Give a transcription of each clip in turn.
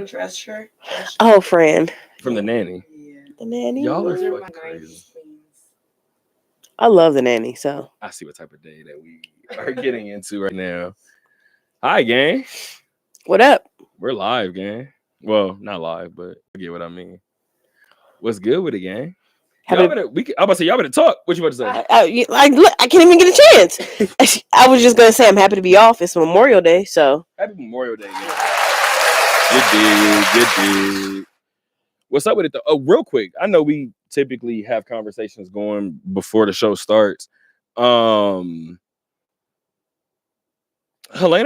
Drescher. Oh, Fran. From The Nanny. Yeah. The Nanny. Y'all are Those are fucking my crazy. 90s queens. I love The Nanny, so. I see what type of day that we are getting into right now. Hi, gang. What up? We're live, gang. Well, not live, but you get what I mean. What's good with it, gang? Y'all better, I'm about to say, y'all better talk. What you about to say? Look, I can't even get a chance. I was just going to say I'm happy to be off. It's Memorial Day, so. Happy Memorial Day, gang. Good dig. What's up with it, though? Oh, real quick. I know we typically have conversations going before the show starts. Helena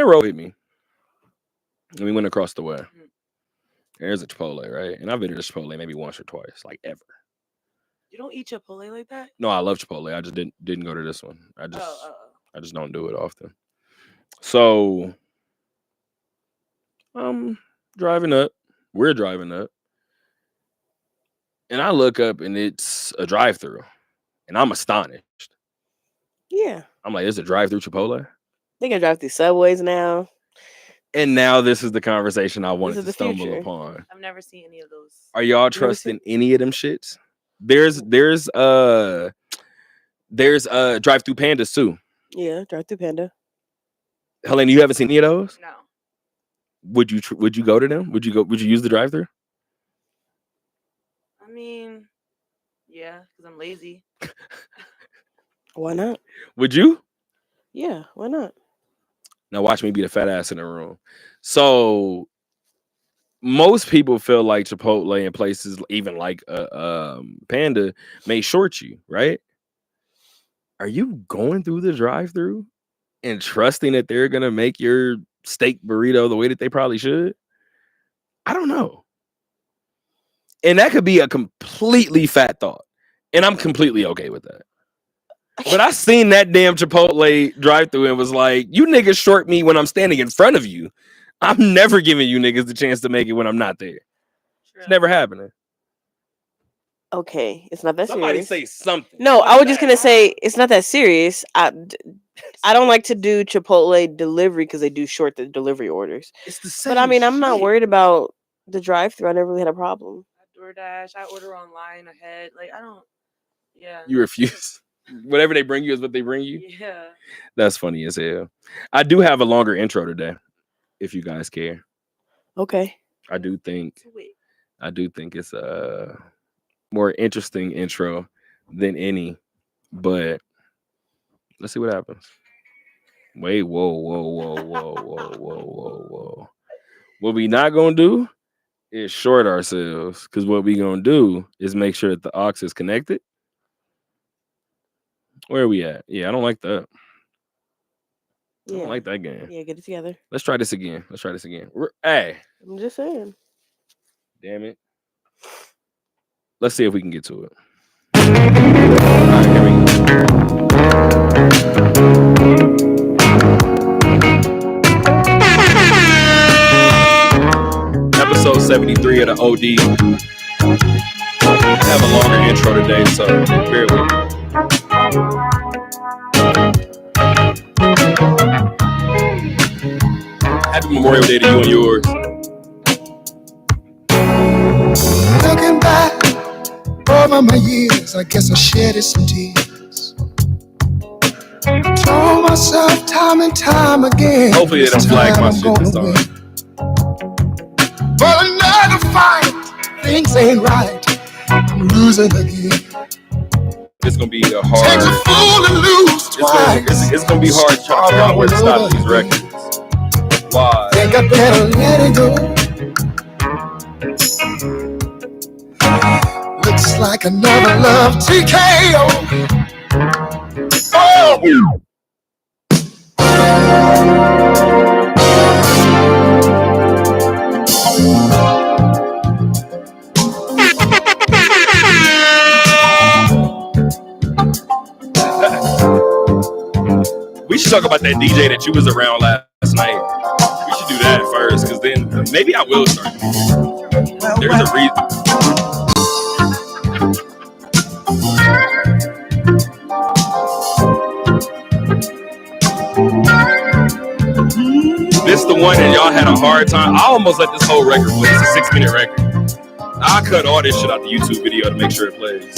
rode with me. And we went across the way. There's a Chipotle, right? And I've been to Chipotle maybe once or twice, like ever. You don't eat Chipotle like that? No, I love Chipotle. I just didn't go to this one. I just don't do it often. So driving up. We're driving up. And I look up and it's a drive-thru. And I'm astonished. Yeah. I'm like, there's a drive-thru Chipotle? They can drive through subways now. And now this is the conversation I wanted to stumble future. upon. I've never seen any of those. Are y'all trusting any of them shits? There's drive-thru pandas too. Yeah, drive-thru panda. Helena, you haven't seen any of those? No. Would you go to them? Would you use the drive-thru? I mean, yeah, because I'm lazy. Why not? Would you? Yeah, why not? Now watch me be the fat ass in the room. So most people feel like Chipotle and places even like Panda may short you, right? Are you going through the drive-thru and trusting that they're gonna make your steak burrito the way that they probably should? I don't know. And that could be a completely fat thought. And I'm completely okay with that. But I seen that damn Chipotle drive-thru and was like, you niggas short me when I'm standing in front of you. I'm never giving you niggas the chance to make it when I'm not there. True. It's never happening. Okay, it's not that Somebody serious. Say something. No, I was just gonna say it's not that serious. I don't like to do Chipotle delivery because they do short the delivery orders. It's the same. But I mean, I'm not worried about the drive-thru. I never really had a problem. DoorDash, I order online ahead. Like I don't. Yeah. You refuse. Whatever they bring you is what they bring you. Yeah. That's funny as hell. I do have a longer intro today, if you guys care. Okay. I do think it's a more interesting intro than any, but let's see what happens. Wait, whoa. What we not gonna do is short ourselves, because what we gonna do is make sure that the aux is connected. Where are we at? Yeah, I don't like that. I don't like that game. Yeah, get it together. Let's try this again. Hey. I'm just saying. Damn it. Let's see if we can get to it. All right, here we go. Episode 73 of the OD. I have a longer intro today, so bear with me. Happy Memorial Day to you and yours. Looking back over my years, I guess I shedded some tears. Told myself time and time again. Hopefully they don't flag my shit this time. But another fight, things ain't right. I'm losing again. It's gonna be a hard. Takes a fool to lose twice. It's gonna be hard to figure out where to stop these records. Why? Think I better let it go. Looks like another love TKO. Oh. We should talk about that DJ that you was around last night. We should do that first, because then maybe I will start. There's a reason. This the one and y'all had a hard time, I almost let this whole record play. It's a 6-minute record. I cut all this shit out the YouTube video to make sure it plays.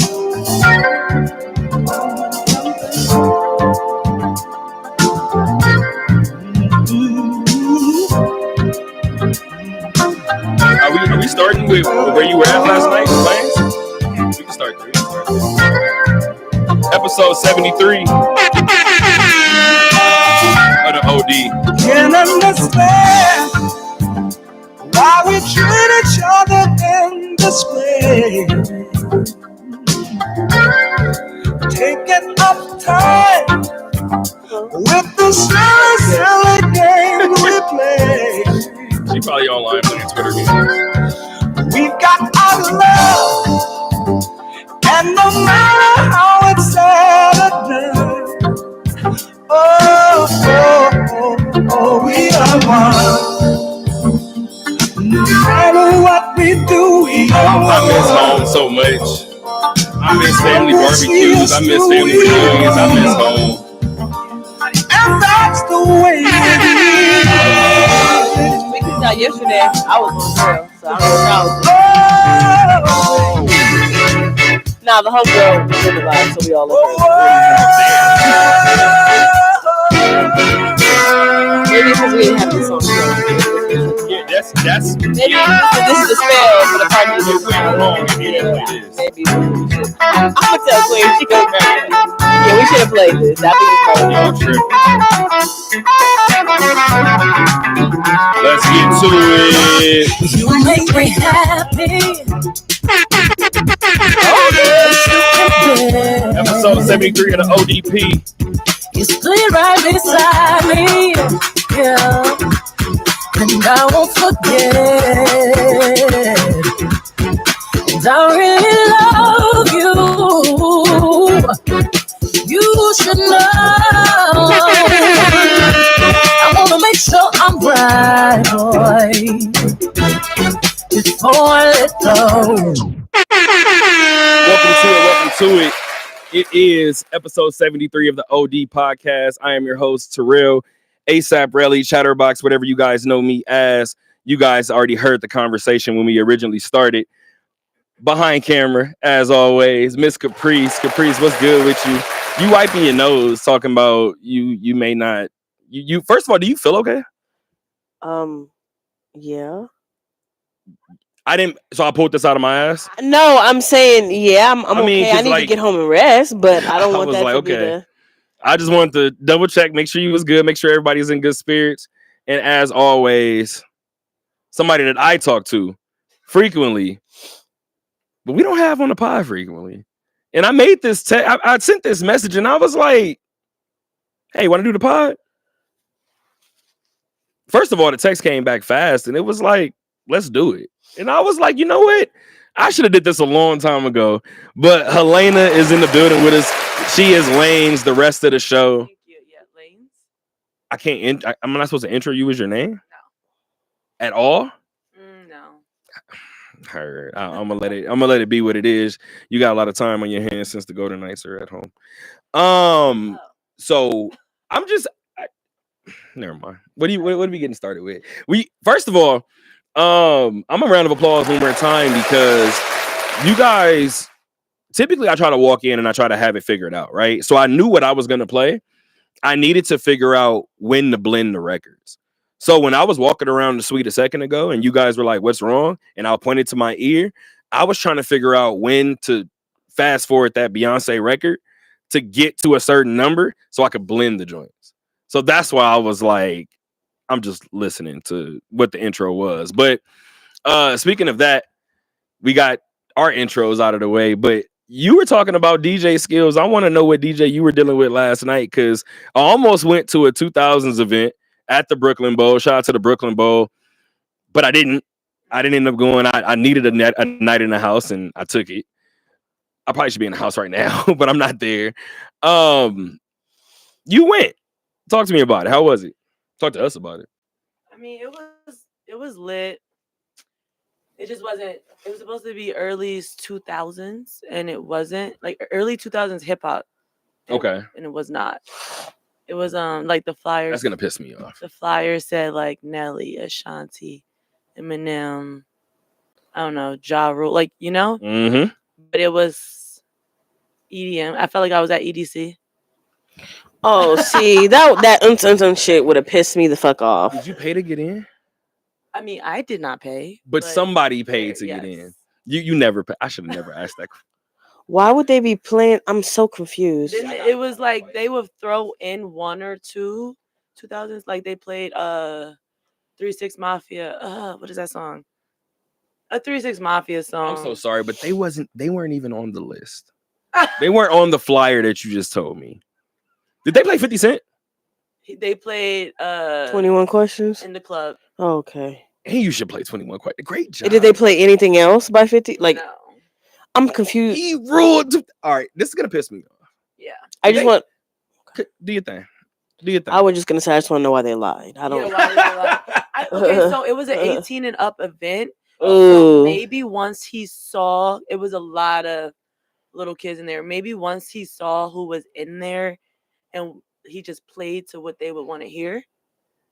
Are we starting with where you were at last night? Plans? We can start there. Episode 73 of the OD. Can't understand why we treat each other in this way. Taking up time with the silly game we play. She probably online playing Twitter games. We've got our love, and no matter how it's said or done, oh, we are one. No matter what we do, we are one. I miss home so much. I miss family barbecues. I miss family reunions. I miss home. And that's the way it is. We can tell yesterday I was on drill, so I don't know what I was doing. Nah, the whole girl was in the vibe, so we all look maybe because we didn't have this on the show. Yeah, that's Maybe this is a spell for the party. it went wrong. Yeah, it is. Maybe we should. I'm gonna tell Queen she goes back. Yeah, we should have played this. That was part Y'all tripping. Let's get to it. You make me happy. Episode 73 of the ODP. You stood right beside me, yeah, and I won't forget. And I really love you. You should know. I wanna make sure I'm right, boy, before I let go. Welcome to it. It is episode 73 of the OD podcast. I am your host, Terrell, ASAP Rally, Chatterbox, whatever you guys know me as. You guys already heard the conversation when we originally started. Behind camera, as always, Miss Caprice. Caprice, what's good with you? You wiping your nose, talking about you may not. You first of all, do you feel okay? Yeah. So I pulled this out of my ass. No, I'm saying, yeah, I'm I mean, okay. I need like, to get home and rest, but I don't I want was that like, to be okay. the... I just wanted to double check, make sure you was good, make sure everybody's in good spirits. And as always, somebody that I talk to frequently, but we don't have on the pod frequently. And I made this I sent this message and I was like, hey, want to do the pod? First of all, the text came back fast and it was like, let's do it. And I was like, you know what? I should have did this a long time ago. But Helena is in the building with us. She is Lane's the rest of the show. Thank you. Yeah, Lanes. I can't. I'm not supposed to intro you as your name. No. At all. No. Heard. I'm gonna let it be what it is. You got a lot of time on your hands since the Golden Knights are at home. So I'm just. Never mind. What are we getting started with? First of all, I'm a round of applause one more time because you guys. Typically, I try to walk in and I try to have it figured out, right? So I knew what I was gonna play. I needed to figure out when to blend the records. So when I was walking around the suite a second ago and you guys were like, what's wrong? And I pointed to my ear, I was trying to figure out when to fast forward that Beyonce record to get to a certain number so I could blend the joints. So that's why I was like, I'm just listening to what the intro was. But speaking of that, we got our intros out of the way, but you were talking about DJ skills. I want to know what DJ you were dealing with last night because I almost went to a 2000s event at the Brooklyn Bowl. Shout out to the Brooklyn Bowl, but I didn't end up going. I needed a night in the house and I took it. I probably should be in the house right now, but I'm not there. You went. Talk to me about it. How was it? Talk to us about it. I mean, it was lit. It just wasn't. It was supposed to be early 2000s, and it wasn't like early 2000s hip hop. Okay. And it was not. It was like the flyers. That's gonna piss me off. The flyer said like Nelly, Ashanti, Eminem, I don't know, Ja Rule, like Mm-hmm. but it was EDM. I felt like I was at EDC. Oh, see, that shit would have pissed me the fuck off. Did you pay to get in? I mean, I did not pay, But somebody paid to yes. get in. You never pay. I should have never asked that. Why would they be playing? I'm so confused. Then it was like they would throw in one or two 2000s, like they played 3 6 Mafia. What is that song? A 3 6 Mafia song. I'm so sorry, but they weren't even on the list. They weren't on the flyer that you just told me. Did they play 50 Cent? They played 21 Questions? in the club. Oh, okay. Hey, you should play 21 quite. Great job. Did they play anything else by 50? Like, No. I'm confused. He ruled. All right, this is gonna piss me off. Yeah. I just want. Do your thing. Do your thing. I was just gonna say, I just want to know why they lied. I don't. Yeah, why did they lie? Okay, so it was an 18 and up event. So Ooh. maybe once he saw, it was a lot of little kids in there. Maybe once he saw who was in there, and he just played to what they would want to hear.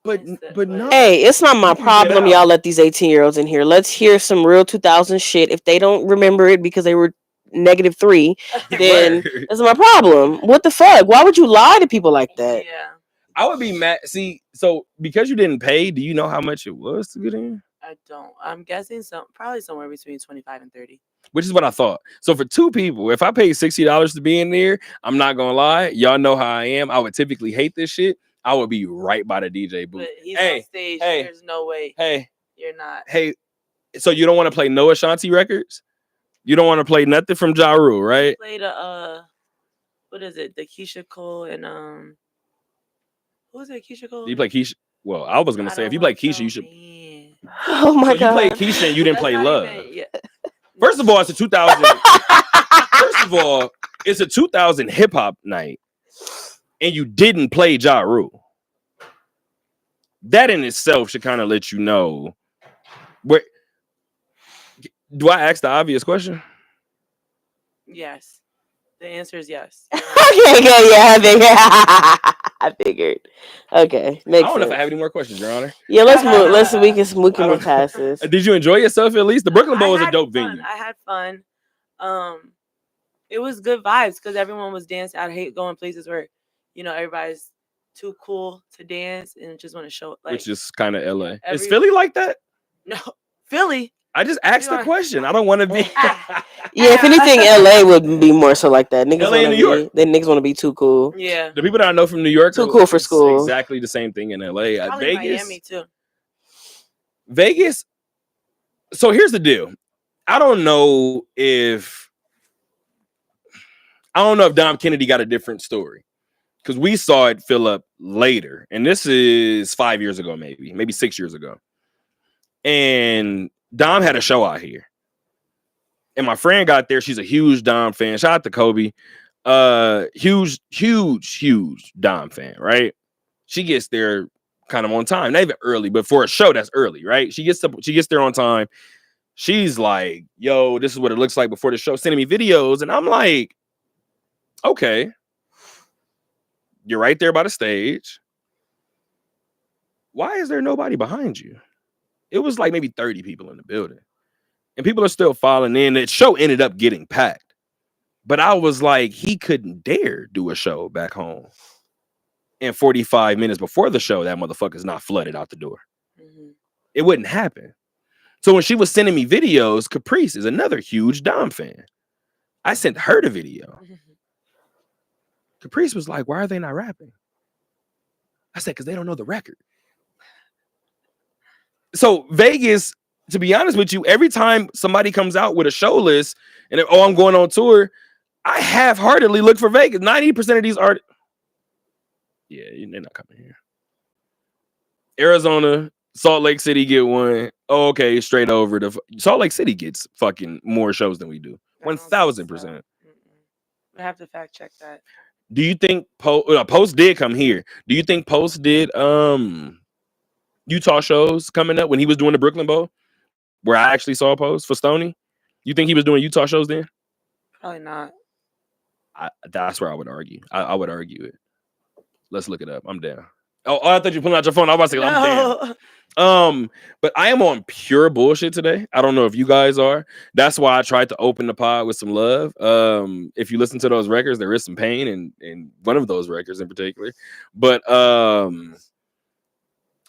but no. Hey, it's not my You can get problem. out. Y'all let these 18-year-olds in here. Let's hear some real 2000 shit. If they don't remember it because they were -3, then Word. that's my problem. What the fuck? Why would you lie to people like that? Yeah, I would be mad. See, so because you didn't pay, do you know how much it was to get in? I don't. I'm guessing probably somewhere between 25 and 30. Which is what I thought. So for two people, if I paid $60 to be in there, I'm not gonna lie. Y'all know how I am. I would typically hate this shit. I would be right by the DJ booth. But he's Hey, on stage. hey, There's no way Hey, you're not. hey. So you don't want to play no Ashanti records? You don't want to play nothing from Ja Rule, right? Played what is it? The Keisha Cole and who was it? Keisha Cole. Do you play Keisha? Well, I was gonna I say if don't you play want Keisha, no you should. man. Oh my So god! you played Keisha and you didn't That's play not Love. even- yeah. First of all, it's a 2000. First of all, it's a 2000 hip hop night, and you didn't play Ja Rule. That in itself should kind of let you know where. Do I ask the obvious question? Yes. The answer is yes. Okay, yeah, I figured. Okay, I makes don't know if sense. I have any more questions, Your Honor. Yeah, let's move. We I can don't move past this. Did you enjoy yourself at least? The Brooklyn Bowl is a had dope fun. venue. I had fun. It was good vibes because everyone was dancing. I hate going places where, everybody's too cool to dance and just want to show like. Which is kind of LA. Is every- Philly like that? No, Philly. I just asked the are- question. I don't want to be. Yeah, if anything, LA would be more so like that. Niggas LA and wanna New York. Niggas want to be too cool. Yeah. The people that I know from New York Too are- cool for it's school. Exactly the same thing in LA. Probably Vegas. Miami too. Vegas. So here's the deal. I don't know if Dom Kennedy got a different story because we saw it fill up later, and this is 5 years ago, maybe 6 years ago. And Dom had a show out here, and my friend got there. She's a huge Dom fan. Shout out to Kobe. Huge Dom fan, right? She gets there kind of on time, not even early, but for a show that's early, right? She gets there on time. She's like, yo, this is what it looks like before the show, sending me videos. And I'm like, okay, you're right there by the stage. Why is there nobody behind you? It was like maybe 30 people in the building, and people are still filing in. The show ended up getting packed, but I was like, he couldn't dare do a show back home. And 45 minutes before the show, that motherfucker's not flooded out the door. Mm-hmm. It wouldn't happen. So when she was sending me videos, Caprice is another huge Dom fan. I sent her the video. Caprice was like, why are they not rapping? I said, because they don't know the record. So Vegas, to be honest with you, every time somebody comes out with a show list and I'm going on tour, I half-heartedly look for Vegas. 90% of these artists, yeah, they're not coming here. Arizona, Salt Lake City get one. Oh, okay, straight over. Salt Lake City gets fucking more shows than we do. 1,000%. I have to fact check that. Do you think Post did come here? Do you think Post did Utah shows coming up when he was doing the Brooklyn Bowl, where I actually saw Post for Stoney? You think he was doing Utah shows then? Probably not. That's where I would argue. I would argue it. Let's look it up. I'm down. Oh, I thought you were pulling out your phone. I was about to say, I'm down. No. But I am on pure bullshit today. I don't know if you guys are. That's why I tried to open the pod with some love. If you listen to those records, there is some pain in one of those records in particular. But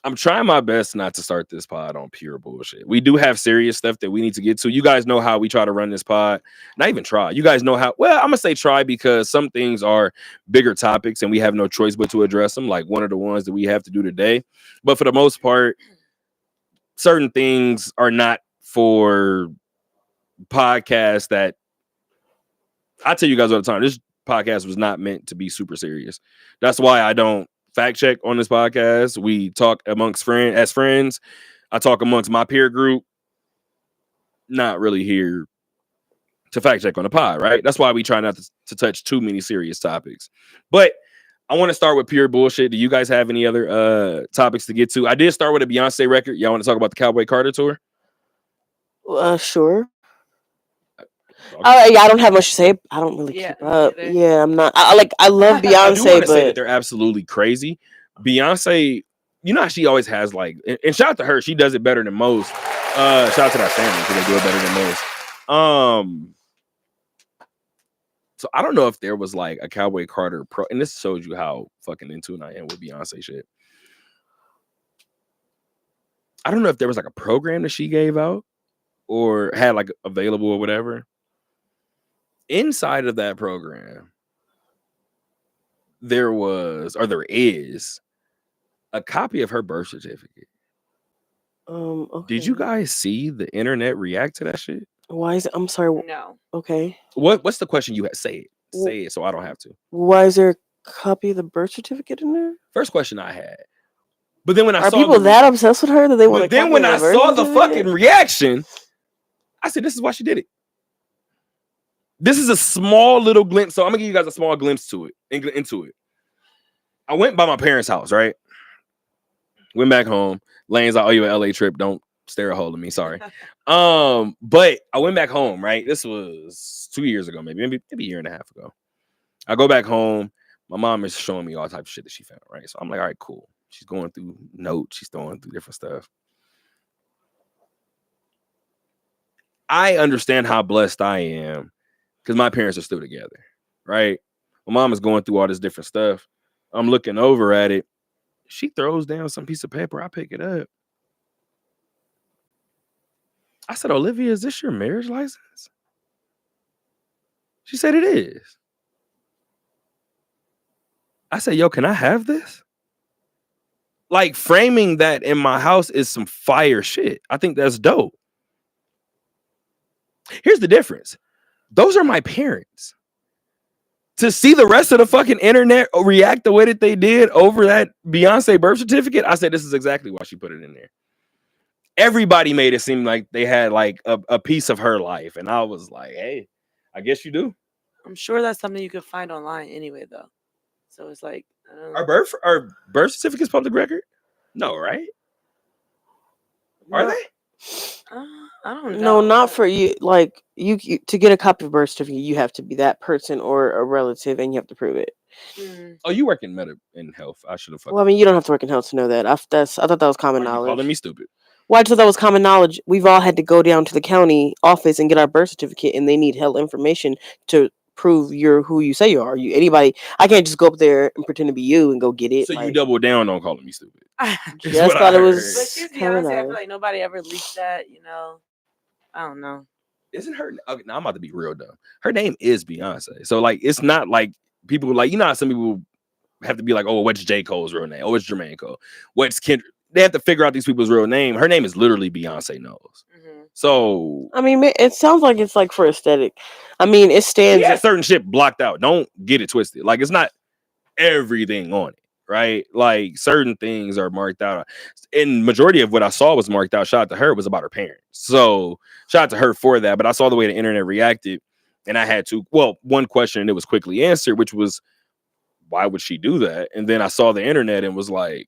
I'm trying my best not to start this pod on pure bullshit. We do have serious stuff that we need to get to. You guys know how we try to run this pod. Not even try. You guys know how. Well, I'm gonna say try because some things are bigger topics and we have no choice but to address them. Like one of the ones that we have to do today. But for the most part, certain things are not for podcasts that I tell you guys all the time. This podcast was not meant to be super serious. That's why I don't fact check on this podcast. We talk amongst friends. I talk amongst my peer group. Not really here to fact check on the pod, right? That's why we try not to touch too many serious topics. But I want to start with pure bullshit. Do you guys have any other topics to get to? I did start with a Beyonce record. Y'all want to talk about the Cowboy Carter tour? Sure. I don't have much to say. I don't really keep up. either. Yeah, I'm not. I love I do Beyonce, want to say that but they're absolutely crazy. Beyonce, you know how she always has like, and shout out to her, she does it better than most. Shout out to that family because they do it better than most. So I don't know if there was like a Cowboy Carter pro, and this shows you how fucking in tune I am with Beyonce shit. I don't know if there was like a program that she gave out or had like available or whatever. Inside of that program, there is a copy of her birth certificate. okay. Did you guys see the internet react to that shit? Why is it? I'm sorry. No. Okay. What's the question you had? Say it so I don't have to. Why is there a copy of the birth certificate in there? First question I had. But then when I Are saw people that obsessed with her that they want to? But then when I saw the fucking reaction, I said, "This is why she did it." This is a small little glimpse. So I'm gonna give you guys a small glimpse to it, into it. I went by my parents' house, right? Went back home. Lane's like, "Oh, you an LA trip? Don't stare a hole in me." Sorry. But I went back home, right? This was 2 years ago, maybe a year and a half ago. I go back home. My mom is showing me all types of shit that she found, right? So I'm like, all right, cool. She's going through notes. She's going through different stuff. I understand how blessed I am because my parents are still together, right? My mom is going through all this different stuff. I'm looking over at it. She throws down some piece of paper. I pick it up. I said, Olivia, is this your marriage license? She said it is. I said, yo, can I have this? Like, framing that in my house is some fire shit. I think that's dope. Here's the difference. Those are my parents. To see the rest of the fucking internet react the way that they did over that Beyonce birth certificate, I said, this is exactly why she put it in there. Everybody made it seem like they had like a piece of her life. And I was like, hey, I guess you do. I'm sure that's something you could find online anyway, though. So it's like, Our birth certificates public record? No, right? Are they? I don't know. No, not for you. Like you to get a copy of birth certificate, you have to be that person or a relative, and you have to prove it. Oh, you work in health. I should have. Well, I mean, you don't have to work in health to know that. I thought that was common knowledge. Calling me stupid. Well, I thought that was common knowledge. We've all had to go down to the county office and get our birth certificate, and they need health information to prove you're who you say you are. Anybody? I can't just go up there and pretend to be you and go get it. So you double down on calling me stupid. Just thought it was. But she's Beyonce. I feel like nobody ever leaked that. You know, I don't know. Isn't her? Okay, now I'm about to be real dumb. Her name is Beyonce. So like, it's not like people like, you know how some people have to be like, oh, what's J. Cole's real name? Oh, it's Jermaine Cole. What's Kendrick? They have to figure out these people's real name. Her name is literally Beyonce Knowles. So I mean, it sounds like it's like for aesthetic. I mean, it stands. Yeah, certain shit blocked out. Don't get it twisted. Like, it's not everything on it, right? Like, certain things are marked out. And majority of what I saw was marked out. Shout out to her, was about her parents. So shout out to her for that. But I saw the way the internet reacted, and I had to. Well, one question, and it was quickly answered, which was, why would she do that? And then I saw the internet and was like,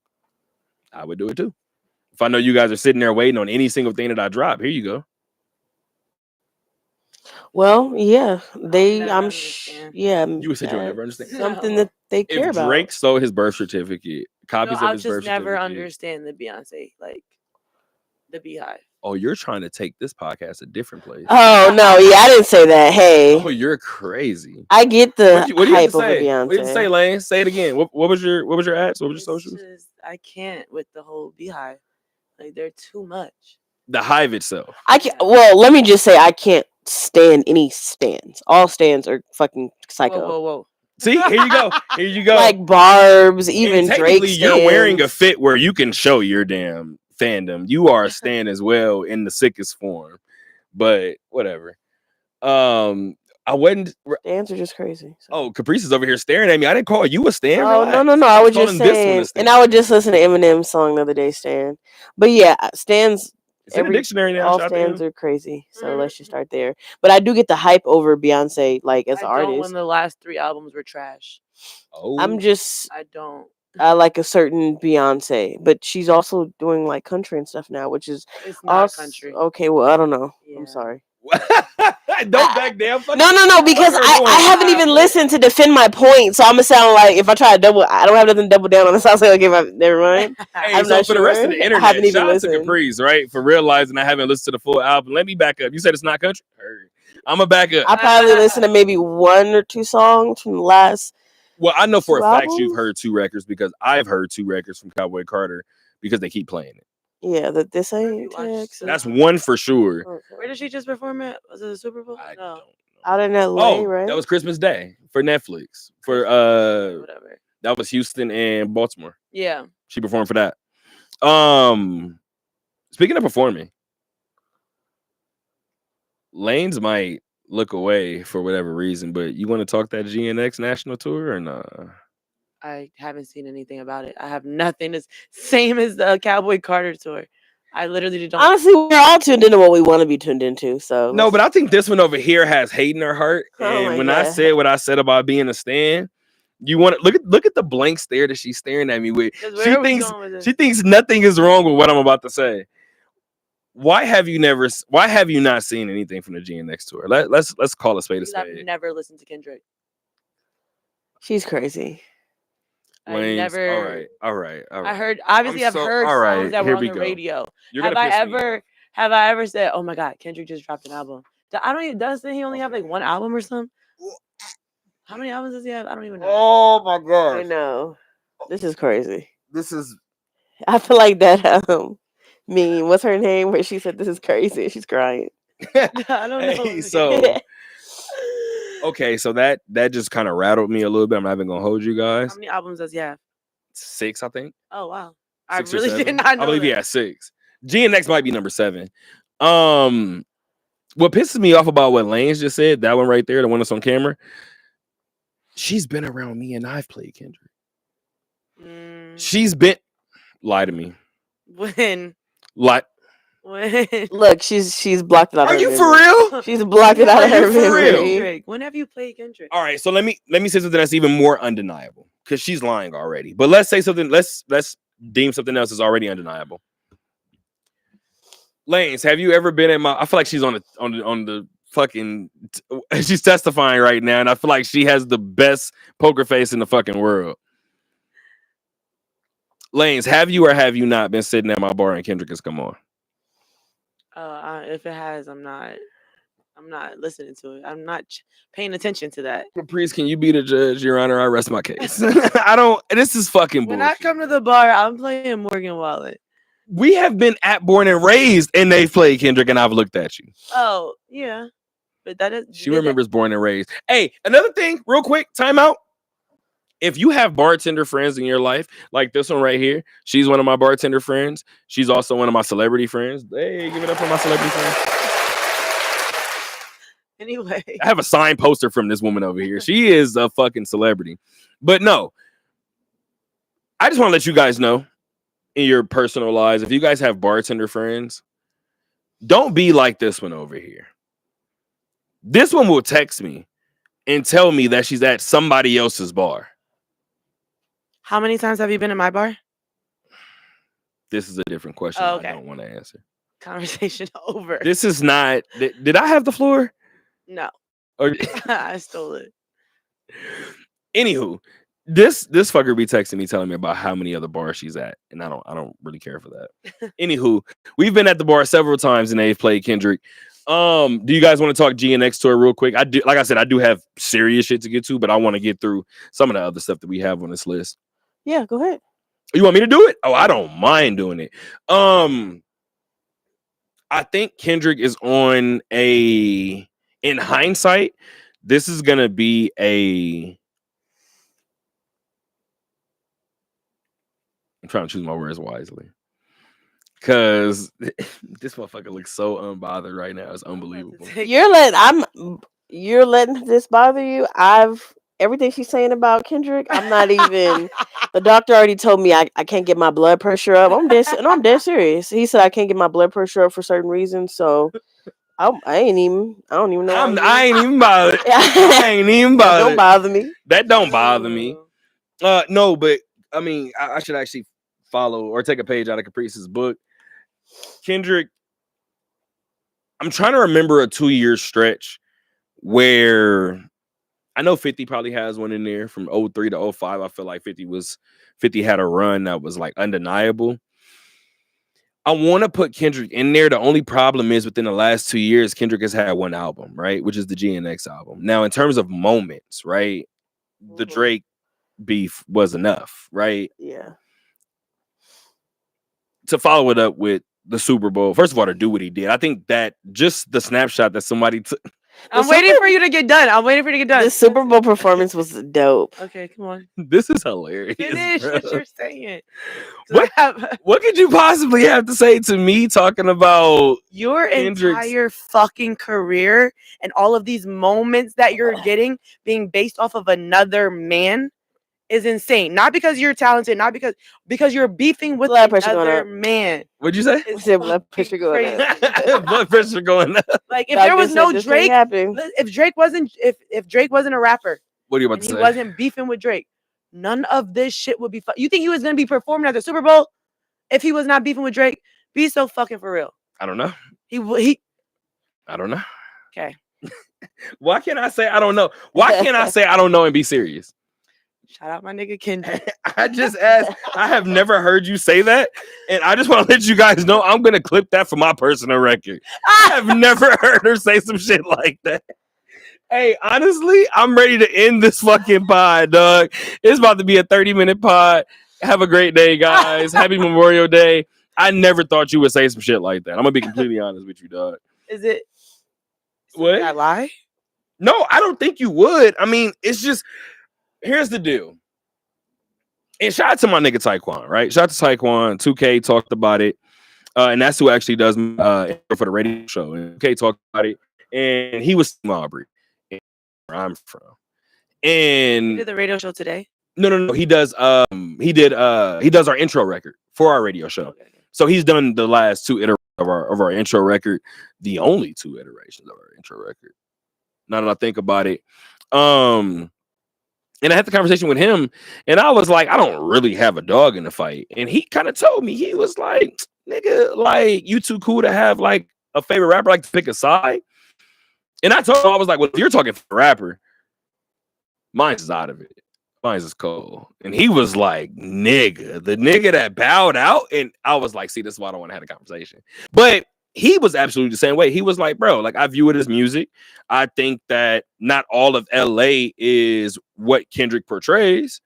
I would do it too. If I know you guys are sitting there waiting on any single thing that I drop, here you go. Well, yeah, they. never I'm. understand. Yeah, You said you'll never understand. something No. that they care If about. Drake stole his birth certificate, No, copies of I'll his just birth never certificate. understand the Beyonce, like the Beehive. Oh, you're trying to take this podcast a different place. Oh no, yeah, I didn't say that. Hey, Oh, you're crazy. I get the What do you have hype to over say? What do you have to say, Beyonce. Lane? Say it again. What was your ads? What was your It's socials? just I can't with the whole Beehive. Like they're too much. The hive itself. I can't. Well, let me just say, I can't stand any stands. All stands are fucking psycho. Whoa. See, here you go. Here you go. Like Barb's, And even Drake technically, you're wearing a stands. fit where you can show your damn fandom. You are a stan as well in the sickest form. But whatever. I wasn't. Stands are just crazy. So. Oh, Caprice is over here staring at me. I didn't call you a stan. Oh Relax. no! I was calling just this one a saying, stan. and I would just listen to Eminem's song the other day, Stan. But yeah, stands. It's in the dictionary now. All shout out to stands him. are crazy. So let's just start there. But I do get the hype over Beyonce, like as an I don't artist. when the last 3 albums were trash. Oh, I'm just. I don't. I like a certain Beyonce, but she's also doing like country and stuff now, which is It's not also country. okay. Well, I don't know. Yeah. I'm sorry. Don't back down. No, because I haven't even listened to defend my point, so I'm gonna sound like if I try to double, I don't have nothing to double down on. So I'll say, okay, never mind. Hey, I'm so not for the rest of sure. the I internet, haven't even shout out to listened. Caprice, right? For realizing I haven't listened to the full album. Let me back up. You said it's not country? I'm going to back up. I probably listened to maybe 1 or 2 songs from the last. Well, I know for a 2 fact albums? you've heard 2 records because I've heard 2 records from Cowboy Carter because they keep playing it. Yeah, that this Where have ain't you watched Texas. That's one for sure. Okay. Where did she just perform at? Was it the Super Bowl? I No. don't know. Out in LA, Oh, right? that was Christmas Day for Netflix. For Whatever. that was Houston and Baltimore. Yeah. She performed for that. Speaking of performing, Lanes might look away for whatever reason, but you want to talk that GNX national tour or nah? I haven't seen anything about it. I have nothing. It's same as the Cowboy Carter tour. I literally don't. Honestly, we're all tuned into what we want to be tuned into. So No, but I think this one over here has hate in her heart. Oh And my when I God. said what I said about being a stan, you want to look at the blank stare that she's staring at me with. 'Cause where are we going with this? She thinks nothing is wrong with what I'm about to say. Why have you not seen anything from the GNX tour? Let's call a spade a Because I've spade. never listened to Kendrick. she's crazy. I Lanes, never. all right. I heard. Obviously, I've heard all right, songs that here were on we the go. radio. You're Have gonna I piss me off. ever said, "Oh my God, Kendrick just dropped an album"? I don't even. Doesn't he only have like 1 album or something? How many albums does he have? I don't even know. Oh my I god. know. This is crazy. This is I feel like that meme. What's her name? Where she said this is crazy. She's crying. I don't know. Hey, so okay, so that just kind of rattled me a little bit. I'm not even gonna hold you guys. How many albums does he have? 6, I think. Oh wow, I 6 or really 7. did not know. I believe that. he has 6. GNX might be number 7. What pisses me off about what Lanes just said, that one right there, the one that's on camera, she's been around me and I've played Kendrick. She's been lie to me. When? Like, Look, she's blocked it out. are of you her for memory. real? She's blocked it out of Are you her for real? memory. Kendrick. When have you played Kendrick? All right, so let me say something that's even more undeniable because she's lying already. But let's say something. Let's deem something else as already undeniable. Lanes, have you ever been in my? I feel like she's on the fucking. She's testifying right now, and I feel like she has the best poker face in the fucking world. Lanes, have you or have you not been sitting at my bar and Kendrick has come on? If it has, I'm not listening to it. I'm not paying attention to that. Caprice, can you be the judge, Your Honor? I rest my case. I don't. This is fucking When bullshit. I come to the bar, I'm playing Morgan Wallen. We have been at Born and Raised, and they've played Kendrick, and I've looked at you. Oh yeah, but that is. She remembers Born and Raised. Hey, another thing, real quick, time out. If you have bartender friends in your life, like this one right here, she's one of my bartender friends. She's also one of my celebrity friends. Hey, give it up for my celebrity friends. Anyway, I have a signed poster from this woman over here. She is a fucking celebrity. But no, I just want to let you guys know in your personal lives, if you guys have bartender friends, don't be like this one over here. This one will text me and tell me that she's at somebody else's bar. how many times have you been at my bar? This is a different question. Oh, okay. I don't want to answer. Conversation over. This is not. Did I have the floor? No, Or I stole it. anywho, this fucker be texting me telling me about how many other bars she's at, and I don't really care for that. Anywho, we've been at the bar several times and they've played Kendrick. Do you guys want to talk GNX tour real quick? I do. Like I said, I do have serious shit to get to, but I want to get through some of the other stuff that we have on this list. Yeah, go ahead. You want me to do it? Oh, I don't mind doing it. I think Kendrick is on a. In hindsight, this is gonna be a. I'm trying to choose my words wisely. Cause this motherfucker looks so unbothered right now. It's unbelievable. You're letting this bother you. Everything she's saying about Kendrick, I'm not even. The doctor already told me I can't get my blood pressure up. I'm dead serious. He said I can't get my blood pressure up for certain reasons. So I don't even know. I ain't even bothered. I ain't even bothered. Don't bother me. That don't bother me. No, but I mean, I should actually follow or take a page out of Caprice's book. Kendrick, I'm trying to remember a 2-year stretch where I know 50 probably has one in there from 03 to 05. I feel like 50 had a run that was like undeniable. I want to put Kendrick in there. The only problem is within the last 2 years, Kendrick has had one album, right? Which is the GNX album. Now, in terms of moments, right? The Drake beef was enough, right? Yeah. To follow it up with the Super Bowl, first of all, to do what he did, I think that just the snapshot that somebody took. I'm waiting for you to get done. The Super Bowl performance was dope. Okay, come on. This is hilarious. Finish bro. what you're saying. What could you possibly have to say to me talking about your Kendrick's entire fucking career and all of these moments that you're getting being based off of another man is insane. Not because you're talented, not because you're beefing with another man. What'd you say? Said blood pressure going up. Blood pressure going up. Like if there was no Drake, if Drake wasn't a rapper, what are you about to say? He wasn't beefing with Drake, none of this shit would be. You think he was gonna be performing at the Super Bowl if he was not beefing with Drake? Be so fucking for real. I don't know. He. I don't know. Okay. Why can't I say I don't know? Why can't I say I don't know and be serious? Shout out my nigga Kendrick. I just asked. I have never heard you say that, and I just want to let you guys know I'm gonna clip that for my personal record. I have never heard her say some shit like that. Hey, honestly, I'm ready to end this fucking pod, dog. It's about to be a 30-minute pod. Have a great day, guys. Happy Memorial Day. I never thought you would say some shit like that. I'm gonna be completely honest with you, dog. Is it? What? Did I lie? No, I don't think you would. I mean, it's just. Here's the deal. And shout out to my nigga Taekwon, right? Shout out to Taekwon. 2K talked about it. And that's who actually does for the radio show. And 2K talked about it. And he was Aubrey, where I'm from. And he did the radio show today? No. He does he does our intro record for our radio show. Okay. So he's done the last 2 iterations of our intro record, the only 2 iterations of our intro record. Now that I think about it. And I had the conversation with him, and I was like, I don't really have a dog in the fight. And he kind of told me, he was like, nigga, like, you too cool to have, like, a favorite rapper, like, to pick a side. And I told him, I was like, well, if you're talking for a rapper, mine's is out of it. Mine's is Cole. And he was like, nigga, the nigga that bowed out. And I was like, see, this is why I don't want to have a conversation. But he was absolutely the same way. He was like, bro, like, I view it as music. I think that not all of LA is what Kendrick portrays.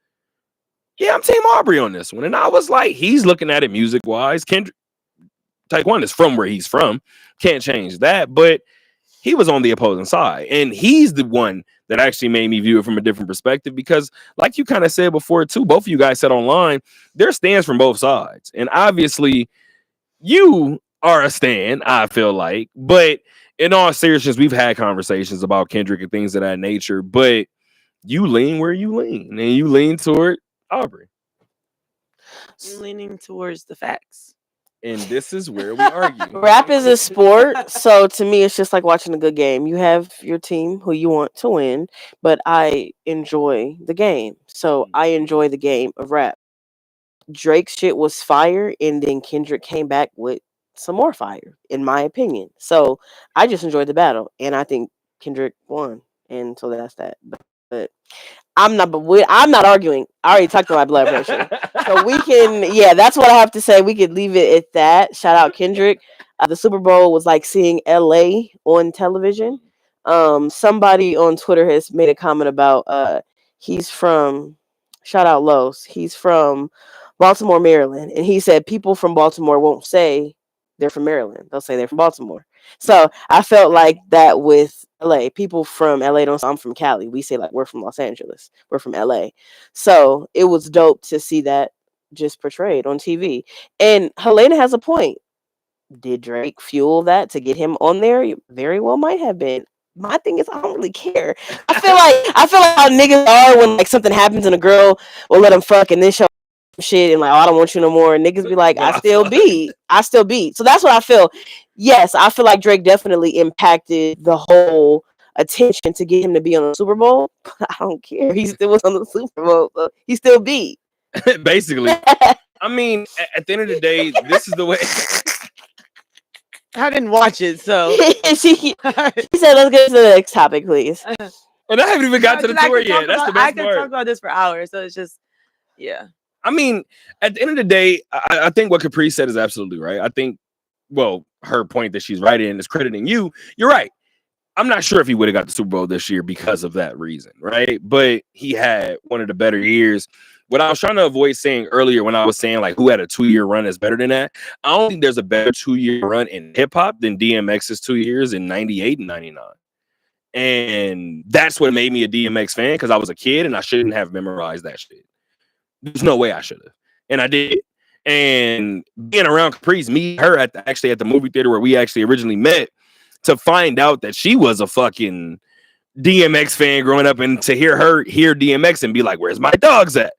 Yeah, I'm Team Aubrey on this one. And I was like, he's looking at it music-wise. Kendrick, Taekwon is from where he's from. Can't change that. But he was on the opposing side. And he's the one that actually made me view it from a different perspective. Because like you kind of said before, too, both of you guys said online, there stands from both sides. And obviously, you are a stan, I feel like. But in all seriousness, we've had conversations about Kendrick and things of that nature. But you lean where you lean. And you lean toward Aubrey. I'm leaning towards the facts. And this is where we argue. Rap is a sport, so to me, it's just like watching a good game. You have your team who you want to win, but I enjoy the game. So I enjoy the game of rap. Drake's shit was fire, and then Kendrick came back with some more fire, in my opinion. So I just enjoyed the battle, and I think Kendrick won, and so that's that. But I'm not arguing. I already talked about my blood pressure, so we can. Yeah, that's what I have to say. We could leave it at that. Shout out Kendrick. The Super Bowl was like seeing LA on television. Somebody on Twitter has made a comment about he's from shout out Los. He's from Baltimore, Maryland, and he said people from Baltimore won't say they're from Maryland. They'll say they're from Baltimore. So I felt like that with LA. People from LA don't say I'm from Cali. We say like we're from Los Angeles. We're from LA. So it was dope to see that just portrayed on TV. And Helena has a point. Did Drake fuel that to get him on there? Very well might have been. My thing is I don't really care. I feel like how niggas are when like something happens and a girl will let them fuck and then show shit and like, oh, I don't want you no more. And niggas be like, I still beat. So that's what I feel. Yes, I feel like Drake definitely impacted the whole attention to get him to be on the Super Bowl. I don't care. He still was on the Super Bowl. So he still beat. Basically. I mean, at the end of the day, this is the way. I didn't watch it, so she said, "Let's get to the next topic, please." And I haven't even got to the tour yet. That's the best I could part. talk about this for hours, so it's just, yeah. I mean, at the end of the day, I think what Capri said is absolutely right. I think, well, her point that she's right in is crediting you. You're right. I'm not sure if he would have got the Super Bowl this year because of that reason, right? But he had one of the better years. What I was trying to avoid saying earlier when I was saying like who had a 2-year run is better than that, I don't think there's a better 2-year run in hip hop than DMX's 2 years in 98 and 99. And that's what made me a DMX fan because I was a kid and I shouldn't have memorized that shit. There's no way I should have. And I did. And being around Caprice, me, her at the movie theater where we actually originally met, to find out that she was a fucking DMX fan growing up and to hear her hear DMX and be like, where's my dogs at?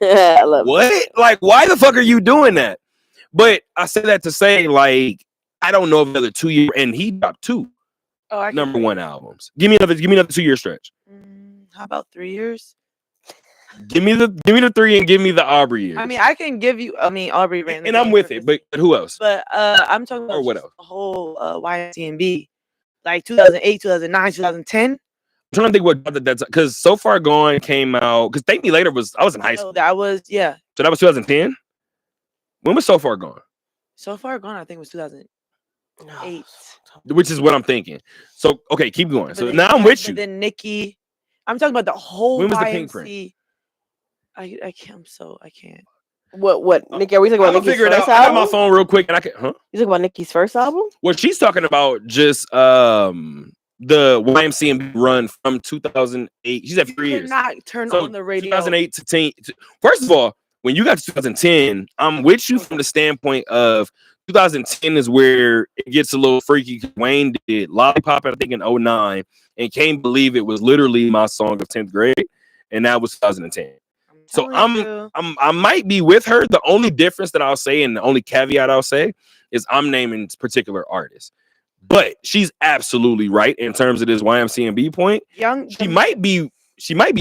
I love what? it. Like, why the fuck are you doing that? But I said that to say, like, I don't know if another 2 year, and he dropped 2 number 1 albums. Give me another 2-year stretch. How about 3 years? Give me the 3 and give me the Aubrey years. I mean, I can give you. I mean, Aubrey ran, and I'm with it. But who else? But I'm talking about or what else? The whole YMCMB, like 2008, 2009, 2010. I'm trying to think what that's because So Far Gone came out because Thank Me Later I was in high school. That was So that was 2010. When was So Far Gone? So Far Gone, I think it was 2008. Which is what I'm thinking. So okay, keep going. So now I'm with you. Then Nicki, I'm talking about the whole. When was YMC. the Pink Print? I can't. I can't. What? Nikki? Are we talking about Nicki's figure it first out. I got album? my phone real quick, and I can. Huh? You talking about Nicki's first album? Well, she's talking about just the YMCMB run from 2008. She's at 3 years. Not turn on the radio. 2008 to 10. First of all, when you got to 2010, I'm with you from the standpoint of 2010 is where it gets a little freaky. Wayne did Lollipop, I think, in 2009, and Can't Believe It was literally my song of 10th grade, and that was 2010. So I might be with her. The only difference that I'll say, and the only caveat I'll say, is I'm naming particular artists. But she's absolutely right in terms of this YMCMB point. She might be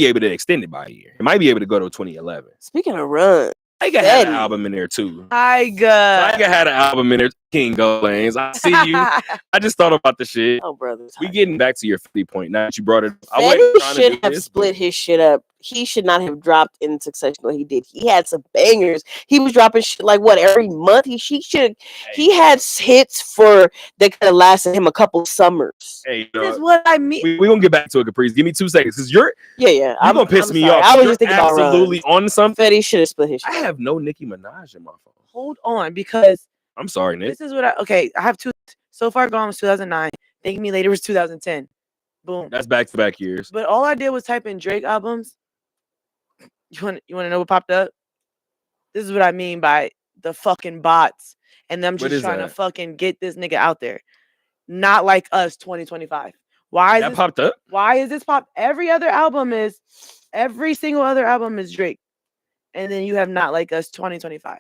able to extend it by a year. It might be able to go to 2011. Speaking of run, Tyga had an album in there too. Tyga had an album in there. King Go Lanes. I see you. I just thought about the shit. Oh, brother. We getting back to your 50 point. Now that you brought it up. Fetty should have split his shit up. He should not have dropped in succession what he did. He had some bangers. He was dropping shit like what every month. He had hits for that could have lasted him a couple summers. Hey, that's what I mean. We're gonna get back to it, Caprice. Give me 2 seconds because you're I'm gonna piss me sorry. off. I was just thinking about absolutely on something. Fetty should have split his shit. I have no Nicki Minaj in my phone. Hold on, because I'm sorry, Nick. This is what I have 2. So Far Gone was 2009. Thank Me Later was 2010. Boom. That's back-to-back years. But all I did was type in Drake albums. You want to know what popped up? This is what I mean by the fucking bots and them just trying to fucking get this nigga out there. Not like us 2025. Why is that popped up? Why is this pop? Every single other album is Drake. And then you have Not Like Us 2025.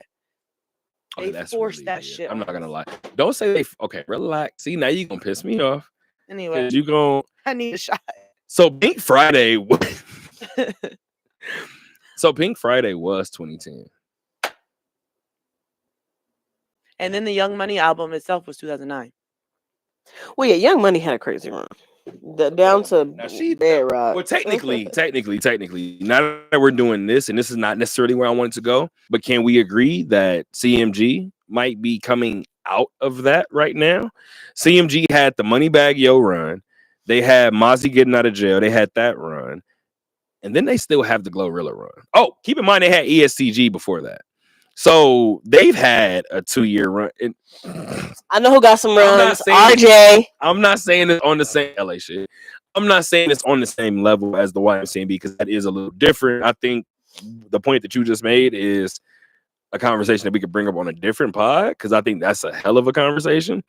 They forced that shit. I'm not gonna lie. Don't say they. Okay, relax. See, now you gonna piss me off. Anyway, you gon' I need a shot. So Pink Friday. So Pink Friday was 2010. And then the Young Money album itself was 2009. Well, yeah, Young Money had a crazy run. down to Now she bed rock. well, technically, now that we're doing this, and this is not necessarily where I wanted to go, but can we agree that CMG might be coming out of that right now? CMG had the Moneybag Yo run, they had Mozzie getting out of jail, they had that run, and then they still have the Glorilla run. Oh, keep in mind they had ESTG before that. So they've had a 2-year run. I know who got some I'm not runs. saying- RJ. I'm not saying it's on the same LA shit. I'm not saying it's on the same level as the YMCMB because that is a little different. I think the point that you just made is a conversation that we could bring up on a different pod because I think that's a hell of a conversation.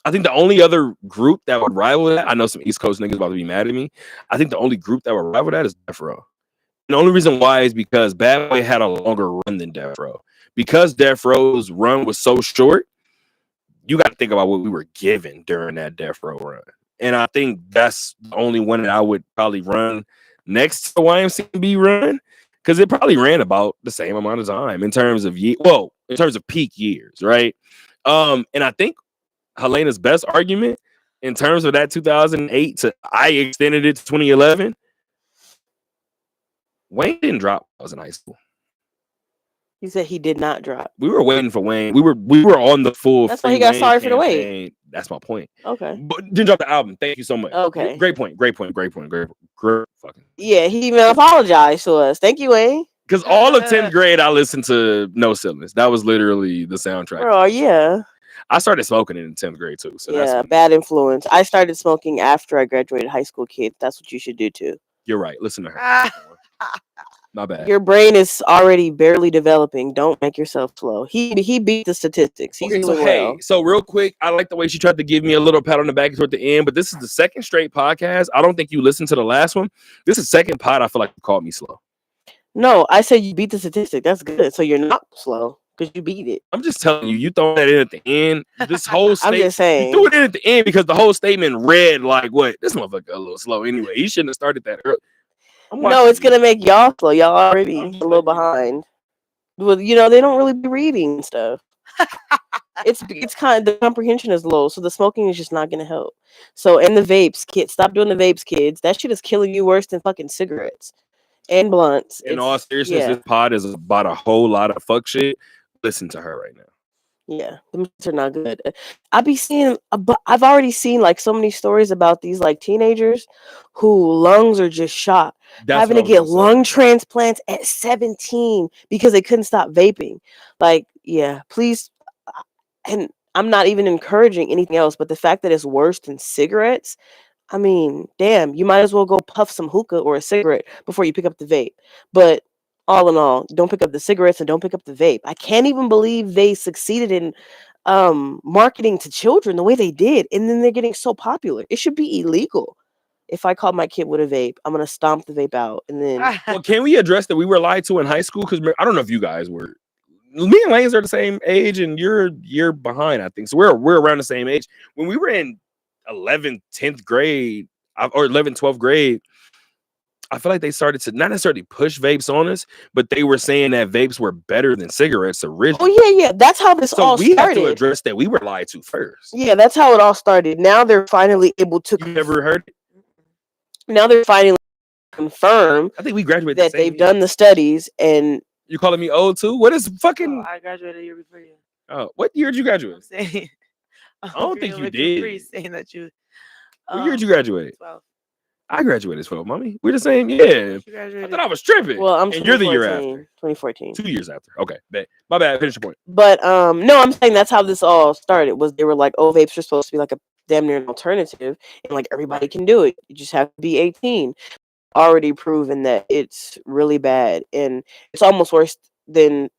I think the only other group that would rival that, I know some East Coast niggas about to be mad at me. I think the only group that would rival that is Death Row. And the only reason why is because Bad Boy had a longer run than Death Row. Because Death Row's run was so short, you got to think about what we were given during that Death Row run. And I think that's the only one that I would probably run next to the YMCMB run because it probably ran about the same amount of time in terms of in terms of peak years, right? And I think Helena's best argument in terms of that 2008 to I extended it to 2011. Wayne didn't drop when I was in high school. He said he did not drop. We were waiting for Wayne. We were on the full. That's why he got sorry for the wait. campaign. That's my point. Okay. But didn't drop the album. Thank you so much. Okay. Great point. Great fucking. Yeah, he even apologized to us. Thank you, Wayne. Because all of 10th grade, I listened to No Ceilings. That was literally the soundtrack. Bro, yeah. I started smoking in 10th grade too. So Yeah, bad influence. I started smoking after I graduated high school, kid. That's what you should do too. You're right. Listen to her. My bad. Your brain is already barely developing. Don't make yourself slow. He beat the statistics. He's Okay, so doing hey, well. so real quick, I like the way she tried to give me a little pat on the back toward the end, but this is the second straight podcast. I don't think you listened to the last one. This is the second pod I feel like you called me slow. No, I said you beat the statistic. That's good. So you're not slow because you beat it. I'm just telling you, you throw that in at the end. This whole I'm statement, just saying. you threw it in at the end because the whole statement read like what? This motherfucker a little slow anyway. He shouldn't have started that early. No, it's gonna make y'all slow. Y'all already a little behind. Well, you know, they don't really be reading and stuff. It's kind of the comprehension is low, so the smoking is just not gonna help. So and the vapes, kids, stop doing the vapes, kids. That shit is killing you worse than fucking cigarettes and blunts. In all seriousness, this pod is about a whole lot of fuck shit. Listen to her right now. Yeah, them shits are not good. I've already seen like so many stories about these like teenagers who lungs are just shot, having to get lung transplants at 17 because they couldn't stop vaping. Like, yeah, please. And I'm not even encouraging anything else, but the fact that it's worse than cigarettes, I mean, damn, you might as well go puff some hookah or a cigarette before you pick up the vape. But all in all, don't pick up the cigarettes and don't pick up the vape. I can't even believe they succeeded in marketing to children the way they did, and then they're getting so popular. It should be illegal. If I caught my kid with a vape, I'm gonna stomp the vape out, and then. Well, can we address that we were lied to in high school? Because I don't know if you guys were. Me and Lanes are the same age, and you're behind, I think. So we're around the same age. When we were in 11th, 10th grade, or 11th, 12th grade, I feel like they started to not necessarily push vapes on us, but they were saying that vapes were better than cigarettes originally. Oh yeah, that's how this all we started. have to address that we were lied to first. Yeah, that's how it all started. Now they're finally able to. You never heard it? Now they're finally confirm. I think we graduated that they've done the studies and. You calling me old too? What is fucking? I graduated a year before you. Oh, what year did you graduate? Saying, I don't think you did. Saying that you. What year did you graduate? 12. I graduated 12, mommy. We're the same. Yeah. I thought I was tripping. Well, I'm. And you're the year after. 2014. 2 years after. Okay, my bad. Finish your point. But no, I'm saying that's how this all started. Was they were like, oh, vapes are supposed to be like a damn near an alternative, and like everybody can do it. You just have to be 18. Already proven that it's really bad, and it's almost worse than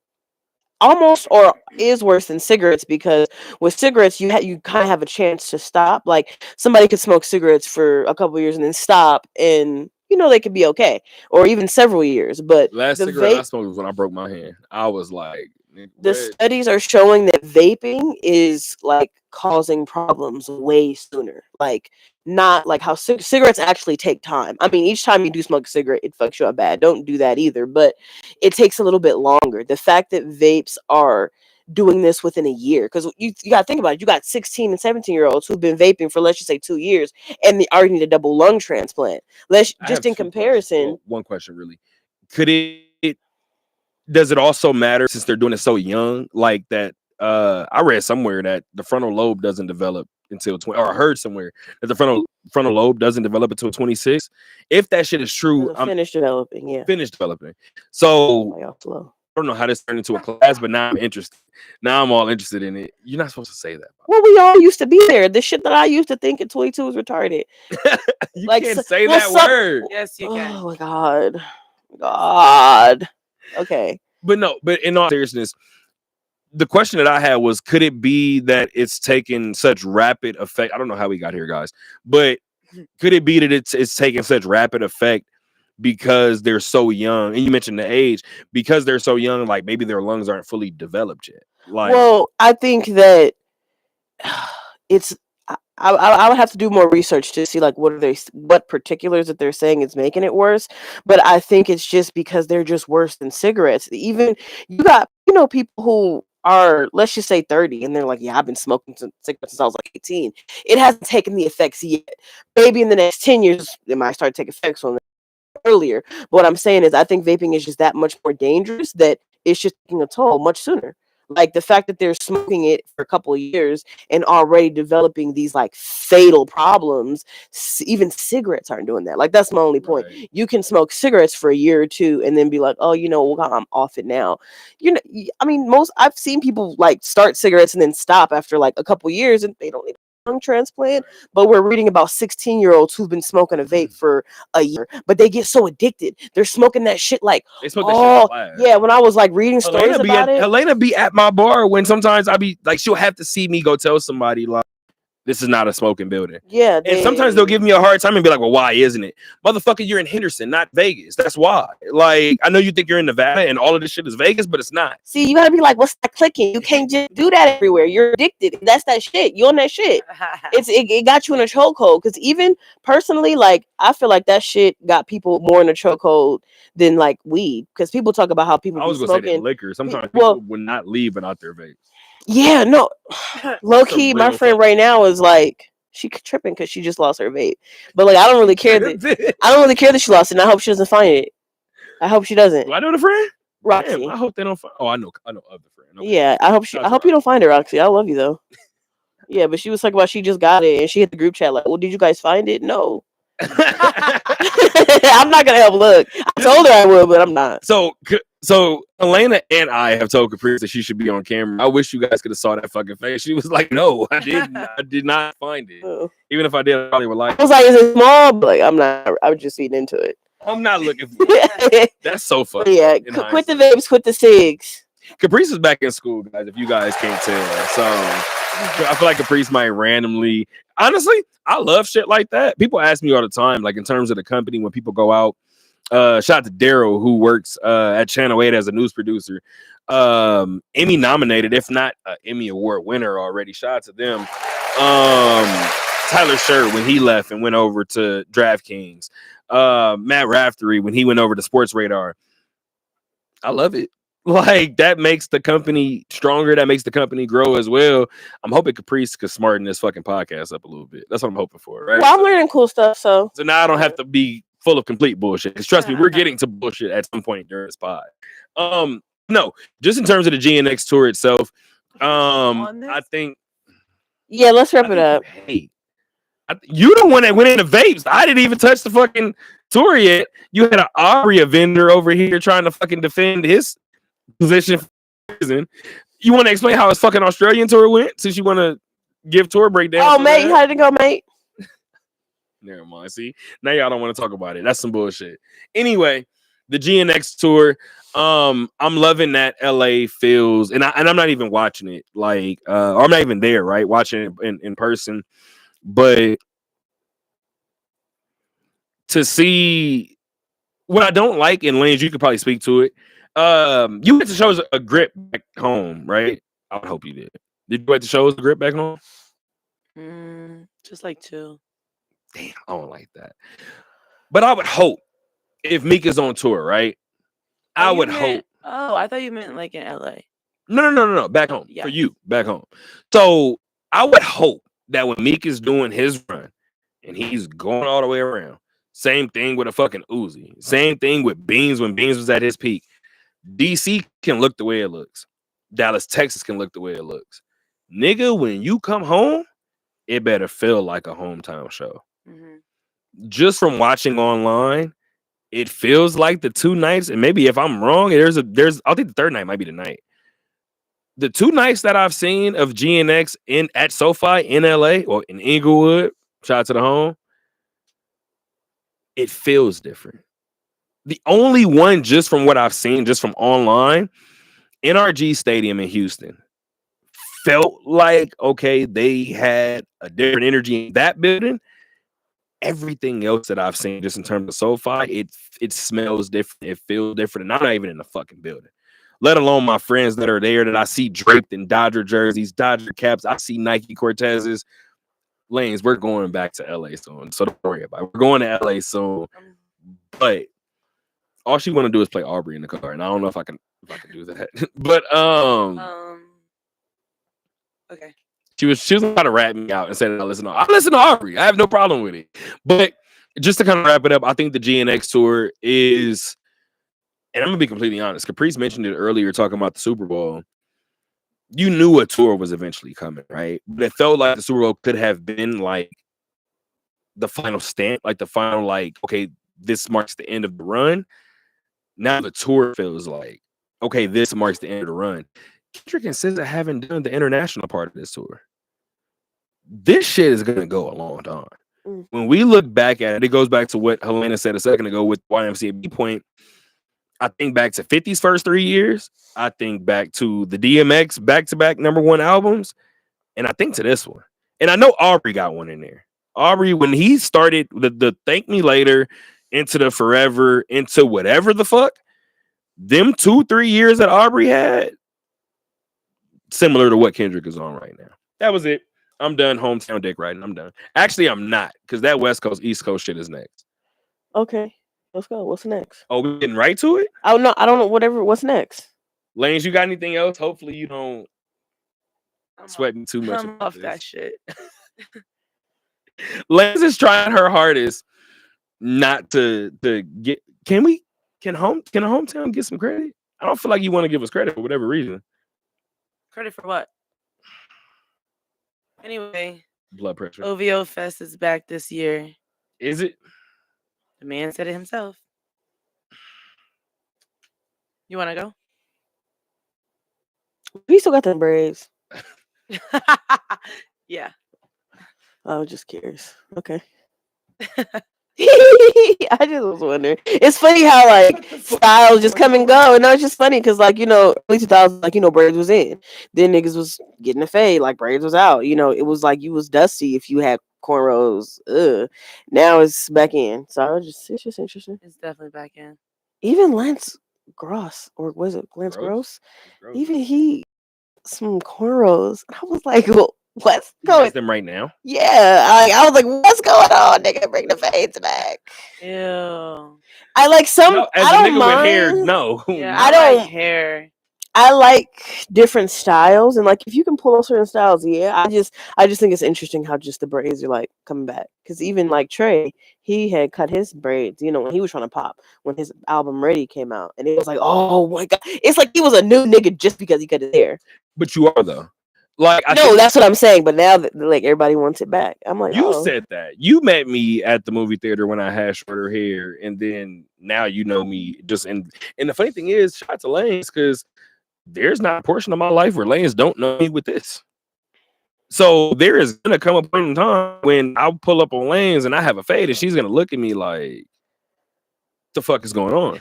cigarettes, because with cigarettes you kind of have a chance to stop. Like somebody could smoke cigarettes for a couple years and then stop, and you know they could be okay, or even several years. But last cigarette I smoked was when I broke my hand. I was like, the studies are showing that vaping is like causing problems way sooner. Like not like how cigarettes actually take time. I mean, each time you do smoke a cigarette, it fucks you up bad. Don't do that either. But it takes a little bit longer. The fact that vapes are doing this within a year. Because you got to think about it. You got 16 and 17-year-olds who've been vaping for, let's just say, 2 years, and they already need a double lung transplant. Let's I just have in two questions. comparison. Well, one question really. Could it does it also matter since they're doing it so young? Like that, I read somewhere that the frontal lobe doesn't develop until 20, or I heard somewhere that the frontal lobe doesn't develop until 26. If that shit is true, Doesn't I'm finish developing. Yeah. finished developing. So Like, all slow. I don't know how this turned into a class, but now I'm interested. Now I'm all interested in it. You're not supposed to say that. Well, we all used to be there. The shit that I used to think at 22 was retarded. You Like, can't so- say well, that some- word. Yes, you can. Oh my God. Okay. But no, but in all seriousness, the question that I had was, could it be that it's taken such rapid effect? I don't know how we got here, guys, but could it be that it's taking such rapid effect because they're so young? And you mentioned the age, because they're so young, like maybe their lungs aren't fully developed yet. Like, Well, I think that it's. I would have to do more research to see like what particulars that they're saying is making it worse. But I think it's just because they're just worse than cigarettes. Even you got people who are, let's just say, 30, and they're like, yeah, I've been smoking cigarettes since I was like 18. It hasn't taken the effects yet. Maybe in the next 10 years it might start taking effects on earlier. But what I'm saying is I think vaping is just that much more dangerous, that it's just taking a toll much sooner. Like the fact that they're smoking it for a couple of years and already developing these like fatal problems. Even cigarettes aren't doing that. Like that's my only point. right. You can smoke cigarettes for a year or two and then be like, oh, I'm off it now. I mean, I've seen people like start cigarettes and then stop after like a couple years and they don't need a lung transplant. But we're reading about 16-year-olds who've been smoking a vape for a year, but they get so addicted. They're smoking that shit like, They smoke that shit in class. yeah. When I was like reading stories about it, Helena be at my bar when sometimes I be like, she'll have to see me go tell somebody like, this is not a smoking building. yeah. And sometimes they'll give me a hard time and be like, well, why isn't it? Motherfucker, you're in Henderson, not Vegas. That's why. Like, I know you think you're in Nevada and all of this shit is Vegas, but it's not. See, you gotta be like, what's that clicking? You can't just do that everywhere. You're addicted. That's that shit. You on that shit. It got you in a chokehold. Because even personally, like, I feel like that shit got people more in a chokehold than like weed. Because people talk about how people I was be gonna say that smoking. liquor. Sometimes Well- people would not leave without their vapes. Yeah, no. Low key, my real friend fuck. right now is like, she tripping because she just lost her vape. But like, I don't really care that she lost it. And I hope she doesn't find it. I hope she doesn't. Do I know the friend? Roxy. Damn, I hope they don't find. Oh, I know of the friend. Okay. Yeah, I hope That's you don't find it, Roxy. I love you though. Yeah, but she was talking about she just got it and she hit the group chat like, well, did you guys find it? No. I'm not gonna help look. I told her I would, but I'm not. So Elena and I have told Caprice that she should be on camera. I wish you guys could have saw that fucking face. She was like, "No, I did not find it. Oh. Even if I did, I probably would like I was like, is it small? But like, I'm not. I was just feeding into it. I'm not looking for it. That's so funny. Yeah, in quit the hindsight. vapes, quit the cigs. Caprice is back in school, guys. If you guys can't tell, so I feel like Caprice might randomly. Honestly, I love shit like that. People ask me all the time, like in terms of the company, when people go out. Shout out to Daryl, who works at Channel 8 as a news producer. Emmy nominated, if not an Emmy Award winner already. Shout out to them. Tyler Scher, when he left and went over to DraftKings. Matt Raftery, when he went over to Sports Radar. I love it. Like, that makes the company stronger. That makes the company grow as well. I'm hoping Caprice could smarten this fucking podcast up a little bit. That's what I'm hoping for, right? Well, I'm learning cool stuff, so now I don't have to be full of complete bullshit. 'Cause trust me, we're getting to bullshit at some point during this pod. No, just in terms of the GNX tour itself, I think yeah, let's wrap it up. Hey, you the one that went into vapes. I didn't even touch the fucking tour yet. You had an Aria vendor over here trying to fucking defend his position. You want to explain how his fucking Australian tour went? Since you want to give tour breakdown. Oh, mate, how did it go, mate? Never mind. See, now y'all don't want to talk about it. That's some bullshit. Anyway, the GNX tour. I'm loving that LA feels, and I'm not even watching it. Like, I'm not even there, right? Watching it in person, but to see what I don't like in Lanes, you could probably speak to it. You went to shows a grip back home, right? I would hope you did. Did you went to shows a grip back home? Just like 2. Damn, I don't like that. But I would hope if Meek is on tour, right? I would hope. Oh, I thought you meant like in LA. No. Back home. Yeah. For you, back home. So I would hope that when Meek is doing his run and he's going all the way around, same thing with a fucking Uzi. Same thing with Beans when Beans was at his peak. DC can look the way it looks. Dallas, Texas can look the way it looks. Nigga, when you come home, it better feel like a hometown show. Mm-hmm. Just from watching online, it feels like the 2 nights, and maybe if I'm wrong, there's I think the third night might be the night. The 2 nights that I've seen of GNX at SoFi in LA or in Inglewood, shout out to the home, it feels different. The only one, just from what I've seen, just from online, NRG Stadium in Houston, felt like, okay, they had a different energy in that building. Everything else that I've seen, just in terms of SoFi, it smells different, it feels different, and I'm not even in the fucking building. Let alone my friends that are there that I see draped in Dodger jerseys, Dodger caps. I see Nike Cortezes. Lanes, we're going back to LA soon, so don't worry about it. We're going to LA soon, but all she want to do is play Aubrey in the car, and I don't know if I can do that. But okay. She was trying to rat me out and said, I listen to Aubrey. I have no problem with it. But just to kind of wrap it up, I think the GNX tour is, and I'm gonna be completely honest, Caprice mentioned it earlier talking about the Super Bowl. You knew a tour was eventually coming, right? But it felt like the Super Bowl could have been like the final stamp, like the final, like, okay, this marks the end of the run. Now the tour feels like, okay, this marks the end of the run. Kendrick and SZA haven't done the international part of this tour. This shit is gonna go a long time. When we look back at it, it goes back to what Helena said a second ago with YMCA Point. I think back to 50's first 3 years. I think back to the DMX back-to-back #1 albums. And I think to this one. And I know Aubrey got one in there. Aubrey, when he started the Thank Me Later, into the Forever, into whatever the fuck, them 2-3 years that Aubrey had, similar to what Kendrick is on right now. That was it. I'm done hometown dick riding. I'm done. Actually, I'm not, because that West Coast, East Coast shit is next. Okay, let's go. What's next? Oh, we getting right to it? Oh no, I don't know. Whatever. What's next? Lanes, you got anything else? Hopefully you don't sweat me too much. I'm off that shit. Lanes is trying her hardest not to get. Can a hometown get some credit? I don't feel like you want to give us credit for whatever reason. Credit for what? Anyway, Blood pressure. OVO Fest is back this year. Is it? The man said it himself. You want to go? He still got them braids. Yeah. I was just curious. Okay. I just was wondering. It's funny how like styles just come and go, and it's just funny because like early 2000s, like braids was in. Then niggas was getting a fade, like braids was out. It was like you was dusty if you had cornrows. Now it's back in. So it's just interesting. It's definitely back in. Even Lance Gross, or was it Lance Gross? Even he some cornrows. I was like, well, what's going on? Them right now? Yeah, I was like, what's going on, nigga? Bring the fades back. Ew. I like some. No, as I a don't nigga mind. with hair, no. Yeah, I I don't- like hair. I like different styles, and like if you can pull off certain styles, yeah. I just think it's interesting how just the braids are like coming back. Because even like Trey, he had cut his braids, when he was trying to pop when his album Ready came out, and it was like, oh my god, it's like he was a new nigga just because he cut his hair. But you are though. Like That's what I'm saying. But now that like everybody wants it back, I'm like, you said that. You met me at the movie theater when I had shorter hair, and then now you know me just and the funny thing is, shout out to Lanes, because there's not a portion of my life where Lanes don't know me with this. So there is gonna come a point in time when I'll pull up on Lanes and I have a fade, and she's gonna look at me like, the fuck is going on?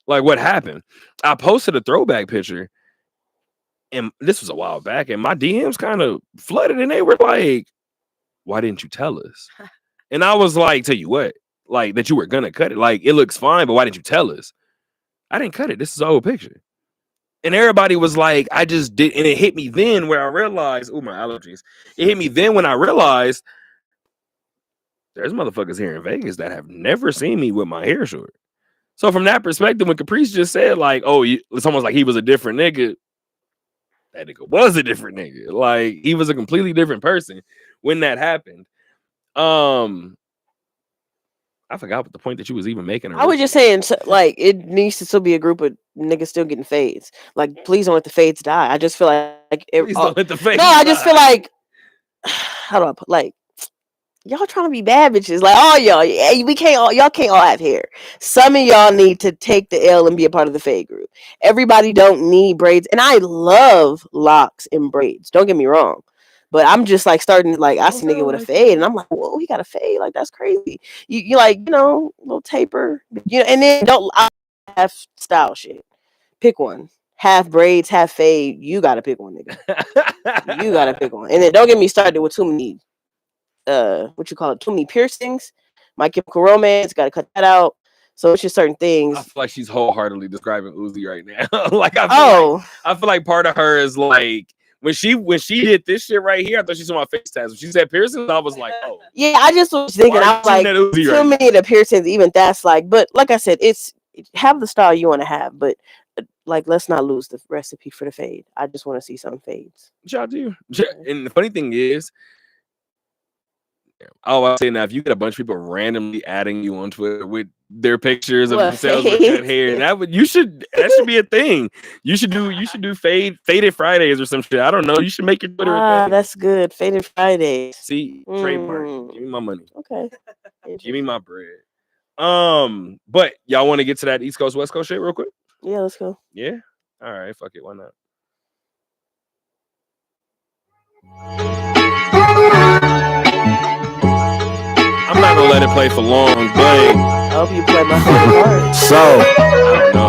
Like, what happened? I posted a throwback picture, and this was a while back, and my DMs kind of flooded, and they were like, why didn't you tell us? And I was like, tell you what, like that you were gonna cut it. Like, it looks fine, but why didn't you tell us? I didn't cut it. This is an old picture. And everybody was like, I just did. And it hit me then where I realized, oh, my allergies. It hit me then when I realized there's motherfuckers here in Vegas that have never seen me with my hair short. So from that perspective, when Caprice just said like, oh, it's almost like he was a different nigga. that nigga was a different nigga. Like he was a completely different person when that happened. I forgot what the point that you was even making. I was just saying, like, it needs to still be a group of niggas still getting fades. Like, please don't let the fades die. I just feel like Please don't let the fades no, I just die. feel like how do I put like y'all trying to be bad bitches. Like, all y'all, we can't all y'all can't all have hair. Some of y'all need to take the L and be a part of the fade group. Everybody don't need braids, and I love locks and braids. Don't get me wrong. But I'm just like starting like I see nigga with a fade, and I'm like, whoa, he got a fade, like that's crazy. You like little taper, and then don't have style shit. Pick one, half braids, half fade. You gotta pick one, nigga. You gotta pick one, and then don't get me started with too many, too many piercings. My Chemical Romance, gotta cut that out. So it's just certain things. I feel like she's wholeheartedly describing Uzi right now. Like I feel like part of her is like. When she did this shit right here, I thought she saw my face tats. When she said piercings, I was like, oh. Yeah, I just was thinking, I was like, too many of the piercings, even that's like, but like I said, it's have the style you want to have, but like, let's not lose the recipe for the fade. I just want to see some fades. What y'all do? And the funny thing is, I say now, if you get a bunch of people randomly adding you on Twitter with their pictures of themselves with cut hair, that should be a thing. You should do faded Fridays or some shit. I don't know. You should make your Twitter. That's good. Faded Fridays. See, trademark. Give me my money. Okay. Give me my bread. But y'all want to get to that East Coast West Coast shit real quick? Yeah, let's go. Yeah. All right. Fuck it. Why not? I'm not gonna let it play for long, but I hope you play my favorite part. So,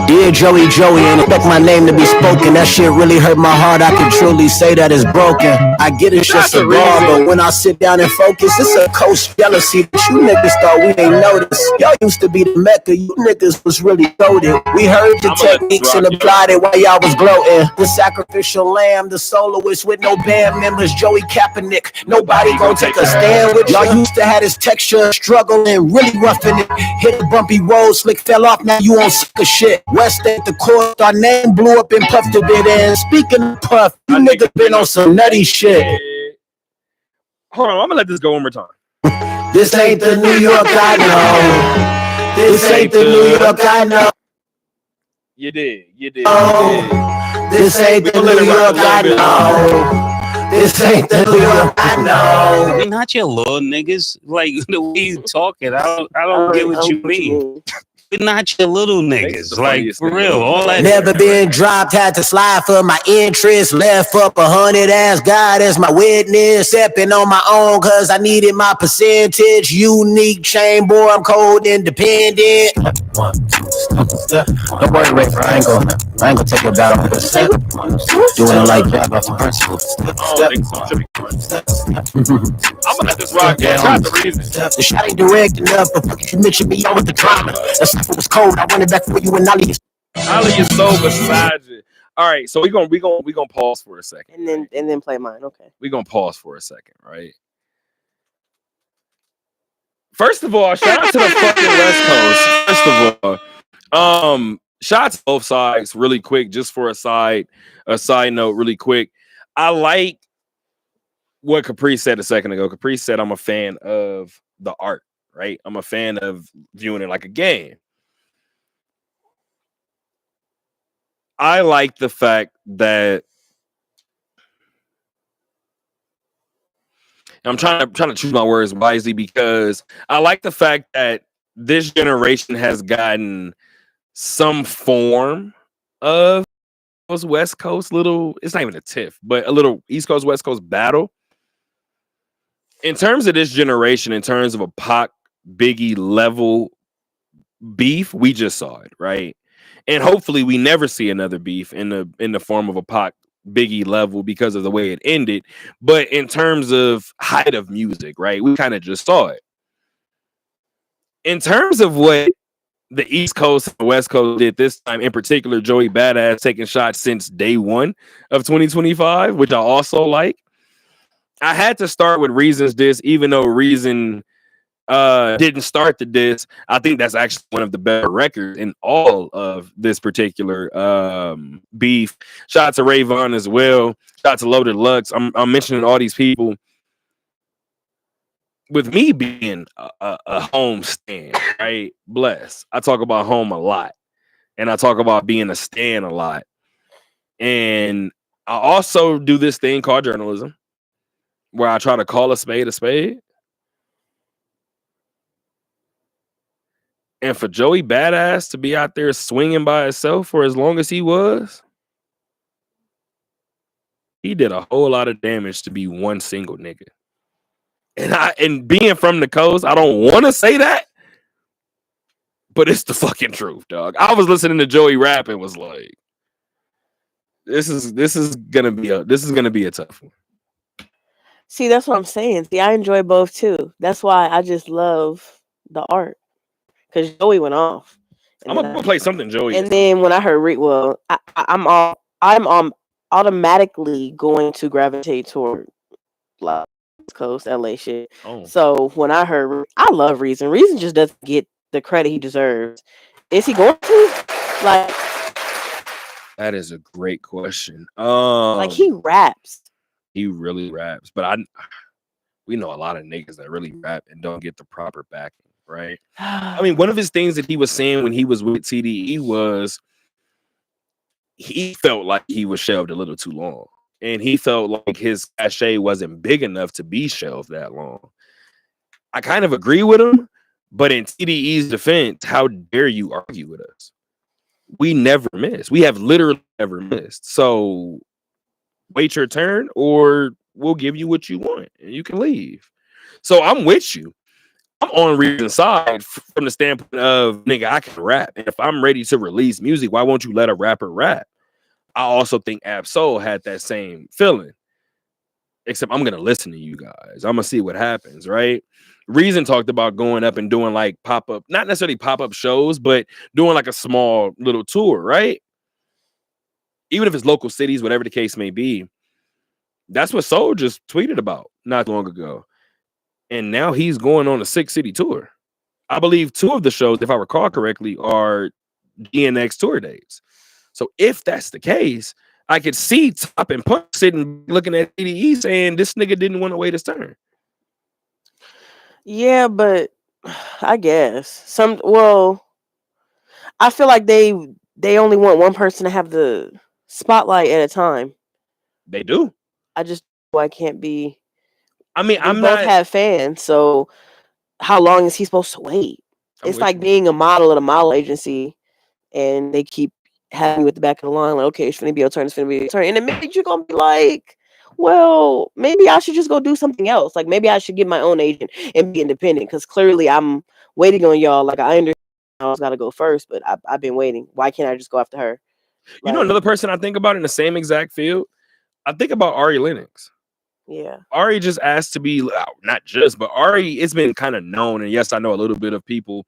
dear Joey, ain't expect my name to be spoken. That shit really hurt my heart. I can truly say that it's broken. I get it's just a bar, but when I sit down and focus, it's a coast jealousy that you niggas thought we ain't noticed. Y'all used to be the Mecca, you niggas was really goated. We heard your techniques and applied it while y'all was gloating. The sacrificial lamb, the soloist with no band members, Joey Kaepernick. Nobody gon' take a stand with y'all. Used to have this texture, struggling, really roughing it. Hit a bumpy road, slick fell off, now you on sick of shit. West at the court, our name blew up and puffed a bit. And speaking of puff, you niggas been on some nutty shit. Hold on, I'm gonna let this go one more time. This ain't the New York I know. This ain't the New York I know. You did. This ain't the New York I know. This ain't the New York I know. Not your little niggas. Like the way you talking, I don't get what you mean. We're not your little niggas. Like for real. All that. Never been dropped, had to slide for my interest. Left up 100, asked God as my witness. Stepping on my own cause I needed my percentage. Unique chain, boy, I'm cold independent. 1, 2, don't worry, Ray, I ain't gonna take it down. Doing it like that, off the principle. I'm gonna let this rock. That's the reason. The shot ain't direct enough, but you mentioned me on with the drama. That's if it was cold, I wanted back for you and Ali. Ali is so beside you. All right, so we gonna pause for a second, and then play mine. Okay, we gonna pause for a second, right? First of all, shout out to the fucking West Coast. First of all, shout out to both sides really quick. Just for a side note, really quick. I like what Caprice said a second ago. Caprice said, "I'm a fan of the art." Right? I'm a fan of viewing it like a game. I like the fact that I'm trying to choose my words wisely because I like the fact that this generation has gotten some form of West Coast little, it's not even a tiff, but a little East Coast, West Coast battle. In terms of this generation, in terms of a Pac Biggie level beef, we just saw it, right? And hopefully we never see another beef in the form of a Pac Biggie level because of the way it ended. But in terms of height of music, right, we kind of just saw it. In terms of what the East Coast and the West Coast did this time, in particular, Joey Badass taking shots since day one of 2025, which I also like. I had to start with Reason's diss, even though Reason didn't start the diss. I think that's actually one of the better records in all of this particular beef. Shout out to Rayvon as well. Shout out to Loaded Lux. I'm mentioning all these people. With me being a home stand, right? Bless. I talk about home a lot. And I talk about being a stan a lot. And I also do this thing called journalism, where I try to call a spade a spade. And for Joey Badass to be out there swinging by himself for as long as he was, he did a whole lot of damage to be one single nigga. And being from the coast, I don't want to say that, but it's the fucking truth, dog. I was listening to Joey rap and was like, this is gonna be a tough one. See, that's what I'm saying. See, I enjoy both too. That's why I just love the art. Because Joey went off. I'm gonna play something Joey. And then when I heard Rick, well, I'm automatically going to gravitate toward like West Coast LA shit. Oh. So when I heard, I love Reason. Reason just doesn't get the credit he deserves. Is he going to? Like, that is a great question. Like he raps. He really raps, but we know a lot of niggas that really rap and don't get the proper backing, right? I mean, one of his things that he was saying when he was with TDE was he felt like he was shelved a little too long. And he felt like his cachet wasn't big enough to be shelved that long. I kind of agree with him, but in TDE's defense, how dare you argue with us? We never miss. We have literally never missed. So wait your turn or we'll give you what you want and you can leave. So I'm with you. I'm on Reason's side from the standpoint of, nigga, I can rap. And if I'm ready to release music, why won't you let a rapper rap? I also think Ab-Soul had that same feeling. Except I'm going to listen to you guys. I'm going to see what happens, right? Reason talked about going up and doing like pop-up, not necessarily pop-up shows, but doing like a small little tour, right? Even if it's local cities, whatever the case may be. That's what Soul just tweeted about not long ago. And now he's going on a 6-city tour. I believe 2 of the shows, if I recall correctly, are DNX tour dates. So if that's the case, I could see Top and Punch sitting looking at TDE saying this nigga didn't want to wait his turn. Yeah, but I guess I feel like they only want one person to have the spotlight at a time. They do. I just why can't be. I mean, I'm both not have fans, so how long is he supposed to wait? It's like being a model at a model agency, and they keep having you at the back of the line, like, okay, it's gonna be your turn, it's gonna be your turn, and then maybe you're gonna be like, well, maybe I should just go do something else. Like maybe I should get my own agent and be independent because clearly I'm waiting on y'all. Like I understand I was gotta go first, but I've been waiting. Why can't I just go after her? You know, another person I think about in the same exact field, I think about Ari Lennox. Yeah. Ari just asked to be, not just, but Ari, it's been kind of known. And yes, I know a little bit of people.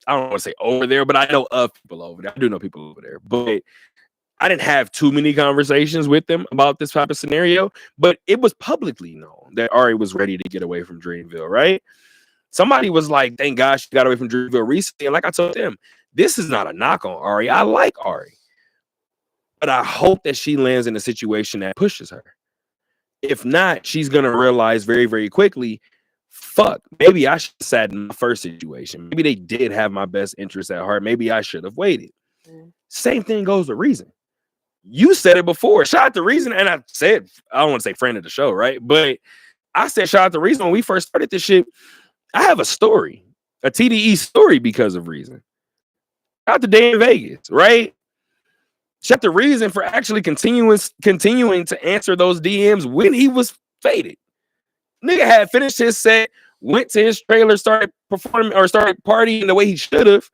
I don't want to say over there, but I know of people over there. I do know people over there. But I didn't have too many conversations with them about this type of scenario. But it was publicly known that Ari was ready to get away from Dreamville, right? Somebody was like, thank God she got away from Dreamville recently. And like I told them, this is not a knock on Ari. I like Ari. But I hope that she lands in a situation that pushes her. If not, she's going to realize very, very quickly, fuck, maybe I should have sat in my first situation. Maybe they did have my best interest at heart. Maybe I should have waited. Same thing goes with Reason. You said it before. Shout out to Reason. And I said, I don't want to say friend of the show, right? But I said, shout out to Reason. When we first started this shit, I have a story, a TDE story because of Reason. Shout out to Day in Vegas, right? Shout out to Reason for actually continuing to answer those DMs when he was faded. Nigga had finished his set, went to his trailer, started performing or started partying the way he should have,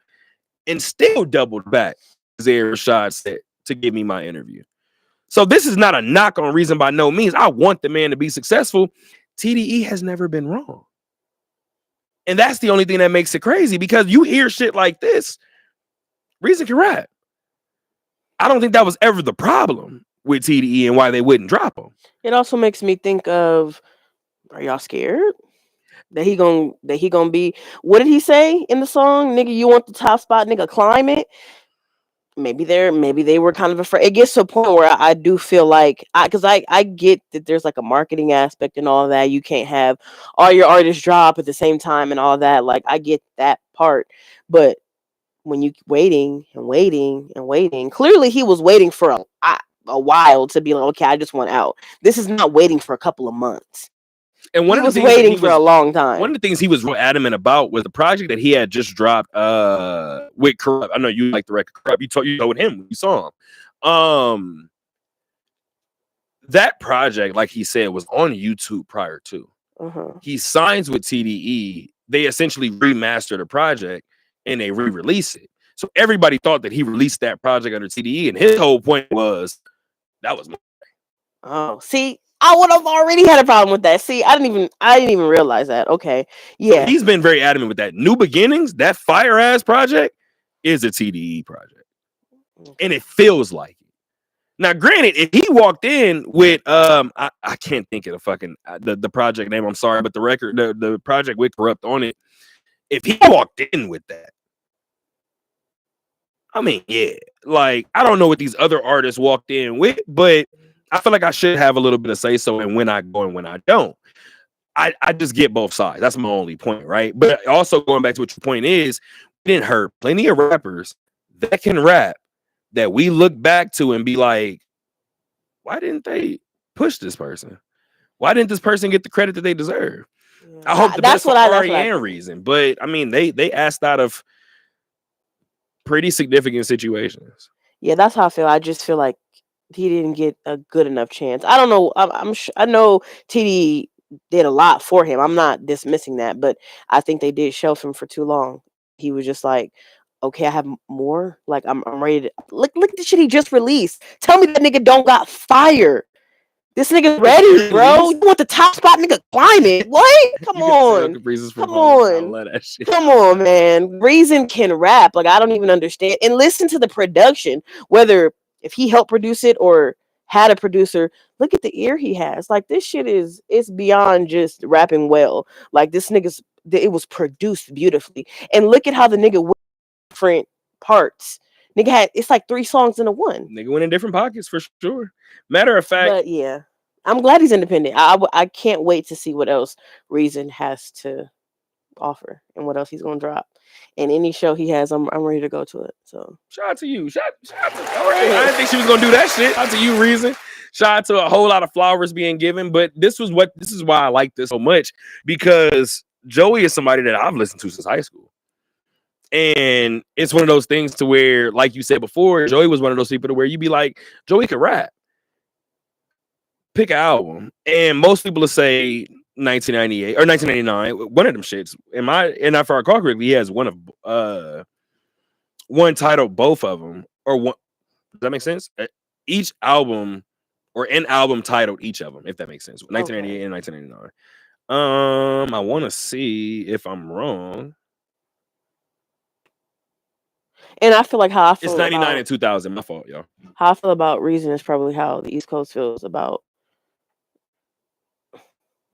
and still doubled back Zaire Rashad said to give me my interview. So this is not a knock on Reason by no means. I want the man to be successful. TDE has never been wrong. And that's the only thing that makes it crazy because you hear shit like this. Reason can rap. I don't think that was ever the problem with TDE and why they wouldn't drop him. It also makes me think of, are y'all scared? That he gonna be. What did he say in the song? Nigga, you want the top spot? Nigga, climb it. Maybe they were kind of afraid. It gets to a point where I do feel like because I get that there's like a marketing aspect and all that. You can't have all your artists drop at the same time and all that. Like I get that part, but when you waiting and waiting and waiting, clearly he was waiting for a while to be like, okay, I just want out. This is not waiting for a couple of months. And one he of was the things waiting for a long time. One of the things he was real adamant about was the project that he had just dropped with Corrupt. I know you like the record Corrupt. You told him, you saw him. That project, like he said, was on YouTube prior to. He signs with TDE. They essentially remaster the project and they re-release it. So everybody thought that he released that project under TDE, and his whole point was that was my thing. Oh, see, I would have already had a problem with that. See, I didn't even realize that. Okay, yeah, he's been very adamant with that. New Beginnings, that fire ass project, is a TDE project, and it feels like it. Now, granted, if he walked in with I can't think of the fucking the project name. I'm sorry, but the project with Corrupt on it. If he walked in with that, I mean, yeah, like I don't know what these other artists walked in with, but I feel like I should have a little bit of say so in when I go and when I don't. I just get both sides. That's my only point, right? But also going back to what your point is, we didn't hurt plenty of rappers that can rap that we look back to and be like, why didn't they push this person? Why didn't this person get the credit that they deserve? I hope the best for REM reason, but I mean, they asked out of pretty significant situations. Yeah, that's how I feel. I just feel like he didn't get a good enough chance. I don't know. I know TD did a lot for him. I'm not dismissing that, but I think they did shelf him for too long. He was just like, okay, I have more. Like I'm ready to look at the shit he just released. Tell me that nigga don't got fire. This nigga's ready, bro. You want the top spot, nigga? Climb it. What? Come on. Come on. Come on, man. Reason can rap. Like I don't even understand. And listen to the production. Whether if he helped produce it or had a producer, look at the ear he has. Like this shit it's beyond just rapping well. Like this it was produced beautifully. And look at how the nigga went different parts. Nigga it's like 3 songs in a one. Nigga went in different pockets for sure. Matter of fact, but yeah, I'm glad he's independent. I can't wait to see what else Reason has to offer and what else he's gonna drop. And any show he has, I'm ready to go to it. So shout out to you. Shout out to all right. I didn't think she was gonna do that shit. Shout out to you, Reason. Shout out to a whole lot of flowers being given. But this is why I like this so much, because Joey is somebody that I've listened to since high school. And it's one of those things to where, like you said before, Joey was one of those people to where you'd be like, Joey could rap. Pick an album. And most people will say 1998 or 1999. One of them shits. And if I recall correctly, he has one titled both of them. Or one. Does that make sense? Each album or an album titled each of them, if that makes sense. 1998 and 1999. I want to see if I'm wrong. And I feel like how I feel. It's 99 and 2000. My fault, y'all. How I feel about Reason is probably how the East Coast feels about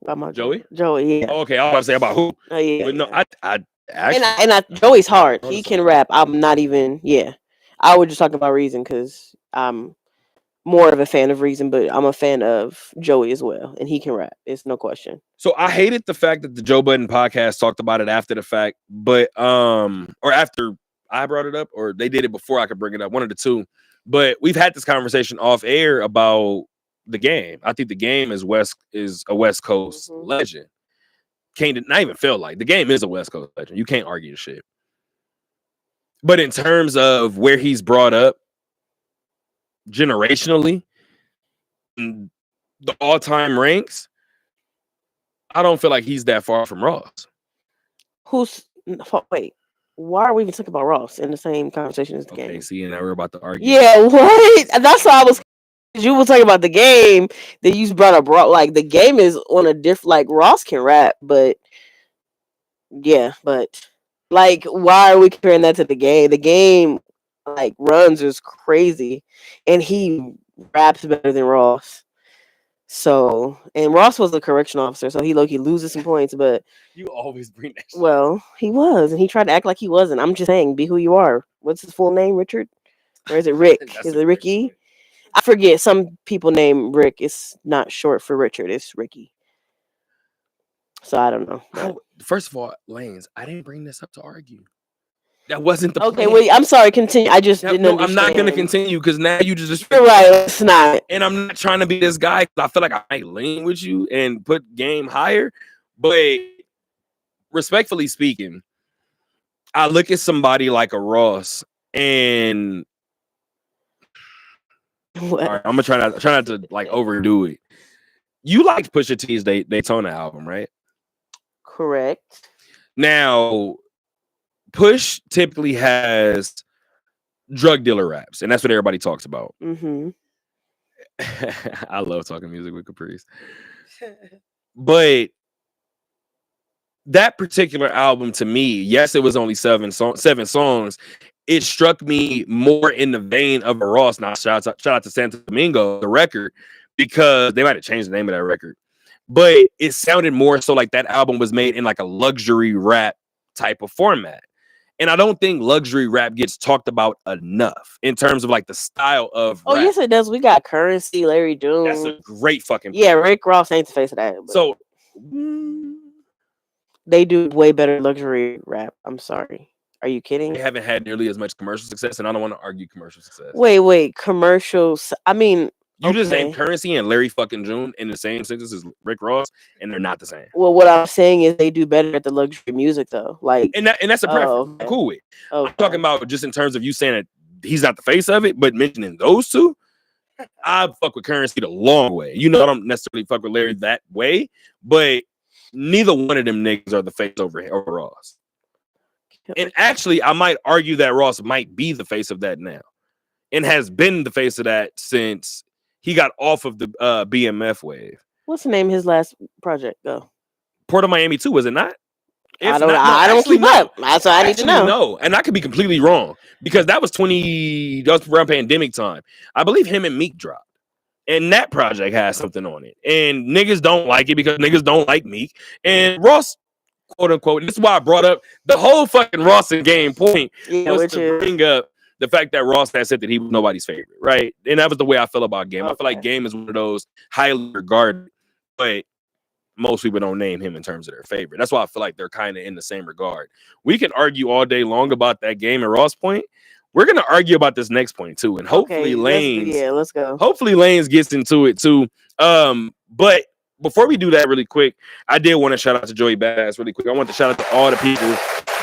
my Joey. Joey, yeah. Oh, okay, I was about to say about who. Yeah. But no, I actually. And Joey's hard. He can rap. I'm not even. Yeah, I would just talk about Reason because I'm more of a fan of Reason, but I'm a fan of Joey as well, and he can rap. It's no question. So I hated the fact that the Joe Budden podcast talked about it after the fact, but or after I brought it up, or they did it before I could bring it up. One of the two. But we've had this conversation off air about The Game. I think The Game is a West Coast legend. Can't not even feel like The Game is a West Coast legend. You can't argue the shit. But in terms of where he's brought up generationally, the all-time ranks, I don't feel like he's that far from Ross. Wait. Why are we even talking about Ross in the same conversation as The Game? See, and now we're about to argue. Yeah, what? That's why I was. You were talking about The Game. That you brought up Ross. Like The Game is on a different. Like Ross can rap, but yeah, but like, why are we comparing that to The Game? The Game like runs is crazy, and he raps better than Ross. So, and Ross was a correction officer, so he low-key loses some points, but You always bring that shit. well, he was, and he tried to act like he wasn't. I'm just saying, be who you are. What's his full name, Richard? Or is it Rick? That's Is a it great Ricky? point. I forget. Some people name Rick. It's not short for Richard. It's Ricky. So I don't know. but- First of all, Lanes, I didn't bring this up to argue. That wasn't the Okay, plan. wait. I'm sorry. Continue. I just didn't No, understand. I'm not going to continue because now you just. You're right. It's not. And I'm not trying to be this guy because I feel like I might lean with you and put game higher. But respectfully speaking, I look at somebody like a Ross and What? all right, I'm gonna try not to like overdo it. You liked Pusha T's Daytona album, right? Correct. Now, Push typically has drug dealer raps, and that's what everybody talks about. Mm-hmm. I love talking music with Caprice. But that particular album to me, yes, it was only seven songs. It struck me more in the vein of a Ross. Now, shout out to Santo Domingo, the record, because they might have changed the name of that record. But it sounded more so like that album was made in like a luxury rap type of format. And I don't think luxury rap gets talked about enough in terms of like the style of Oh, rap. yes, it does. We got Currency, Larry June. That's a great fucking Yeah, point. Rick Ross ain't the face of that. But So they do way better luxury rap. I'm sorry. Are you kidding? they haven't had nearly as much commercial success, and I don't want to argue commercial success. Wait. Commercials. I mean, You just named okay. Currency and Larry fucking June in the same sentence as Rick Ross, and they're not the same. Well, what I'm saying is they do better at the luxury music, though. Like, And that's a preference. Oh, I'm okay. cool with. okay. I'm talking about just in terms of you saying that he's not the face of it, but mentioning those two, I fuck with Currency the long way. You know, I don't necessarily fuck with Larry that way, but neither one of them niggas are the face over Ross. And actually, I might argue that Ross might be the face of that now, and has been the face of that since he got off of the BMF wave. What's the name of his last project, though? Port of Miami 2, was it not? I don't keep up. That's what I need to know. No, and I could be completely wrong because that was around pandemic time. I believe him and Meek dropped, and that project has something on it. And niggas don't like it because niggas don't like Meek. And Ross, quote unquote, this is why I brought up the whole fucking Ross and Game point Yeah, was which to is bring up the fact that Ross had said that he was nobody's favorite, right? And that was the way I feel about Game. I feel like Okay. Game is one of those highly regarded, but most people don't name him in terms of their favorite. That's why I feel like they're kind of in the same regard. We can argue all day long about that Game and Ross point. We're gonna argue about this next point too, and hopefully let's go. hopefully Lanes gets into it too. But before we do that, really quick, I did want to shout out to Joey Badass really quick. I want to shout out to all the people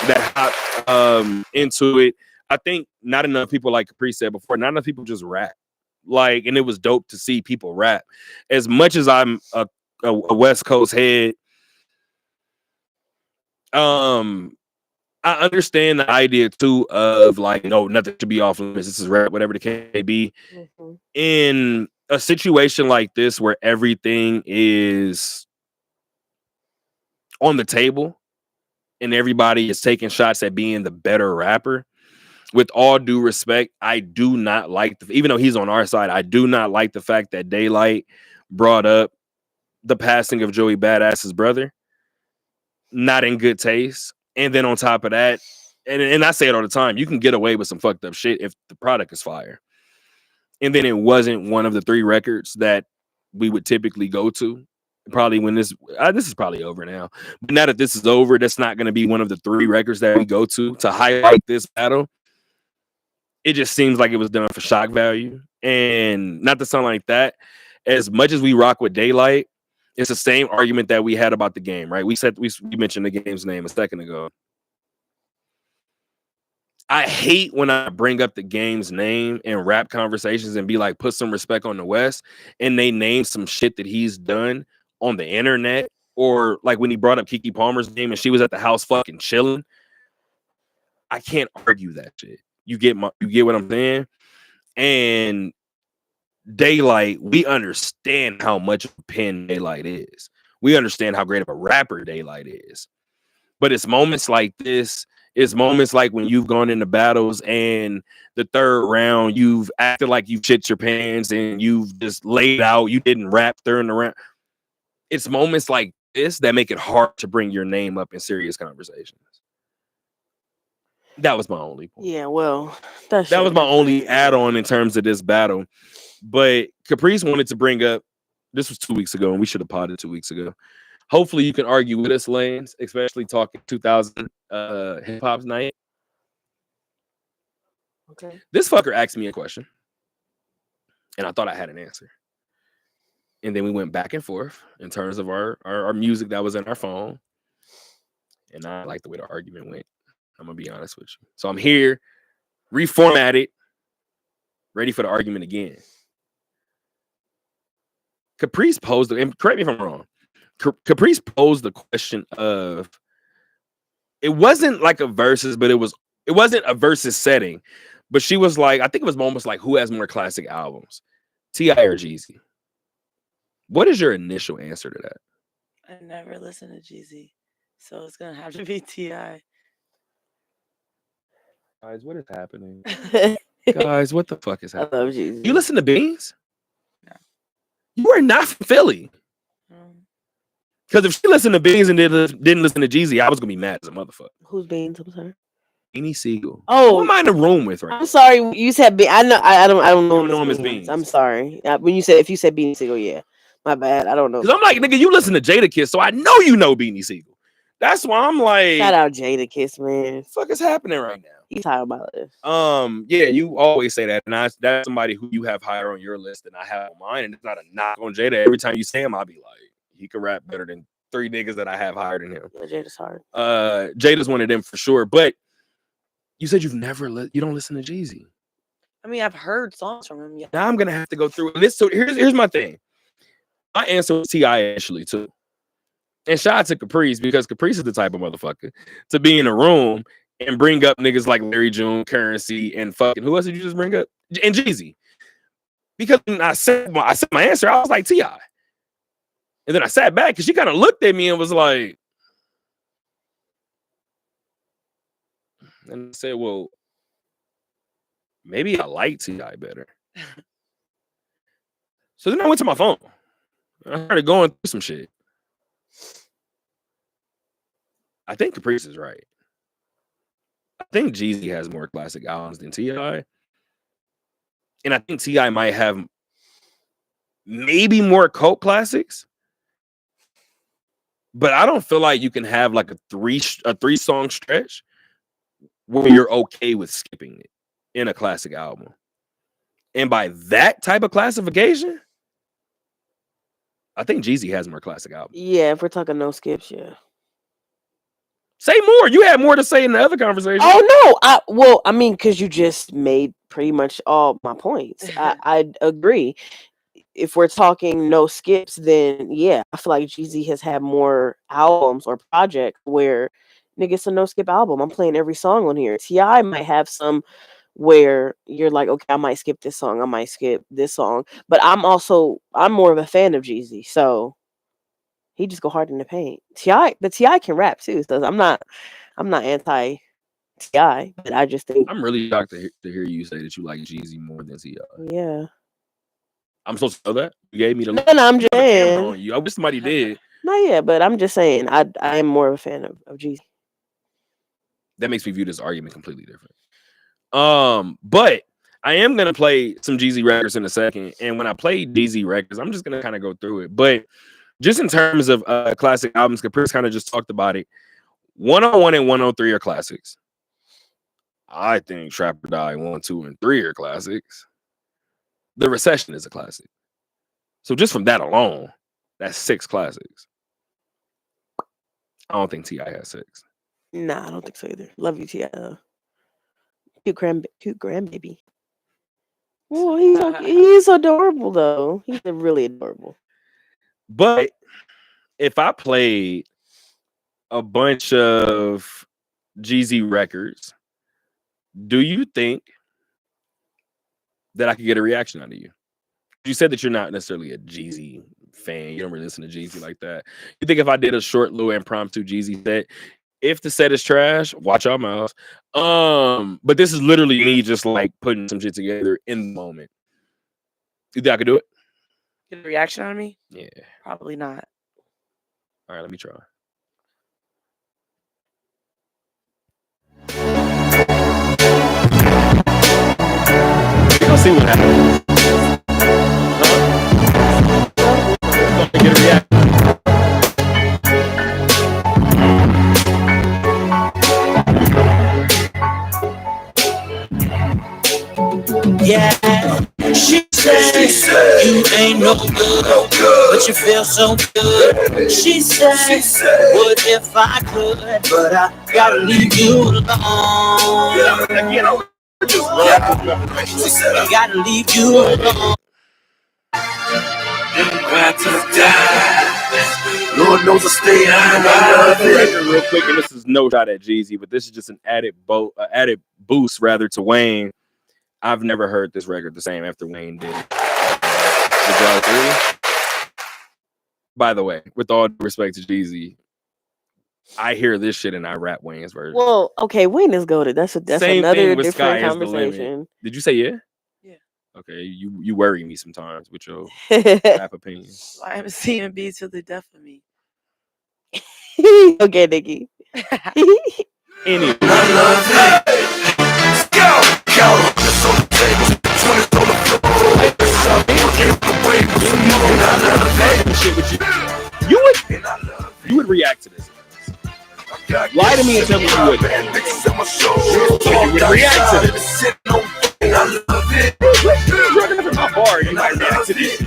that hopped into it. I think not enough people, like Capri said before, not enough people just rap. Like, and it was dope to see people rap. As much as I'm a West Coast head, I understand the idea too of like, no, nothing should be off limits. This is rap, whatever the case may be. Mhm. In a situation like this where everything is on the table and everybody is taking shots at being the better rapper, with all due respect, I do not like even though he's on our side, I do not like the fact that Daylight brought up the passing of Joey Badass's brother. Not in good taste. And then on top of that, and I say it all the time, you can get away with some fucked up shit if the product is fire. And then it wasn't one of the 3 records that we would typically go to. Probably when this is probably over now. But now that this is over, that's not going to be one of the 3 records that we go to highlight this battle. It just seems like it was done for shock value. And not to sound like that, as much as we rock with Daylight, it's the same argument that we had about the Game, right? We mentioned the Game's name a second ago. I hate when I bring up the Game's name in rap conversations and be like, put some respect on the West, and they name some shit that he's done on the internet, or like when he brought up Keke Palmer's name and she was at the house fucking chilling. I can't argue that shit. You get what I'm saying? And Daylight, we understand how much of a pen Daylight is. We understand how great of a rapper Daylight is. But it's moments like this, It's moments like when you've gone into battles and the third round, you've acted like you've shit your pants and you've just laid out. You didn't rap during the round. It's moments like this that make it hard to bring your name up in serious conversations. That was my only point. Yeah, well, that was my only add-on in terms of this battle. But Caprice wanted to bring up, this was 2 weeks ago, and we should have potted 2 weeks ago. Hopefully you can argue with us, Lanes, especially talking 2000 hip-hop's night. Okay. This fucker asked me a question, and I thought I had an answer. And then we went back and forth in terms of our music that was in our phone. And I like the way the argument went. I'm going to be honest with you. So I'm here, reformatted, ready for the argument again. Caprice posed, and correct me if I'm wrong, Caprice posed the question of, it wasn't like a versus, but it wasn't a versus setting. But she was like, I think it was almost like, who has more classic albums, T.I. or Jeezy? What is your initial answer to that? I never listened to Jeezy, so it's gonna have to be T.I. Guys, what is happening? Guys, what the fuck is happening? I love Jeezy. You listen to Beans? No. You are not from Philly. Because if she listened to Beans and didn't listen to Jeezy, I was gonna be mad as a motherfucker. Who's Beans? I'm sorry. Beanie Siegel. Oh, who am I in the room with right now? I'm sorry. You said Beans. I know. I don't know. You don't know him as Beans. I'm sorry. If you said Beanie Siegel, yeah, my bad. I don't know. Because I'm like, nigga, you listen to Jadakiss, so I know you know Beanie Siegel. That's why I'm like, shout out Jadakiss, man. What the fuck is happening right now? He's high about this. Yeah, you always say that, and that's somebody who you have higher on your list than I have on mine, and it's not a knock on Jada. Every time you say him, I'll be like, he can rap better than 3 niggas that I have higher than him. Yeah, Jada's hard. Jada's one of them for sure. But you said you don't listen to Jeezy. I mean, I've heard songs from him. Yeah. Now I'm gonna have to go through this. So here's my thing. My answer was T.I. actually too. And shout out to Caprice, because Caprice is the type of motherfucker to be in a room and bring up niggas like Larry June, Currency, and fucking who else did you just bring up? And Jeezy. Because when I said my answer, I was like T.I. And then I sat back because she kind of looked at me and was like, and I said, well, maybe I like T.I. better. So then I went to my phone. I started going through some shit. I think Caprice is right. I think Jeezy has more classic albums than T.I. And I think T.I. might have maybe more cult classics. But I don't feel like you can have like a three song stretch where you're okay with skipping it in a classic album. And by that type of classification, I think Jeezy has more classic albums. Yeah, if we're talking no skips, yeah. Say more. You had more to say in the other conversation. Oh no! I mean, because you just made pretty much all my points. I agree. If we're talking no skips, then yeah, I feel like Jeezy has had more albums or projects where nigga, it's a no skip album. I'm playing every song on here. T.I. might have some where you're like, okay, I might skip this song, I might skip this song, but I'm more of a fan of Jeezy, so he just go hard in the paint. T.I. can rap too, so I'm not anti T.I., but I just think I'm really shocked to hear you say that you like Jeezy more than T.I. Yeah. I'm supposed to know that? You gave me the no, I'm just saying. on you. I wish somebody did. No, yeah, but I'm just saying I am more of a fan of Jeezy. That makes me view this argument completely different. But I am gonna play some Jeezy records in a second, and when I play Jeezy records, I'm just gonna kind of go through it. But just in terms of classic albums, Caprice kind of just talked about it. 101 and 103 are classics. I think Trap or Die 1, 2, and 3 are classics. The Recession is a classic. So just from that alone, that's 6 classics. I don't think T.I. has 6. Nah, I don't think so either. Love you, T.I. Cute grandbaby. Oh, he's adorable though. He's really adorable. But if I played a bunch of Jeezy records, do you think that I could get a reaction out of you? You said that you're not necessarily a Jeezy fan. You don't really listen to Jeezy like that. You think if I did a short little impromptu Jeezy set, If the set is trash, watch our mouths. But this is literally me just like putting some shit together in the moment. You think I could do it? Get a reaction on me? Yeah. Probably not. All right, let me try. We're gonna see what happens. We're gonna get a reaction. Yeah, she said you ain't no good, but you feel so good. She said, what if I could, but I gotta leave you alone. I gotta leave you alone. Lord knows I stay high. Real quick, and this is no shot at Jeezy, but this is just an added boost rather to Wayne. I've never heard this record the same after Wayne did it. Did y'all agree? By the way, with all due respect to Jeezy, I hear this shit and I rap Wayne's version. Well, okay, Wayne is goated. That's Same another thing with Sky different is the limit. conversation. Did you say yeah? Yeah. Okay, you worry me sometimes with your rap opinions. I am seeing beats to the death of me. Okay, Nikki. Anyway. You would react to this. Lie to me and tell me you wouldn't. You would react to this. My bar, you might react to this.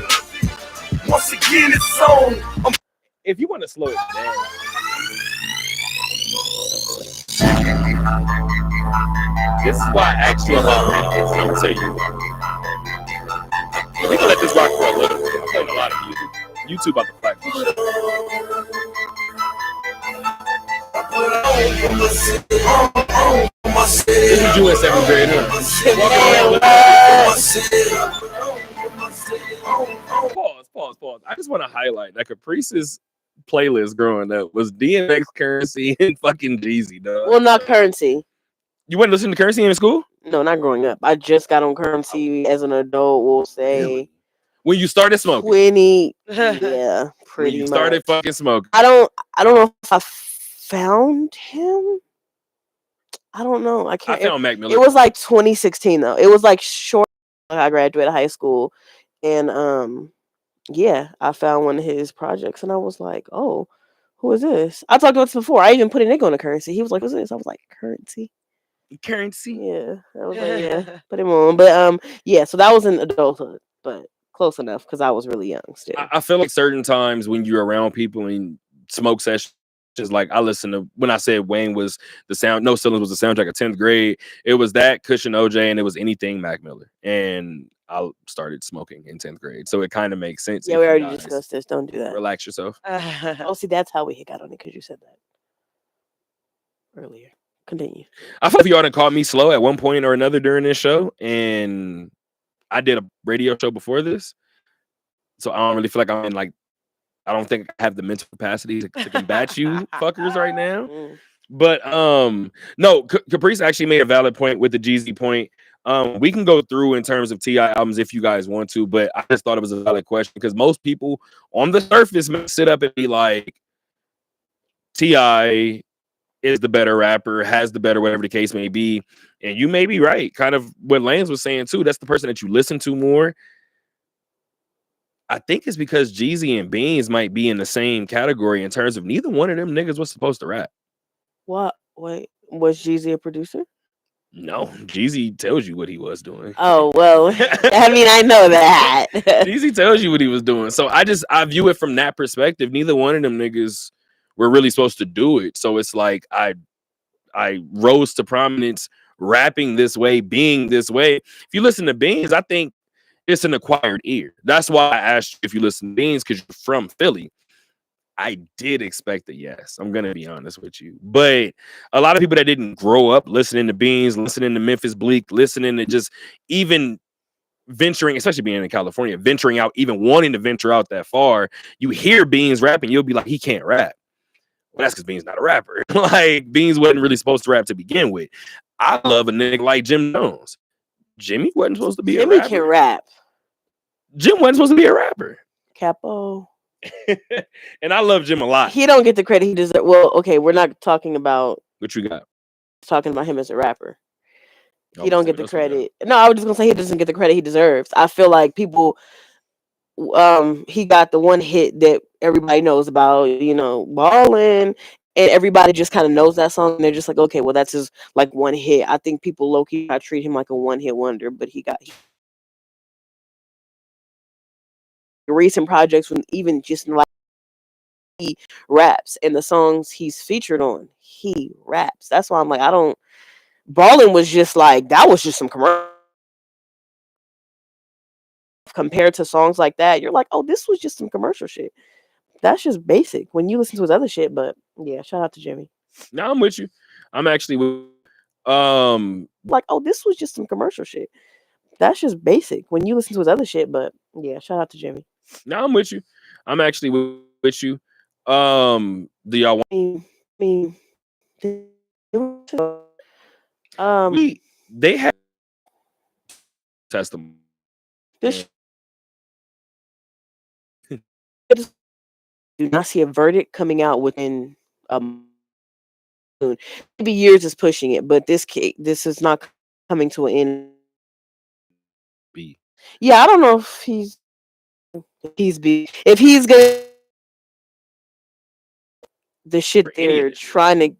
Once again, it's on. If you want to slow it down. This is why I asked you about records, and I'm gonna tell you. We're gonna let this rock for a little bit. I'm playing a lot of music. YouTube about the black people. This is you in 7th grade, Pause. I just want to highlight that Caprice's playlist growing up was DMX, Currency, and fucking Jeezy, dog. Well, not Currency. You went to listen to Currency in school? No, not growing up. I just got on Currency as an adult. We'll say when you started smoking. 20. Yeah, pretty when you much. started fucking smoking. I don't know if I found him. I don't know. I can't. I found Mac Miller. It was like 2016 though. It was like short. I graduated high school, and yeah, I found one of his projects, and I was like, oh, who is this? I talked about this before. I even put a nigga on the Currency. He was like, what's this? I was like, Currency. Yeah, I was like, yeah, put him on. But yeah, so that was in adulthood, but close enough because I was really young still. I feel like certain times when you're around people and smoke sessions, like I listened to when I said Wayne was the sound, No Ceilings was the soundtrack of 10th grade. It was that Cushion OJ, and it was anything Mac Miller. And I started smoking in 10th grade, so it kind of makes sense. Yeah, we already discussed this. Don't do that. Relax yourself. Oh, see, that's how we got on it because you said that earlier. Continue. I feel like y'all done called me slow at one point or another during this show, and I did a radio show before this, so I don't really feel like I'm in like. I don't think I have the mental capacity to combat you fuckers right now. But no, Caprice actually made a valid point with the Jeezy point. We can go through in terms of T.I. albums if you guys want to, but I just thought it was a valid question because most people on the surface may sit up and be like, T.I. is the better rapper, has the better, whatever the case may be. And you may be right. Kind of what Lance was saying too. That's the person that you listen to more. I think it's because Jeezy and Beans might be in the same category in terms of neither one of them niggas was supposed to rap. What? Wait, was Jeezy a producer? No, Jeezy tells you what he was doing. Oh, well, I mean, I know that. Jeezy tells you what he was doing. So I view it from that perspective. Neither one of them niggas were really supposed to do it. So it's like I rose to prominence rapping this way, being this way. If you listen to Beans, I think it's an acquired ear. That's why I asked you if you listen to Beans, because you're from Philly. I did expect a yes. I'm going to be honest with you. But a lot of people that didn't grow up listening to Beans, listening to Memphis Bleak, listening to just even venturing, especially being in California, venturing out, even wanting to venture out that far, you hear Beans rapping, you'll be like, he can't rap. Well, that's because Beans not a rapper. Like Beans wasn't really supposed to rap to begin with. I love a nigga like Jim Jones. Jimmy wasn't supposed to be Jimmy a rapper. can rap. Jim wasn't supposed to be a rapper. Capo. And I love Jim a lot. He don't get the credit he deserves. Well, okay, we're not talking about What you got? talking about him as a rapper. Oh, He don't get the credit. No, I was just gonna say he doesn't get the credit he deserves. I feel like people, he got the one hit that everybody knows about, you know, Ballin', and everybody just kind of knows that song. And they're just like, okay, well, that's his like one hit. I think people low key treat him like a one hit wonder, but he got recent projects when even just like he raps and the songs he's featured on, he raps. That's why I'm like, I don't. Ballin' was just like that was just some commercial. Compared to songs like that, you're like, oh, this was just some commercial shit. That's just basic when you listen to his other shit. But yeah, shout out to Jimmy. No, I'm with you. I'm actually with like, oh, this was just some commercial shit. That's just basic when you listen to his other shit. But yeah, shout out to Jimmy. No, I'm with you. I'm actually with you. Do y'all want they have testimony. This do not see a verdict coming out within maybe years is pushing it, but this is not coming to an end. Yeah, I don't know if he's if he's gonna the shit they're trying to.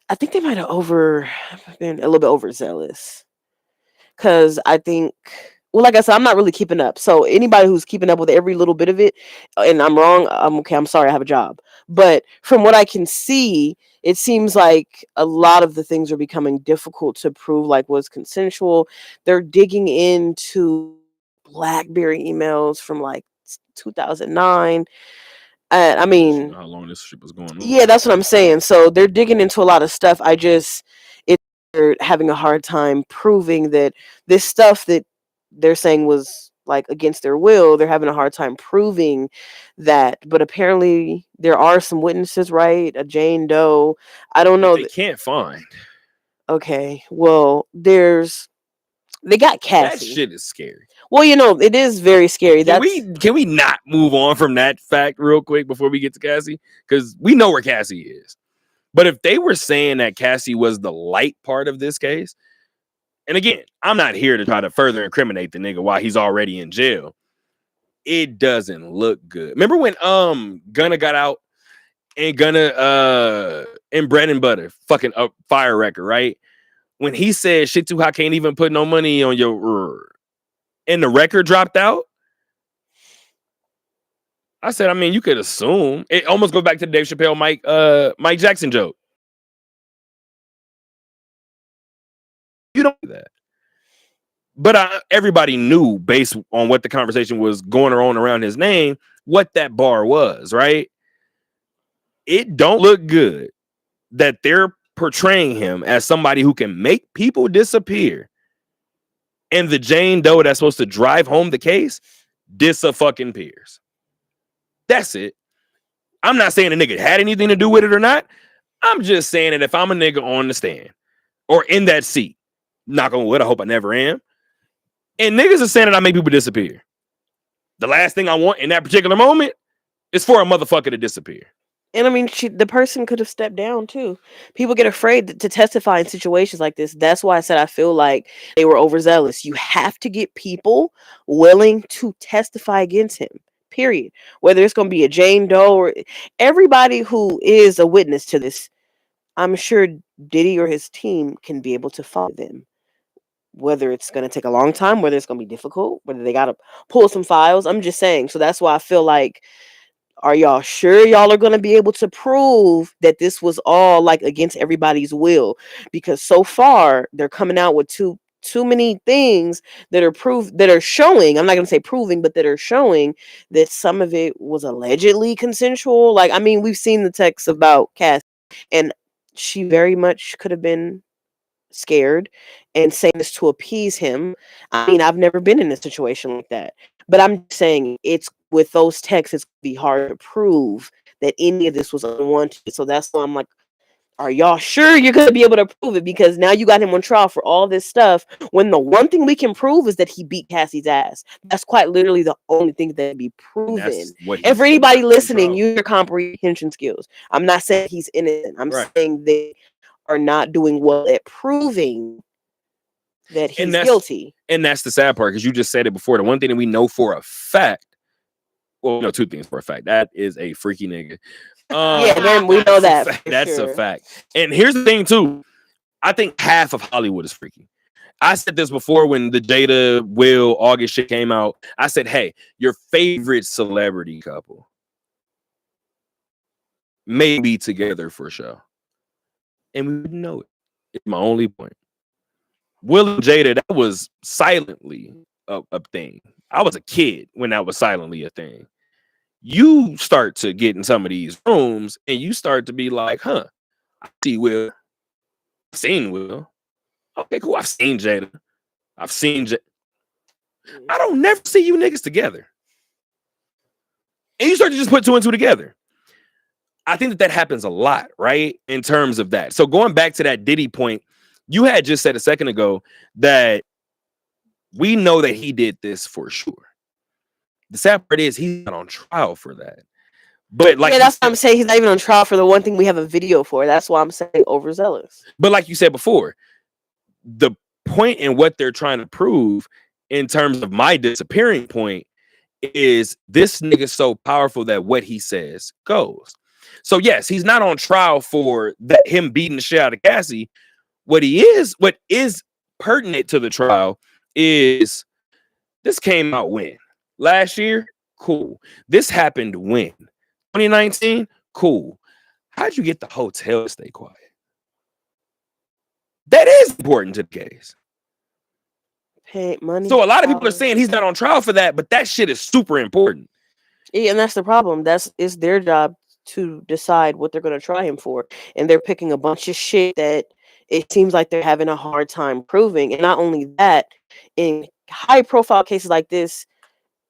I think they might have been a little bit overzealous, because I think. Well, like I said, I'm not really keeping up. So anybody who's keeping up with every little bit of it, and I'm wrong, I'm okay. I'm sorry, I have a job. But from what I can see, it seems like a lot of the things are becoming difficult to prove, like was consensual. They're digging into BlackBerry emails from like 2009. I mean, how long this shit was going on. Yeah, that's what I'm saying. So they're digging into a lot of stuff. They're having a hard time proving that this stuff that they're saying was like against their will. They're having a hard time proving that. But apparently there are some witnesses, right? A Jane Doe. I don't know. They can't find. Okay. Well, they got Cassie. That shit is scary. Well, you know, it is very scary. Can we not move on from that fact real quick before we get to Cassie? Because we know where Cassie is. But if they were saying that Cassie was the light part of this case, and again, I'm not here to try to further incriminate the nigga while he's already in jail. It doesn't look good. Remember when Gunna got out and Gunna and Bread and Butter fucking up fire record, right? When he said shit too high, can't even put no money on your and the record dropped out. I said, I mean, you could assume it almost goes back to the Dave Chappelle, Mike Jackson joke. You don't do that. But everybody knew, based on what the conversation was going on around his name, what that bar was, right? It don't look good that they're portraying him as somebody who can make people disappear. And the Jane Doe that's supposed to drive home the case dis-a-fucking-peers. That's it. I'm not saying the nigga had anything to do with it or not. I'm just saying that if I'm a nigga on the stand or in that seat, knock on wood, I hope I never am, and niggas are saying that I make people disappear, the last thing I want in that particular moment is for a motherfucker to disappear. And I mean, the person could have stepped down too. People get afraid to testify in situations like this. That's why I said I feel like they were overzealous. You have to get people willing to testify against him, period. Whether it's going to be a Jane Doe or everybody who is a witness to this, I'm sure Diddy or his team can be able to find them. Whether it's going to take a long time, whether it's going to be difficult, whether they got to pull some files. I'm just saying. So that's why I feel like, are y'all sure y'all are going to be able to prove that this was all like against everybody's will? Because so far they're coming out with too many things that are showing. I'm not going to say proving, but that are showing that some of it was allegedly consensual. Like, I mean, we've seen the text about Cassie, and she very much could have been scared and saying this to appease him. I mean, I've never been in a situation like that, but I'm saying it's with those texts, it's be hard to prove that any of this was unwanted. So that's why I'm like, are y'all sure you're going to be able to prove it? Because now you got him on trial for all this stuff when the one thing we can prove is that he beat Cassie's ass. That's quite literally the only thing that can be proven. And for anybody listening, use your comprehension skills. I'm not saying he's innocent. I'm saying they are not doing well at proving that he's guilty. And that's the sad part, because you just said it before. The one thing that we know for a fact, well, no, two things for a fact. That is a freaky nigga. Yeah, man, we know that. That's a fact. And here's the thing too. I think half of Hollywood is freaky. I said this before when the Jada, Will, August shit came out. I said, hey, your favorite celebrity couple may be together for sure. And we wouldn't know it. It's my only point. Will and Jada, that was silently a thing. I was a kid when that was silently a thing. You start to get in some of these rooms and you start to be like, I see Will. I've seen Will. Okay, cool. I've seen Jada. I've seen Jada. I don't never see you niggas together. And you start to just put two and two together. I think that happens a lot, right? In terms of that. So going back to that Diddy point, you had just said a second ago that we know that he did this for sure. The sad part is he's not on trial for that. But like, that's what I'm saying. He's not even on trial for the one thing we have a video for. That's why I'm saying overzealous. But like you said before, the point in what they're trying to prove in terms of my disappearing point is this nigga so powerful that what he says goes. So yes, he's not on trial for that him beating the shit out of Cassie. What is pertinent to the trial is this came out when? Last year? Cool. This happened when? 2019? Cool. How'd you get the hotel to stay quiet? That is important to the case. Pay money. So a lot of people are saying he's not on trial for that, but that shit is super important. Yeah, and that's the problem. It's their job to decide what they're going to try him for. And they're picking a bunch of shit that it seems like they're having a hard time proving. And not only that, in high profile cases like this,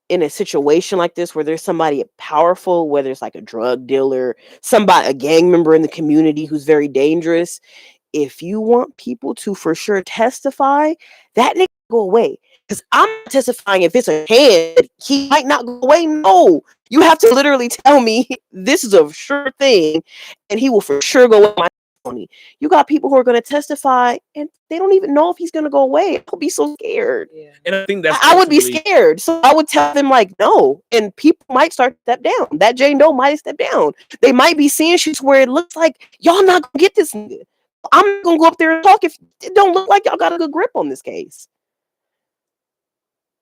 in a situation like this where there's somebody powerful, whether it's like a drug dealer, a gang member in the community who's very dangerous, if you want people to for sure testify, that nigga go away. Because I'm testifying if it's a hand, he might not go away. No, you have to literally tell me this is a sure thing, and he will for sure go away. My testimony. You got people who are going to testify, and they don't even know if he's going to go away. I'll be so scared. Yeah. And I think that's I would be scared. So I would tell them like, no, and people might start to step down. That Jane Doe might step down. They might be seeing shit where it looks like y'all not gonna get this nigga. I'm not gonna go up there and talk if it don't look like y'all got a good grip on this case.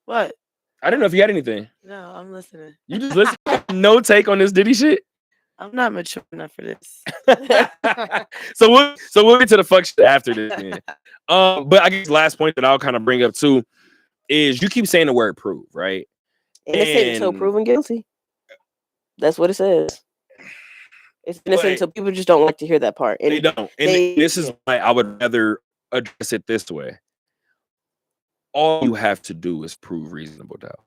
What? I didn't know if you had anything. No, I'm listening. You just listen. No take on this Diddy shit. I'm not mature enough for this. So we'll get to the fuck shit after this, man. But I guess last point that I'll kind of bring up too is you keep saying the word prove, right? And it said until proven guilty. That's what it says. It's innocent until people just don't like to hear that part. And they don't. And this is why I would rather address it this way. All you have to do is prove reasonable doubt.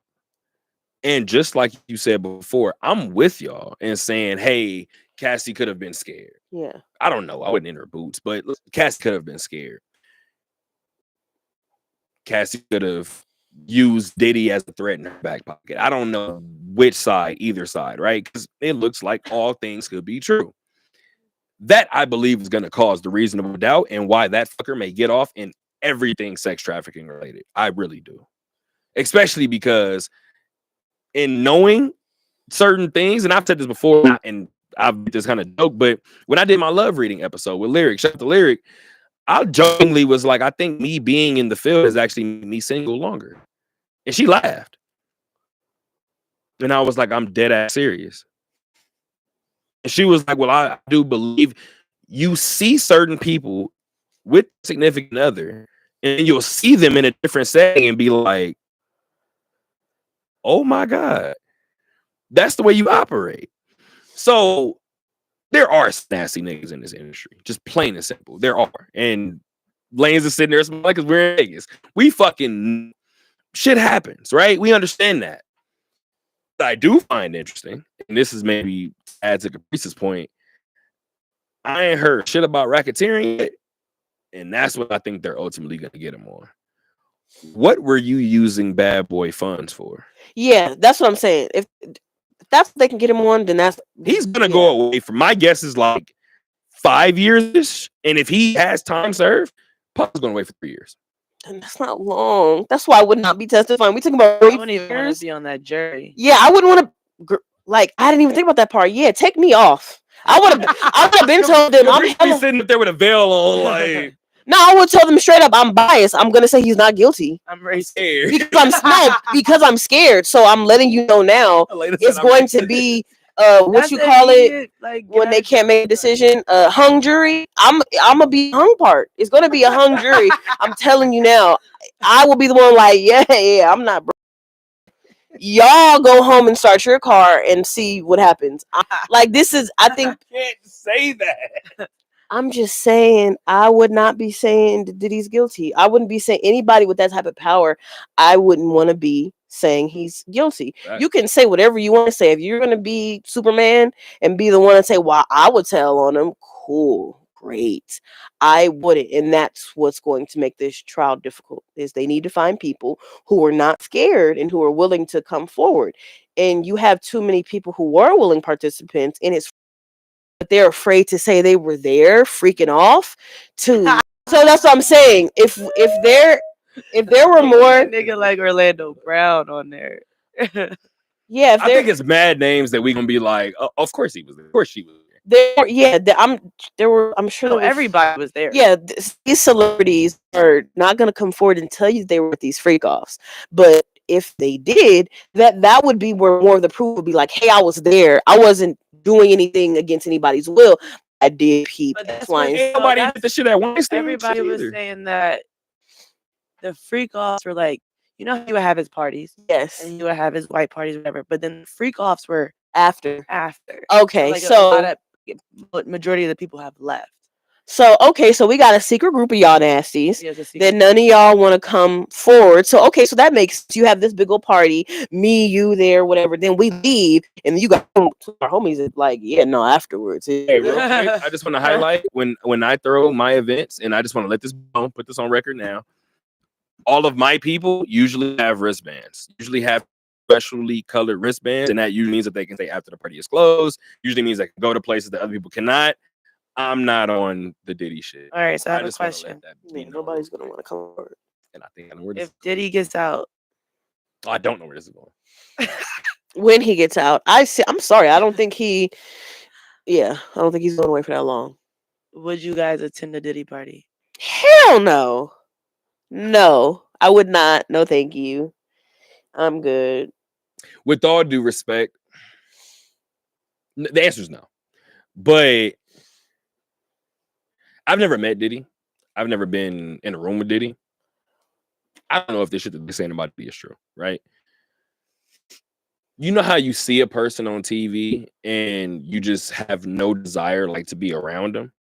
And just like you said before, I'm with y'all and saying, hey, Cassie could have been scared. Yeah. I don't know. I wasn't in her boots, but Cassie could have been scared. Cassie could have used Diddy as a threat in her back pocket. I don't know which side, either side, right? Because it looks like all things could be true. That, I believe, is going to cause the reasonable doubt and why that fucker may get off in everything sex trafficking related. I really do. Especially because in knowing certain things, and I've said this before, and I've this kind of joke, but when I did my love reading episode with Lyric, shout out to Lyric, I jokingly was like, I think me being in the field is actually me single longer. And she laughed. And I was like, I'm dead ass serious. And she was like, well, I do believe you see certain people with significant other, and you'll see them in a different setting and be like, oh my God, that's the way you operate. So there are nasty niggas in this industry, just plain and simple. There are. And Lanes is sitting there smiling because we're in Vegas. We fucking shit happens, right? We understand that. What I do find interesting, and this is maybe add to Caprice's point, I ain't heard shit about racketeering yet, and that's what I think they're ultimately going to get him on. What were you using Bad Boy funds for? Yeah, that's what I'm saying. If that's what they can get him on, then he's gonna go away. For my guess is like 5 years, and if he has time served, Puff's gonna wait for 3 years. And that's not long. That's why I would not be testifying. We talking about I 3 wouldn't even want years. to be on that jury. Yeah, I wouldn't want to. Like, I didn't even think about that part. Yeah, take me off. I would have been told them I'm sitting up there with a veil on, like. No, I would tell them straight up. I'm biased. I'm gonna say he's not guilty. I'm very scared because I'm scared. So I'm letting you know now. It's going to be what you call it when they can't make a decision. Hung jury. I'm gonna be hung part. It's gonna be a hung jury. I'm telling you now. I will be the one like, yeah. I'm not. Y'all go home and start your car and see what happens. Like this is. I think. I can't say that. I'm just saying, I would not be saying that he's guilty. I wouldn't be saying anybody with that type of power. I wouldn't want to be saying he's guilty. Right. You can say whatever you want to say. If you're going to be Superman and be the one to say, well, I would tell on him. Cool. Great. I wouldn't. And that's what's going to make this trial difficult is they need to find people who are not scared and who are willing to come forward. And you have too many people who were willing participants and it's but they're afraid to say they were there, freaking off. So that's what I'm saying. If there were more nigga like Orlando Brown on there, yeah. I think it's mad names that we gonna be like. Of course he was there. Of course she was there. I'm sure everybody was there. Yeah, these celebrities are not gonna come forward and tell you they were at these freak offs, but if they did, that would be where more of the proof would be like, hey, I was there. I wasn't doing anything against anybody's will. I did peep. That's why nobody did the shit at Weinstein. Everybody was saying that the freak offs were like, you know, he would have his parties, yes, and he would have his white parties, whatever. But then the freak offs were after. so Okay, like so majority of the people have left. So, okay, so we got a secret group of y'all nasties that none of y'all want to come forward. So, okay, so that makes you have this big old party, me, you there, whatever. Then we leave, and you got our homies that like, yeah, no, afterwards. Hey, real quick, I just want to highlight when I throw my events, and I just want to let this put this on record now. All of my people usually have wristbands, usually have specially colored wristbands, and that usually means that they can stay after the party is closed. Usually means they can go to places that other people cannot. I'm not on the Diddy shit. All right, so I have a question. Nobody's gonna want to come forward. And I think I know where this if Diddy gets out, I don't know where this is going. When he gets out, I'm sorry, I don't think he. Yeah, I don't think he's going away for that long. Would you guys attend the Diddy party? Hell no, no, I would not. No, thank you. I'm good. With all due respect, the answer is no. But I've never met Diddy. I've never been in a room with Diddy. I don't know if this shit that they're saying about Diddy is true, right? You know how you see a person on TV and you just have no desire like to be around them?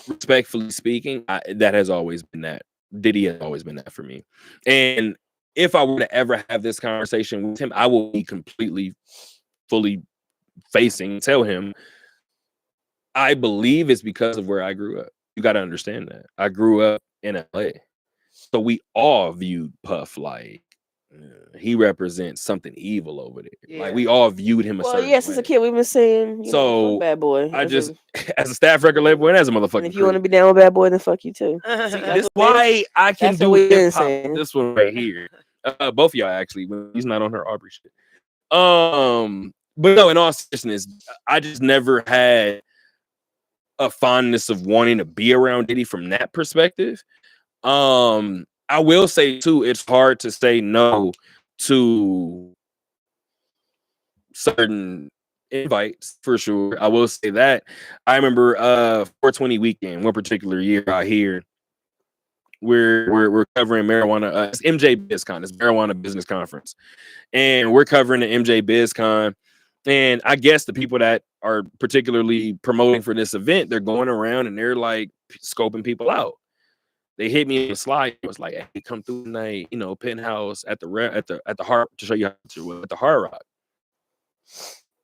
Respectfully speaking, that has always been that. Diddy has always been that for me. And if I were to ever have this conversation with him, I will be completely, fully tell him, I believe it's because of where I grew up. You got to understand that. I grew up in LA. So we all viewed Puff like he represents something evil over there. Yeah. Like we all viewed him a certain way. As a kid, we've been saying, so Bad Boy. I just, as a staff record label and as a motherfucker. If you want to be down with Bad Boy, then fuck you too. See, that's why I can do hip hop. This one right here. Both of y'all actually. When he's not on her Aubrey shit. But no, in all seriousness, I just never had a fondness of wanting to be around Diddy from that perspective. I will say too, it's hard to say no to certain invites for sure. I will say that. I remember 420 weekend, one particular year out here, we're covering marijuana. It's MJ BizCon, it's Marijuana Business Conference, and we're covering the MJ BizCon. And I guess the people that are particularly promoting for this event, they're going around and they're like scoping people out. They hit me in the slide. It was like, hey, come through tonight, you know, penthouse at the Hard to show you how to at the Hard Rock.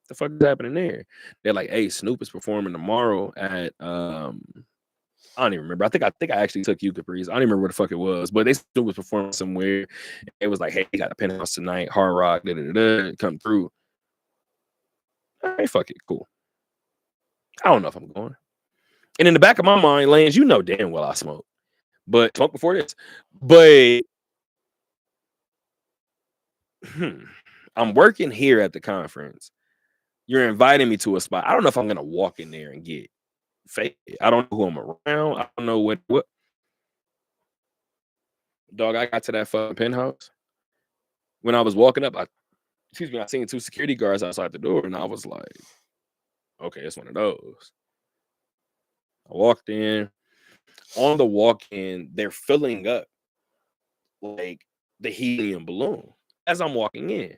The fuck is happening there? They're like, hey, Snoop is performing tomorrow at I don't even remember. I think I actually took you, Caprice. I don't even remember what the fuck it was, but they still was performing somewhere. It was like, hey, you got a penthouse tonight, Hard Rock, come through. All right, fuck it, cool. I don't know if I'm going. And in the back of my mind, Lance, you know damn well I smoke. But smoke before this. But I'm working here at the conference. You're inviting me to a spot. I don't know if I'm gonna walk in there and get fake. I don't know who I'm around. I don't know what. Dog, I got to that fucking penthouse. When I was walking up, I seen 2 security guards outside the door, and I was like, okay, it's one of those. I walked in. On the walk-in, they're filling up like the helium balloon as I'm walking in.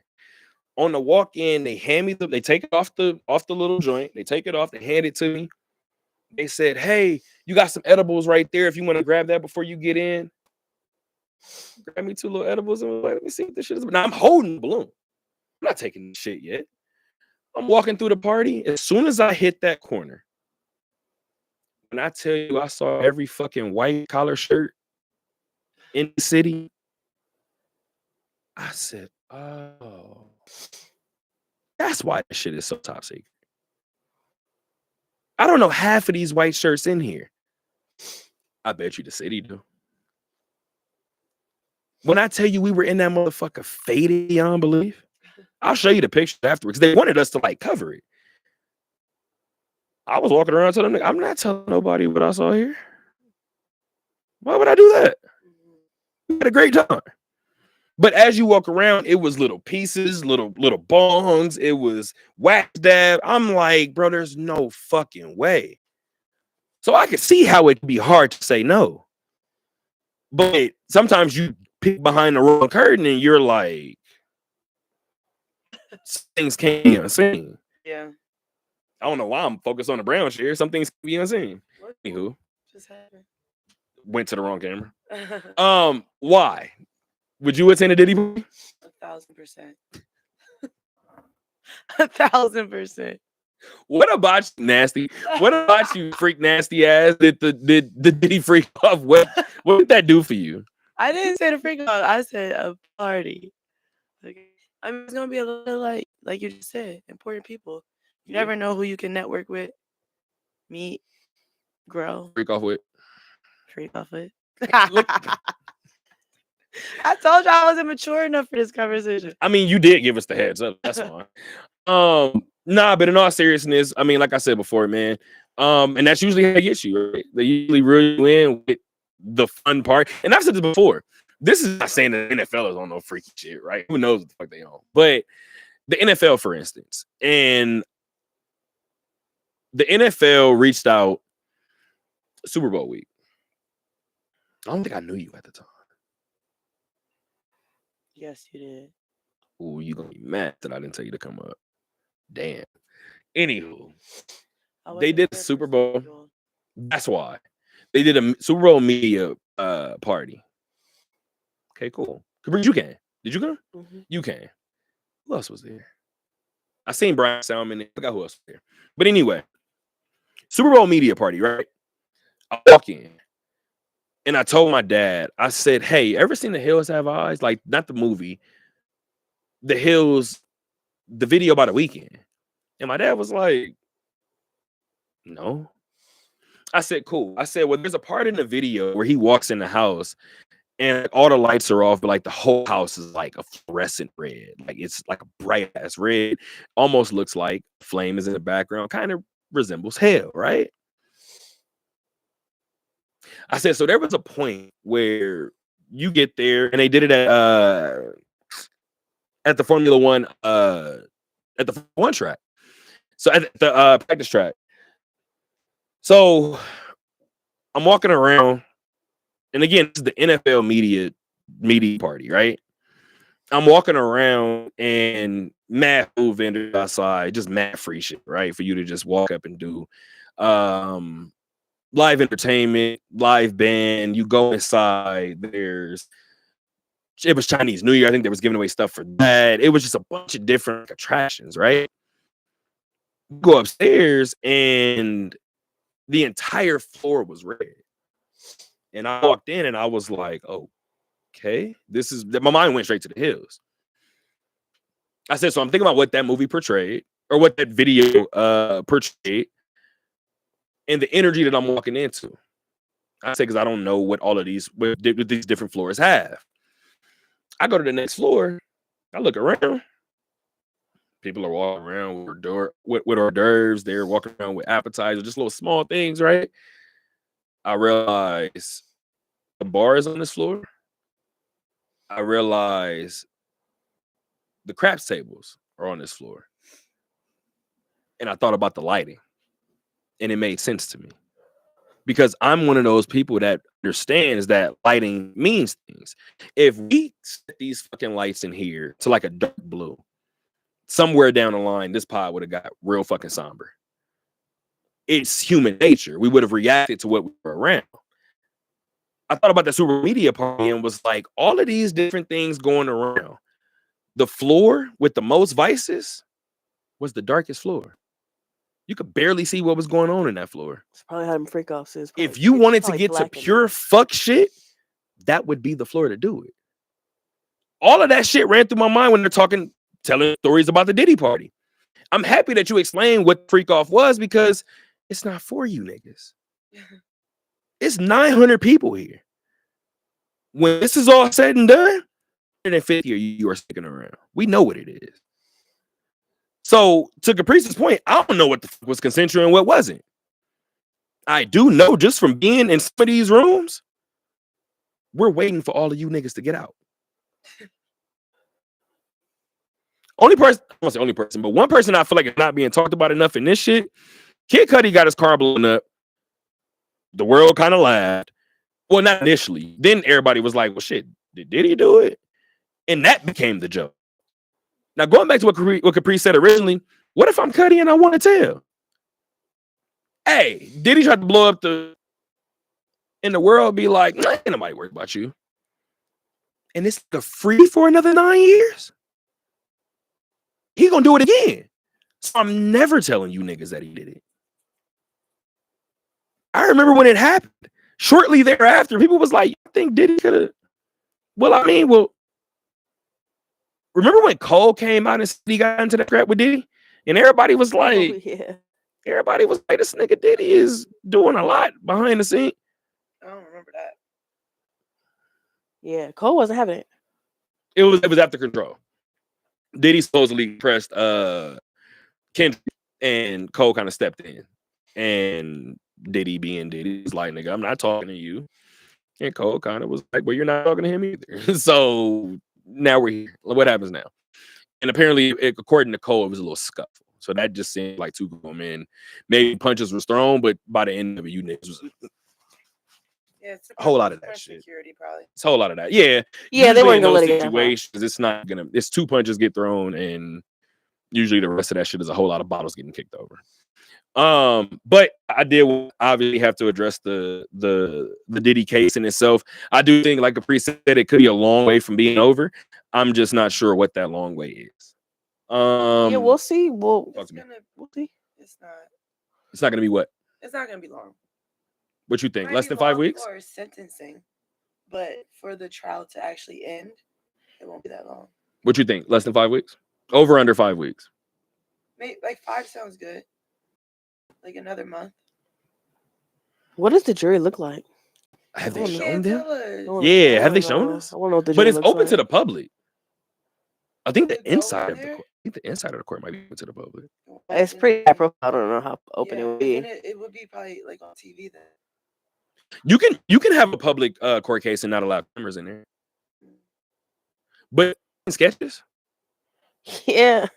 On the walk-in, they hand me they take it off the little joint. They take it off, they hand it to me. They said, hey, you got some edibles right there if you want to grab that before you get in. Grab me 2 little edibles and like, let me see what this shit is. Now I'm holding the balloon. I'm not taking this shit yet. I'm walking through the party. As soon as I hit that corner, when I tell you I saw every fucking white collar shirt in the city, I said, oh, that's why this shit is so top secret. I don't know half of these white shirts in here. I bet you the city do. When I tell you we were in that motherfucker faded beyond belief, I'll show you the pictures afterwards. They wanted us to like cover it. I was walking around telling them, I'm not telling nobody what I saw here. Why would I do that? We had a great time. But as you walk around, it was little pieces, little bongs. It was wax dab. I'm like, bro, there's no fucking way. So I could see how it'd be hard to say no. But sometimes you peek behind the wrong curtain and you're like, things can't be unseen. Yeah. I don't know why I'm focused on the brown share. Some things can be unseen. Anywho, just happened? Went to the wrong camera. Why? Would you attend a Diddy party? 1,000%. 1,000%. What about you, nasty? What about you, freak nasty ass? Did the Diddy freak off? What did that do for you? I didn't say the freak off. I said a party. Like, I mean, it's gonna be a little like you just said, important people. You never know who you can network with, meet, grow, Freak off with. I told you I wasn't mature enough for this conversation. I mean, you did give us the heads up. That's fine. Nah, but in all seriousness, I mean, like I said before, man, and that's usually how they get you, right? They usually reel you in with the fun part. And I've said this before. This is not saying that the NFL is on no freaky shit, right? Who knows what the fuck they on? But the NFL, for instance, and the NFL reached out Super Bowl week. I don't think I knew you at the time. Yes, you did. Ooh, you gonna be mad that I didn't tell you to come up. Damn. Anywho, they did a Super Bowl. That's why. They did a Super Bowl media party. Okay, cool. Caprice, you can. Did you go? Mm-hmm. You can. Who else was there? I seen Brian Salmon. I forgot who else was there. But anyway, Super Bowl media party, right? I walk in. And I told my dad, I said, hey, ever seen The Hills Have Eyes? Like, not the movie. The Hills, the video by The Weeknd. And my dad was like, no. I said, cool. I said, well, there's a part in the video where he walks in the house and all the lights are off, but like the whole house is like a fluorescent red. Like it's like a bright ass red. Almost looks like flame is in the background. Kind of resembles hell, right? I said, so there was a point where you get there and they did it at the Formula One, at the one track. So at the practice track. So I'm walking around, and again, this is the NFL media party, right? I'm walking around and mad food vendors outside, just mad free shit, right? For you to just walk up and do. Live entertainment, live band. You go inside. It was Chinese New Year. I think they was giving away stuff for that. It was just a bunch of different attractions, right? Go upstairs and the entire floor was red. And I walked in and I was like, okay, this is, my mind went straight to the hills. I said, so I'm thinking about what that movie portrayed or what that video portrayed and the energy that I'm walking into. I say, because I don't know what all of these different floors have. I go to the next floor. I look around. People are walking around with hors d'oeuvres. They're walking around with appetizers, just little small things, right? I realize the bar is on this floor. I realize the craps tables are on this floor. And I thought about the lighting. And it made sense to me. Because I'm one of those people that understands that lighting means things. If we set these fucking lights in here to like a dark blue, somewhere down the line, this pod would have got real fucking somber. It's human nature. We would have reacted to what we were around. I thought about the super media party and was like, all of these different things going around. The floor with the most vices was the darkest floor. You could barely see what was going on in that floor. It's probably had them freak offs. If you wanted to get to pure fuck shit, that would be the floor to do it. All of that shit ran through my mind when they're telling stories about the Diddy party. I'm happy that you explained what freak off was because it's not for you niggas. It's 900 people here. When this is all said and done, 150 you are sticking around. We know what it is. So, to Caprice's point, I don't know what the fuck was consensual and what wasn't. I do know just from being in some of these rooms, we're waiting for all of you niggas to get out. Only person, I won't say only person, but one person I feel like is not being talked about enough in this shit. Kid Cudi got his car blown up. The world kind of laughed. Well, not initially. Then everybody was like, well, shit, did he do it? And that became the joke. Now, going back to what Caprice said originally, what if I'm Cudi and I want to tell? Hey, did he try to blow up in the world be like, ain't nobody worried about you? And it's free for another 9 years? He gonna do it again. So I'm never telling you niggas that he did it. I remember when it happened. Shortly thereafter, people was like, I think Diddy could have. Well, remember when Cole came out and said he got into that crap with Diddy? And everybody was like, everybody was like, this nigga Diddy is doing a lot behind the scene. I don't remember that. Yeah, Cole wasn't having it. It was after Control. Diddy supposedly pressed Kendrick and Cole kind of stepped in. And Diddy being Diddy was like, nigga, I'm not talking to you. And Cole kind of was like, well, you're not talking to him either. So now we're here. What happens now? And apparently, according to Cole, it was a little scuffle. So that just seemed like two grown men. Maybe punches was thrown, but by the end of it, you niggas was it's a whole lot of that shit. Security, probably. It's a whole lot of that. Yeah. Yeah, they weren't gonna let it situations. It's not gonna. It's two punches get thrown, and usually the rest of that shit is a whole lot of bottles getting kicked over. But I did obviously have to address the Diddy case in itself. I do think, like Capri said, it could be a long way from being over. I'm just not sure what that long way is. Yeah, we'll see. We'll see. It's not. It's not gonna be what? It's not gonna be long. What you think? Might Less be than 5 long weeks? for sentencing, but for the trial to actually end, it won't be that long. What you think? Less than 5 weeks? Over or under 5 weeks? Maybe like 5 sounds good. Like another month. What does the jury look like? Have they shown them? Yeah, have they shown us? I want to know what the But jury it's looks open like. to the public. I think the Go inside of there? the court. I think the inside of the court might be open to the public. It's pretty high profile. I don't know how open it would be. And it would be probably like on TV then. You can have a public court case and not allow cameras in there. But in sketches, Yeah.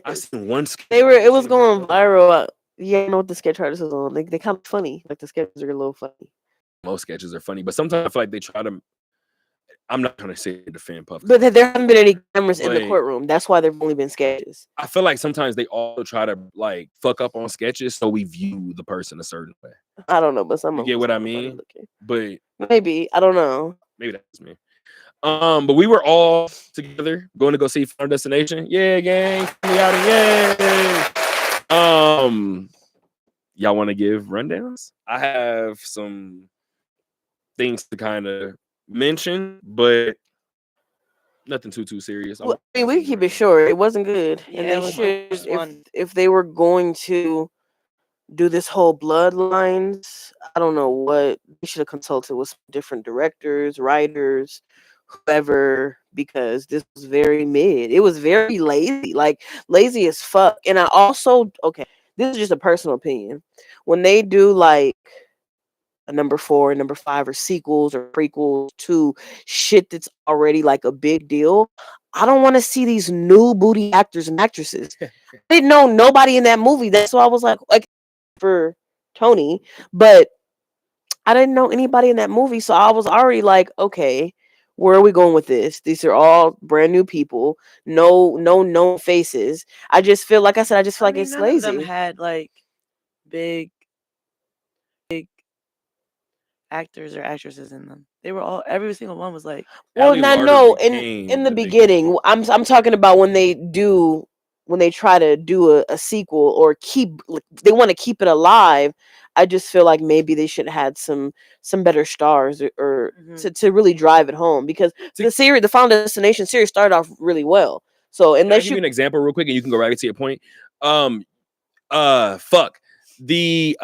I seen one sketch. It was going viral. Yeah, I know what the sketch artist was on. They kind of funny. Like the sketches are a little funny. Most sketches are funny, but sometimes I feel like they try to. I'm not trying to say defend Puff, But there haven't been any cameras in the Like- courtroom. That's why there've only been sketches. I feel like sometimes they also try to like fuck up on sketches so we view the person a certain way. I don't know, but some You of get them what I are funny mean? looking. But Maybe. I don't know. maybe that's me. But we were all together going to go see Final Destination. Yeah, gang. We out of yay. Y'all want to give rundowns? I have some things to kind of mention, but nothing too serious. Well, I mean, we can keep it short. It wasn't good, Yeah, and it they was should. fun. If they were going to do this whole bloodlines, I don't know what they should have consulted with different directors, writers, whoever, because this was very mid. It was very lazy, like lazy as fuck. And I also, okay, this is just a personal opinion. When they do like a number 4, number 5, or sequels or prequels to shit that's already like a big deal, I don't want to see these new booty actors and actresses. I didn't know nobody in that movie. That's why I was like for Tony, but I didn't know anybody in that movie, so I was already like, okay, where are we going with this? These are all brand new people, no known faces. I just feel like I said, I just feel like it's none of them lazy. had like big actors or actresses in them. They were all, every single one was like, Well, Ali not Larter no. became In the the big beginning, deal. I'm talking about when they try to do a sequel or they want to keep it alive. I just feel like maybe they should have had some better stars or to really drive it home, because the series, the Final Destination series, started off really well. So Can I unless give you an example real quick and you can go right to your point. Fuck the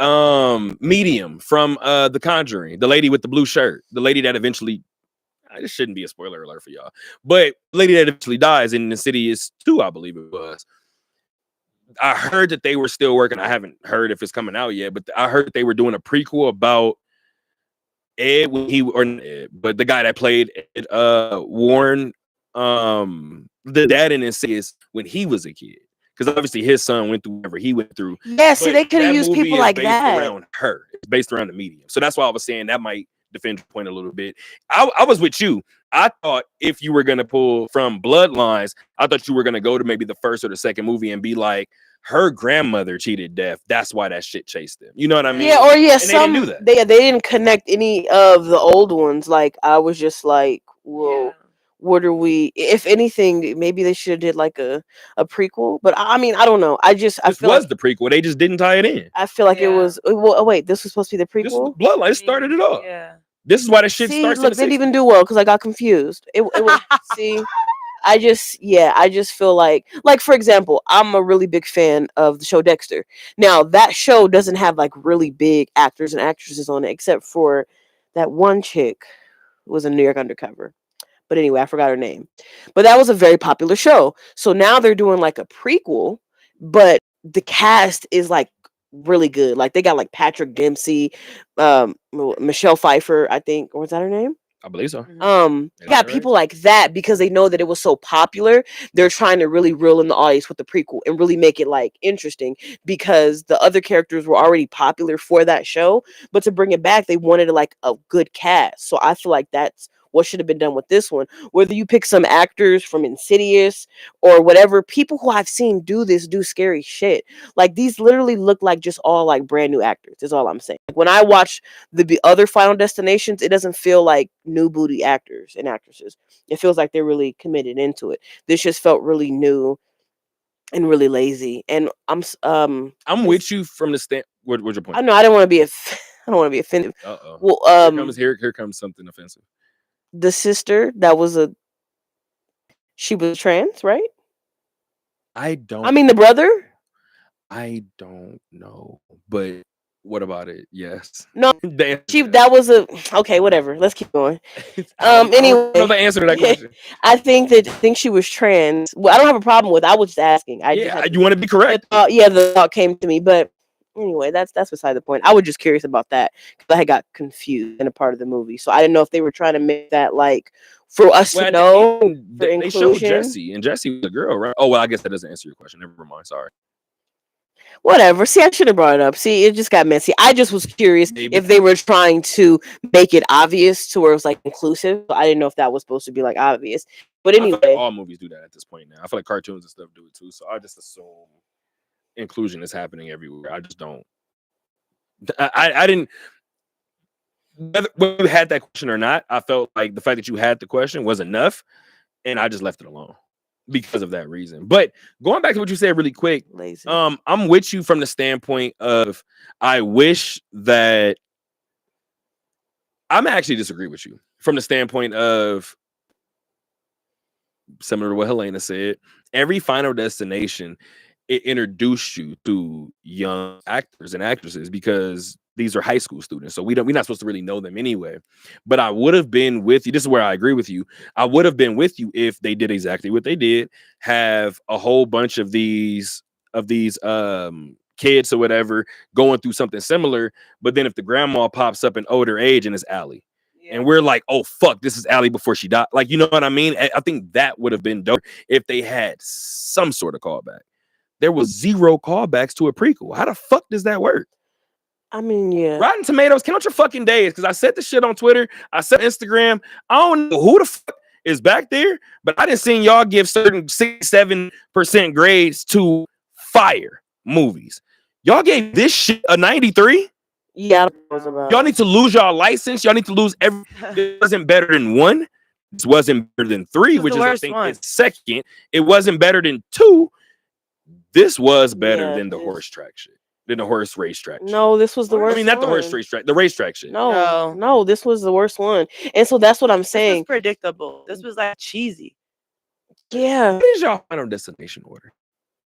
medium from The Conjuring, the lady with the blue shirt, the lady that eventually, this shouldn't be a spoiler alert for y'all, but the lady that eventually dies in Insidious 2, I believe it was. I heard that they were still working. I haven't heard if it's coming out yet, but I heard that they were doing a prequel about Ed when he, or Ed, but the guy that played Ed, Warren, the dad in Insidious when he was a kid. Because obviously his son went through whatever he went through. Yeah, see, they could have used people like that. Around her. It's based around the medium. So that's why I was saying that might defend your point a little bit. I was with you. I thought if you were going to pull from Bloodlines, I thought you were going to go to maybe the first or the second movie and be like, her grandmother cheated death. That's why that shit chased them. You know what I mean? Yeah, or yeah, and some they didn't do that. They didn't connect any of the old ones. Like I was just like, whoa. yeah. What are we? If anything, maybe they should have did like a prequel. But I mean, I don't know. I This feel was like the prequel. They just didn't tie it in. I feel like it Yeah. was. Well, oh wait, this was supposed to be the This was prequel. Bloodline started it off. Yeah. This is why the shit See, starts. look, they didn't even do well because I got confused. It was see. I just feel like for example, I'm a really big fan of the show Dexter. Now that show doesn't have like really big actors and actresses on it, except for that one chick who was in New York Undercover. But anyway, I forgot her name. But that was a very popular show. So now they're doing like a prequel, but the cast is like really good. Like they got like Patrick Dempsey, Michelle Pfeiffer, I think, or was that her name? I believe so. They got people like that because they know that it was so popular. They're trying to really reel in the audience with the prequel and really make it like interesting, because the other characters were already popular for that show. But to bring it back, they wanted like a good cast. So I feel like that's what should have been done with this one. Whether you pick some actors from Insidious or whatever, people who I've seen do scary shit. Like these literally look like just all like brand new actors. Is all I'm saying. Like, when I watch the other Final Destinations, it doesn't feel like new booty actors and actresses. It feels like they're really committed into it. This just felt really new and really lazy. And I'm with you from the stand. What's your point? I know I don't want to be I don't want to be offensive. Uh-oh. Well, here comes something offensive. The sister that was she was trans, right? I mean the brother? I don't know. But what about it? Yes. No, that was okay, whatever. Let's keep going. Anyway, I don't know the answer to that question. I think she was trans. Well, I don't have a problem with it. I was just asking. You want to be correct. The thought came to me, but anyway, that's beside the point. I was just curious about that because I got confused in a part of the movie, so I didn't know if they were trying to make that like for us to know. They showed Jesse, and Jesse was a girl, right? Oh well, I guess that doesn't answer your question. Never mind. Sorry. Whatever. See, I should have brought it up. See, it just got messy. I just was curious if they were trying to make it obvious to where it was like inclusive. I didn't know if that was supposed to be like obvious. But anyway, I feel like all movies do that at this point now. I feel like cartoons and stuff do it too. So I just assume inclusion is happening everywhere. I just don't. I didn't. Whether you had that question or not, I felt like the fact that you had the question was enough, and I just left it alone. because of that reason. But going back to what you said really quick, Lazy. I'm with you from the standpoint of I wish that I'm actually disagree with you from the standpoint of similar to what Helena said. Every Final Destination, it introduced you to young actors and actresses because these are high school students, so we're not supposed to really know them anyway. But I would have been with you. This is where I agree with you. I would have been with you if they did exactly what they did, have a whole bunch of these kids or whatever going through something similar. But then if the grandma pops up in older age and it's Allie, and we're like, oh fuck, this is Allie before she died. Like, you know what I mean? I think that would have been dope if they had some sort of callback. There was zero callbacks to a prequel. How the fuck does that work? I mean, yeah. Rotten Tomatoes, count your fucking days, because I said the shit on Twitter. I said Instagram. I don't know who the fuck is back there, but I didn't see y'all give certain 6-7% grades to fire movies. Y'all gave this shit a 93. Yeah, about. Y'all need to lose y'all license. Y'all need to lose every. It wasn't better than 1. This wasn't better than 3, which is I think it's second. It wasn't better than 2. This was better than the horse track shit. Than the horse racetrack. No, this was the worst. I mean, not the horse racetrack, the racetrack shit. No, this was the worst one. And so that's what I'm saying. This was predictable. This was like cheesy. Yeah. What is y'all Final Destination order?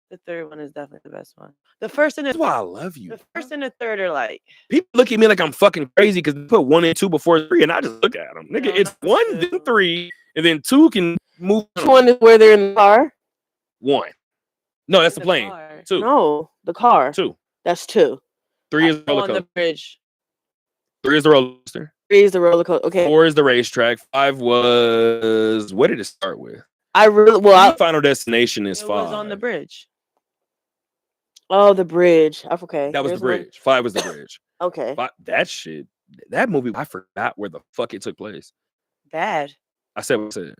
The third one is definitely the best one. The first and the That's why I love you. The first and the third are like people look at me like I'm fucking crazy because they put 1 and 2 before 3, and I just look at them. Nigga, it's 1, then 3, and then 2 can move. Which one is where they're in the car? 1. No, that's the plane. 2. No, the car. 2. That's 2. 3 is the roller on coaster. the bridge. 3 is the roller coaster. 3 is the roller coaster. Okay. 4 is the racetrack. 5 was what did it start with? Final Destination is 5. It was on the bridge. Oh, the bridge. Okay. That was the bridge. 5 was the bridge. Okay. That shit. That movie, I forgot where the fuck it took place. Bad. I said what I said.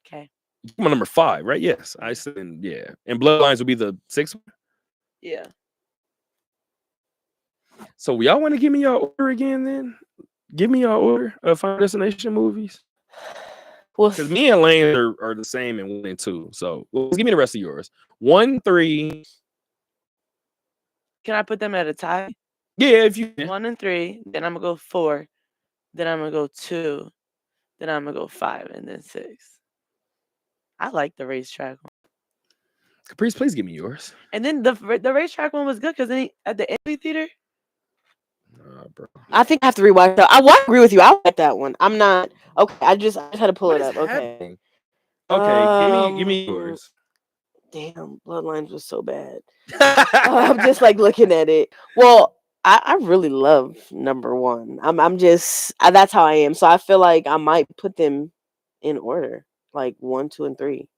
Okay. My number 5, right? Yes. I said yeah. And Bloodlines would be the 6th one. Yeah. So y'all want to give me your order again then? Give me your order of Final Destination movies. Because me and Lane are the same in 1 and 2. So give me the rest of yours. 1, 3. Can I put them at a tie? Yeah, if you can. 1 and 3. Then I'm gonna go 4. Then I'm gonna go 2. Then I'm gonna go 5 and then 6. I like the racetrack one. Caprice, please give me yours. And then the racetrack one was good because then at the amphitheater. Bro. I think I have to rewatch that. I agree with you. I like that one. I'm not okay. I just had to pull it up. Okay. Okay, give me yours. Damn, Bloodlines was so bad. I'm just like looking at it. Well, I really love number 1. I'm just that's how I am. So I feel like I might put them in order, like 1, 2, and 3.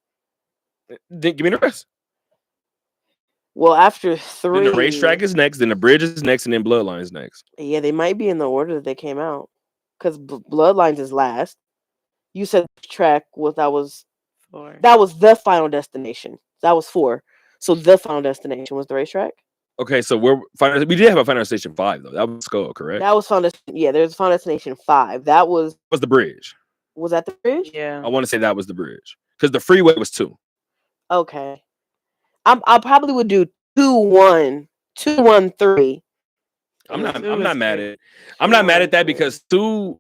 Then give me the rest. Well, after 3, then the racetrack is next, then the bridge is next, and then Bloodlines next. Yeah, they might be in the order that they came out because Bloodlines is last. You said track that was 4. That was the Final Destination. That was 4. So the Final Destination was the racetrack. Okay, so we did have a Final Destination 5 though. That was Skull, correct? That was there's Final Destination 5. That was the bridge. Was that the bridge? Yeah. I want to say that was the bridge because the freeway was 2. Okay. I probably would do 2, 1, 2, 1, 3. I'm not mad at it. I'm not mad at that because 2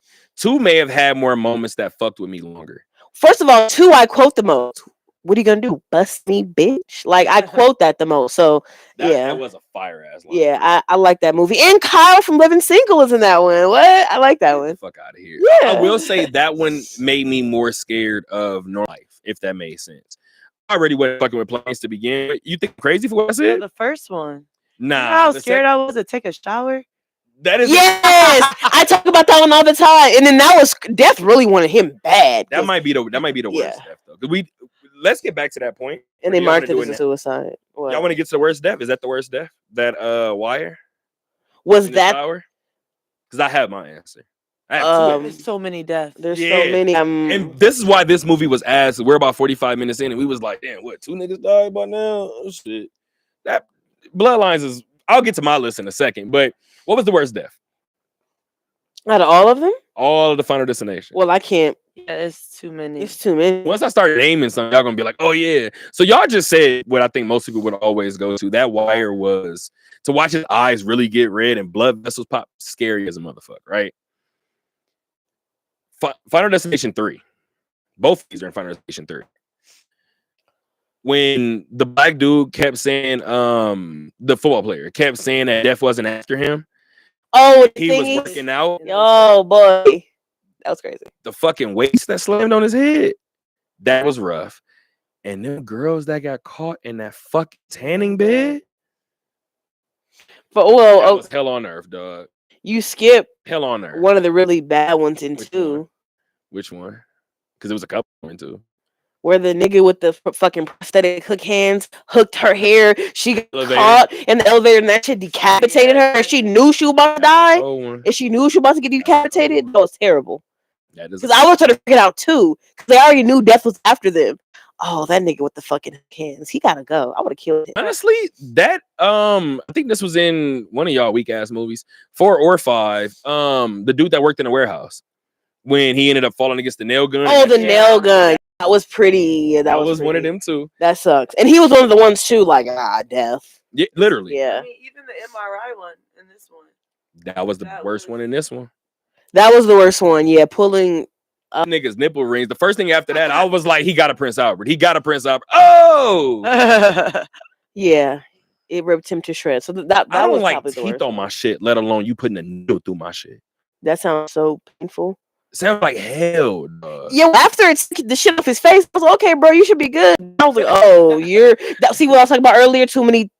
may have had more moments that fucked with me longer. First of all, 2 I quote the most. What are you gonna do? Bust me, bitch? Like I quote that the most. So that was a fire ass line. Yeah, I like that movie. And Kyle from Living Single is in that one. What? I like that one. Fuck out of here. Yeah. I will say that one made me more scared of normal life, if that made sense. I already wasn't fucking with planes to begin with. You think I'm crazy for what I said? The first one. Nah. You know how scared I was to take a shower? That is yes. I talk about that one all the time. And then that was Death really wanted him bad. That might be the worst death though. Let's get back to that point. And they marked it as a suicide. What? Y'all want to get to the worst death? Is that the worst death? That wire? Was that? Because I have my answer. I have there's so many deaths. There's so many. And this is why this movie was asked. We're about 45 minutes in, and we was like, damn, what? 2 niggas died by now? Oh, shit. That Bloodlines is. I'll get to my list in a second. But what was the worst death? Out of all of them? All of the Final Destination. Well, I can't. Yeah, it's too many. It's too many. Once I start naming some, y'all gonna be like, oh yeah. So y'all just said what I think most people would always go to. That wire was to watch his eyes really get red and blood vessels pop, scary as a motherfucker, right? Final Destination 3. Both of these are in Final Destination 3. When the black dude kept saying, the football player kept saying that death wasn't after him. Oh, He was working out. Oh boy. That was crazy. The fucking weights that slammed on his head. That was rough. And them girls that got caught in that fucking tanning bed. But well, that was hell on earth, dog. You skip hell on earth. One of the really bad ones in two. Which one? Because it was a couple in two. Where the nigga with the fucking prosthetic hook hands hooked her hair. She got caught in the elevator and that shit decapitated her. And she knew she was about to die. And she knew she was about to get decapitated. That was terrible. Because I was trying to figure it out too. Because they already knew death was after them. Oh, that nigga with the fucking hands. He gotta go. I would have killed him. Honestly, that I think this was in one of y'all weak ass movies, 4 or 5. The dude that worked in a warehouse when he ended up falling against the nail gun. Oh, the nail gun. That was pretty. Yeah, that was one of them too. That sucks. And he was one of the ones too, like death. Yeah, literally. Yeah. I mean, even the MRI one in this one. That was the worst one in this one. That was the worst one. Yeah, pulling niggas nipple rings. The first thing after that, I was like, he got a Prince Albert. He got a Prince Albert. Oh, yeah, it ripped him to shreds. So that I don't was like probably the teeth worst on my shit, let alone you putting a needle through my shit. That sounds so painful. Sounds like hell, dog. Yeah, after it's the shit off his face, I was like, okay, bro, you should be good. I was like, oh, see what I was talking about earlier? Too many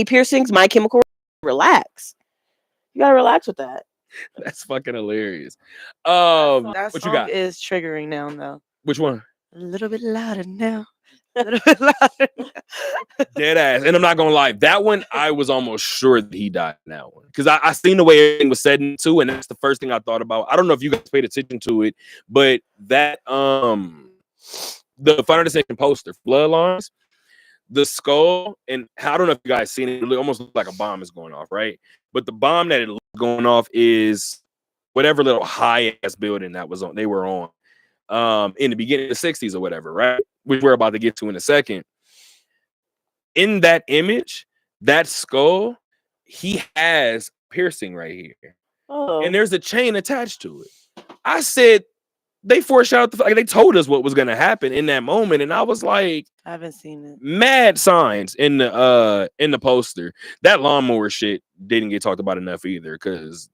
piercings. My Chemical. Relax. You gotta relax with that. That's fucking hilarious. That what song you got? is triggering now, though. Which one? A little bit louder now. A little bit louder. Dead ass. And I'm not gonna lie, that one I was almost sure that he died in that one. Because I seen the way everything was said too, and that's the first thing I thought about. I don't know if you guys paid attention to it, but that the Final Destination poster, Bloodlines, the skull, and I don't know if you guys seen it, it almost looked like a bomb is going off, right? But the bomb that it looked going off is whatever little high ass building that was on, they were on in the beginning of the 60s or whatever, right? Which we're about to get to in a second. In that image, that skull, he has piercing right here. Oh. And there's a chain attached to it. I said they foreshadowed they told us what was gonna happen in that moment, and I was like, I haven't seen it. Mad signs in the poster. That lawnmower shit didn't get talked about enough either, because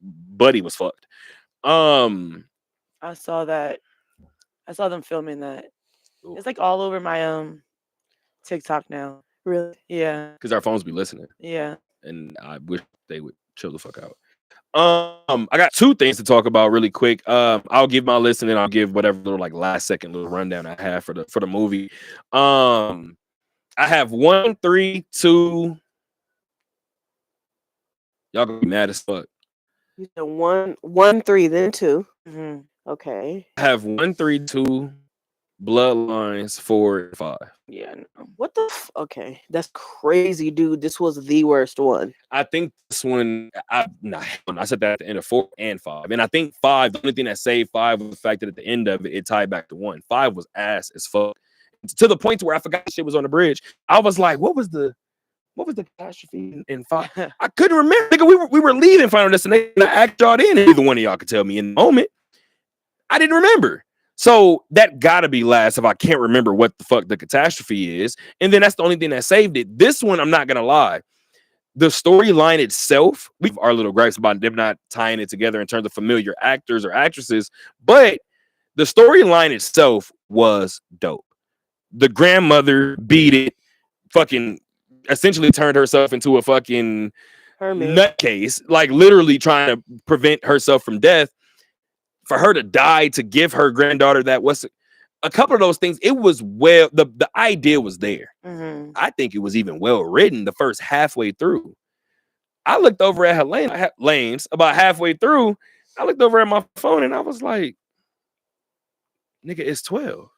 Buddy was fucked. I saw that. I saw them filming that. Ooh. It's like all over my TikTok now. Really? Yeah. Because our phones be listening. Yeah. And I wish they would chill the fuck out. I got 2 things to talk about really quick. I'll give my list and then I'll give whatever little like last second little rundown I have for the movie. I have 1, 3, 2. Y'all gonna be mad as fuck. You said 1, 3, then 2. Mm-hmm. Okay. I have 1, 3, 2, Bloodlines 4 and 5. Yeah. What the? Okay, that's crazy, dude. This was the worst one. I think this one, I said that at the end of 4 and 5. And I think 5, the only thing that saved 5 was the fact that at the end of it, it tied back to 1. 5 was ass as fuck. To the point where I forgot shit was on the bridge. I was like, what was the catastrophe in 5? I couldn't remember. Nigga, we were leaving Final Destination. I asked y'all then, and neither one of y'all could tell me in the moment. I didn't remember. So that gotta be last if I can't remember what the fuck the catastrophe is. And then that's the only thing that saved it. This one, I'm not gonna lie. The storyline itself, we have our little gripes about them not tying it together in terms of familiar actors or actresses, but the storyline itself was dope. The grandmother beat it, fucking essentially turned herself into a fucking nutcase, like literally trying to prevent herself from death. For her to die to give her granddaughter that, was a couple of those things. It was the idea was there. Mm-hmm. I think it was even well written the first halfway through. I looked over at Lane's about halfway through. I looked over at my phone and I was like, nigga, it's 12.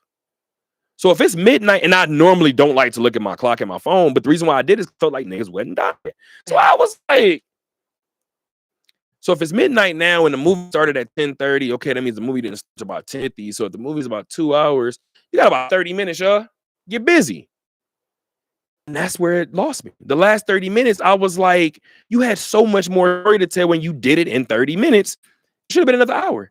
So if it's midnight, and I normally don't like to look at my clock and my phone, but the reason why I did is felt like niggas wasn't dying. So I was like, So if it's midnight now and the movie started at 10:30, okay, that means the movie didn't start about 10:50. So if the movie's about 2 hours, you got about 30 minutes, y'all. Get busy. And that's where it lost me. The last 30 minutes, I was like, you had so much more story to tell when you did it in 30 minutes. It should have been another hour.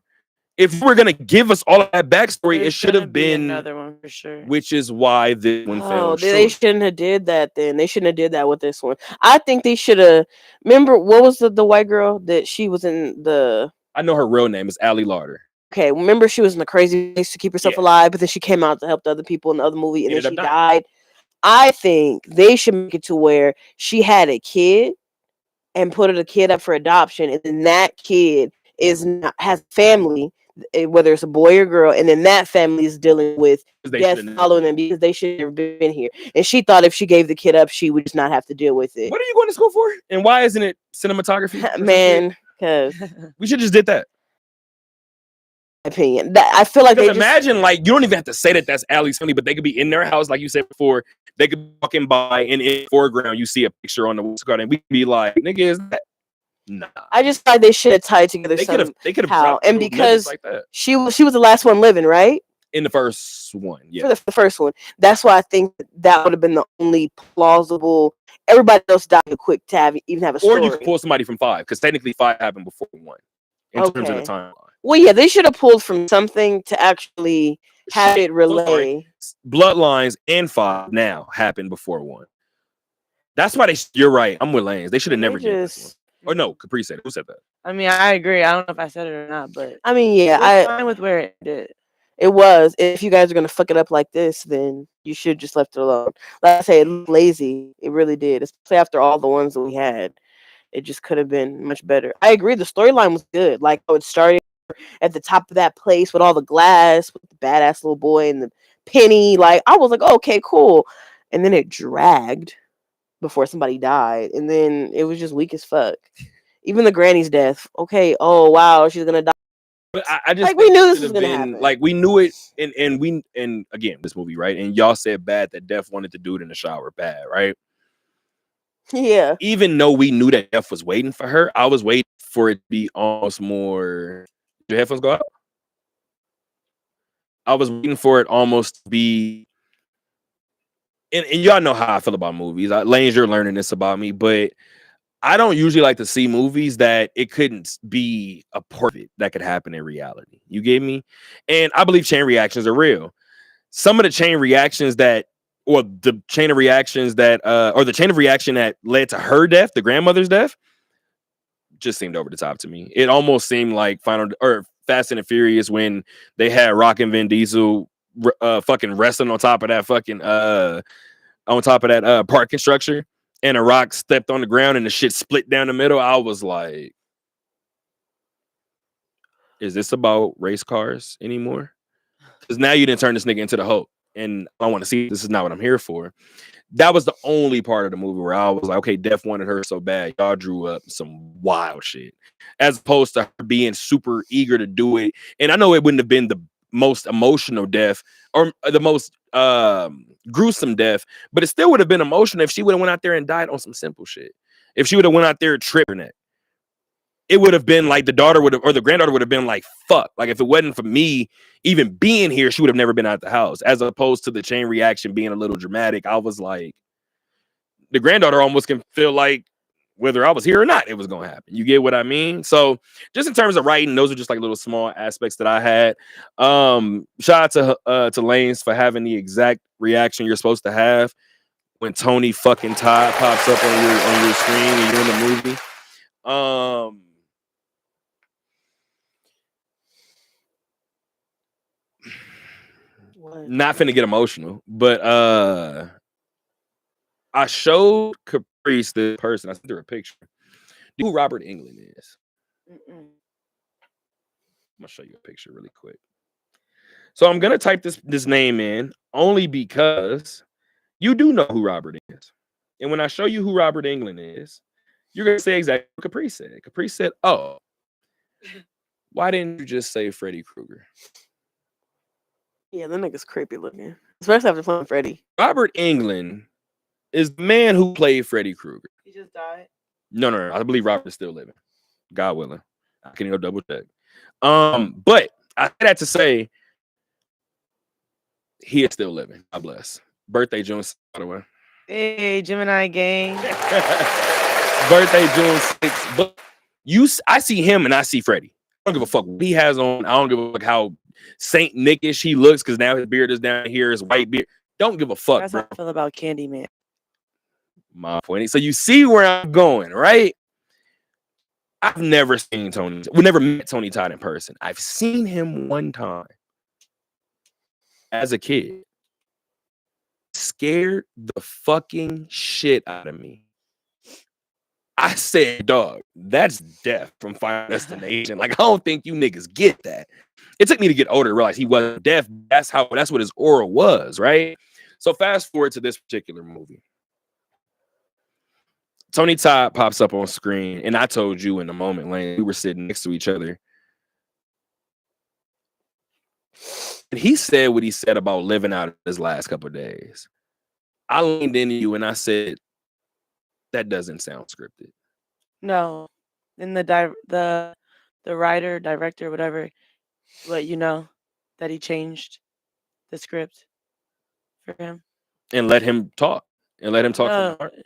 If you were gonna give us all of that backstory, it should have been another one for sure. Which is why this one fell They short. shouldn't have did that then. They shouldn't have did that with this one. I think they should have. Remember, what was the white girl that she was in the... I know her real name is Allie Larder. Okay, remember she was in the crazy place to keep herself alive, but then she came out to help the other people in the other movie, and then she died. I think they should make it to where she had a kid and put the kid up for adoption, and then that kid has family, whether it's a boy or girl, and then that family is dealing with death following them because they should have been here. And she thought if she gave the kid up, she would just not have to deal with it. What are you going to school for? And why isn't it cinematography? Man, because we should just did that. Opinion that I feel like they imagine like you don't even have to say that that's Allie's family, but they could be in their house, like you said before. They could be walking by, and in the foreground you see a picture on the garden. We could be like, "Nigga, is that?" Nah. I just thought they should have tied together. They could have, and because like that. she was the last one living, right? In the first one, yeah. For the first one, that's why I think that would have been the only plausible. Everybody else died quick to even have a story. Or you could pull somebody from 5, because technically 5 happened before 1 in terms of the timeline. Well, yeah, they should have pulled from something to actually have it relay. Bloodlines and 5 now happened before 1. That's why you're right. I'm with Lanes. They should have never did this one. Or no, Capri said it. Who said that? I mean, I agree. I don't know if I said it or not, but I mean, yeah, I'm fine with where it did. It was. If you guys are gonna fuck it up like this, then you should just left it alone. Like I say, it looked lazy. It really did, especially after all the ones that we had. It just could have been much better. I agree. The storyline was good. Like it started at the top of that place with all the glass, with the badass little boy and the penny. Like I was like, oh, okay, cool. And then it dragged before somebody died, and then it was just weak as fuck. Even the granny's death. Okay, oh wow, she's gonna die. But I just like we knew this was gonna happen. Like we knew it, and again, this movie, right? And y'all said bad that Def wanted to do it in the shower, bad, right? Yeah. Even though we knew that Def was waiting for her, I was waiting for it to be almost more. Did your headphones go out? I was waiting for it almost to be. And y'all know how I feel about movies. Lanes, you're learning this about me, but I don't usually like to see movies that it couldn't be a part of it that could happen in reality. You get me? And I believe chain reactions are real. Some of the chain reactions that, or the chain of reactions that, or the chain of reaction that led to her death, the grandmother's death, just seemed over the top to me. It almost seemed like Fast and Furious when they had Rock and Vin Diesel fucking wrestling on top of that fucking parking structure, and a rock stepped on the ground and the shit split down the middle. I was like, is this about race cars anymore? Because now you didn't turn this nigga into the Hulk, and I want to see. This is not what I'm here for. That was the only part of the movie where I was like, okay, Def wanted her so bad. Y'all drew up some wild shit, as opposed to her being super eager to do it. And I know it wouldn't have been the most emotional death or the most gruesome death, but it still would have been emotional if she would have went out there and died on some simple shit. If she would have went out there tripping it would have been like the daughter would have, or the granddaughter would have been like, fuck. Like if it wasn't for me even being here, she would have never been out the house. As opposed to the chain reaction being a little dramatic, I was like, the granddaughter almost can feel like whether I was here or not, it was going to happen. You get what I mean? So just in terms of writing, those are just like little small aspects that I had. Shout out to Lanes for having the exact reaction you're supposed to have when Tony fucking Todd pops up on your screen and you're in the movie. Not finna get emotional, but I showed Caprice the person. I sent her a picture. Do you know who Robert Englund is? I'm gonna show you a picture really quick. So I'm gonna type this name in only because you do know who Robert is. And when I show you who Robert Englund is, you're gonna say exactly what Caprice said. Caprice said, "Oh, why didn't you just say Freddy Krueger?" Yeah, that nigga's creepy looking, especially after playing Freddy. Robert Englund is the man who played Freddy Krueger. He just died? No. I believe Robert is still living. God willing. I can go double check. But I say that to say he is still living. God bless. Birthday June 6th, by the way. Hey, Gemini gang. Birthday June 6th. But I see him and I see Freddie. I don't give a fuck what he has on. I don't give a fuck how Saint Nickish he looks because now his beard is down here, his white beard. Don't give a fuck, That's bro. how I feel about Candyman. My point. So you see where I'm going, right? I've never seen Tony. We never met Tony Todd in person. I've seen him one time as a kid. Scared the fucking shit out of me. I said, dog, that's death from Final Destination. Like, I don't think you niggas get that. It took me to get older to realize he wasn't deaf. That's what his aura was, right? So fast forward to this particular movie. Tony Todd pops up on screen, and I told you in the moment, Lane, we were sitting next to each other. And he said what he said about living out his last couple of days. I leaned into you and I said, that doesn't sound scripted. No. And the writer, director, whatever, let you know that he changed the script for him. And let him talk. And let him talk.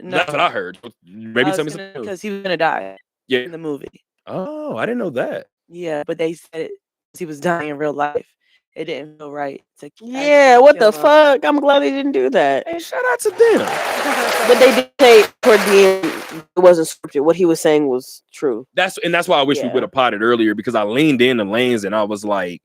No. That's what I heard. Maybe tell me something. Because he was gonna die in the movie. Oh, I didn't know that. Yeah, but they said it because he was dying in real life. It didn't feel right to Yeah, what the fuck? I'm glad they didn't do that. Hey, shout out to them. But they did say toward the end it wasn't scripted. What he was saying was true. That's why I wish we would have potted earlier, because I leaned in the lanes and I was like,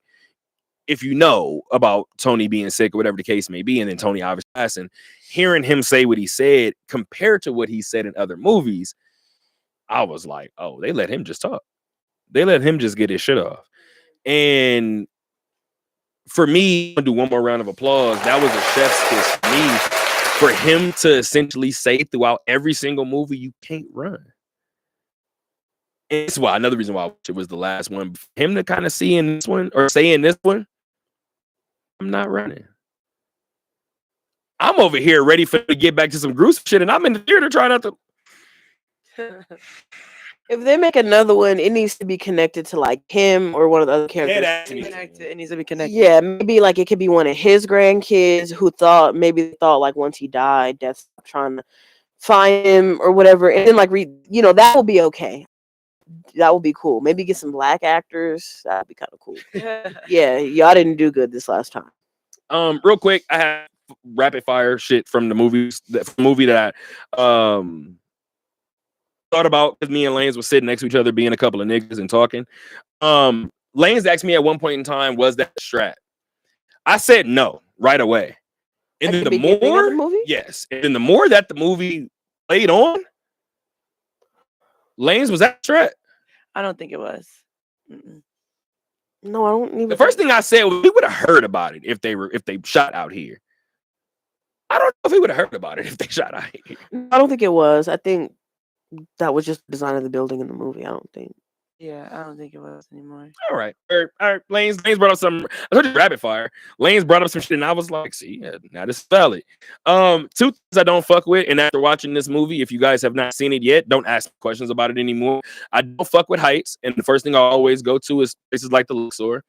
if you know about Tony being sick or whatever the case may be, and then Tony obviously passing, hearing him say what he said compared to what he said in other movies, I was like, oh, they let him just talk. They let him just get his shit off. And for me, I'm gonna do one more round of applause. That was a chef's kiss for me, for him to essentially say throughout every single movie, you can't run. And that's why another reason why it was the last one. For him to kind of see in this one or say in this one, I'm not running. I'm over here ready to get back to some gruesome shit, and I'm in the theater trying not to. If they make another one, it needs to be connected to like him or one of the other characters. It needs to be connected. Yeah, maybe like it could be one of his grandkids who thought like once he died, Death trying to find him or whatever, and then like that will be okay. That would be cool. Maybe get some black actors. That'd be kind of cool. Yeah, y'all didn't do good this last time. Real quick, I have rapid fire shit from the movies. The movie that I thought about, because me and Lanes were sitting next to each other, being a couple of niggas and talking. Lanes asked me at one point in time, was that a strat? I said no right away. And then the more, yes, and then the more that the movie played on, Lanes, was that a strat? I don't think it was. Mm-mm. No, I don't even. The first thing I said was we would have heard about it if they shot out here. I don't know if we would have heard about it if they shot out here. I don't think it was. I think that was just the design of the building in the movie. I don't think. Yeah, I don't think it was anymore. All right. Lanes brought up some. I told you rapid fire. Lanes brought up some shit, and I was like, see, now this is valid. Two things I don't fuck with, and after watching this movie, if you guys have not seen it yet, don't ask questions about it anymore. I don't fuck with heights, and the first thing I always go to is places like the Luxor.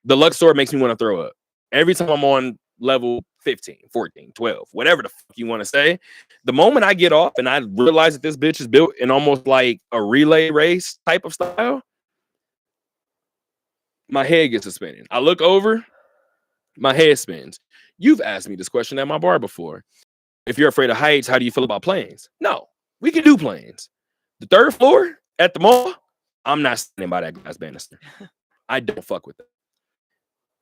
The Luxor makes me want to throw up. Every time I'm on level 15, 14, 12, whatever the fuck you want to say. The moment I get off and I realize that this bitch is built in almost like a relay race type of style, my head gets to spinning. I look over, my head spins. You've asked me this question at my bar before. If you're afraid of heights, how do you feel about planes? No, we can do planes. The third floor at the mall, I'm not standing by that glass banister. I don't fuck with that.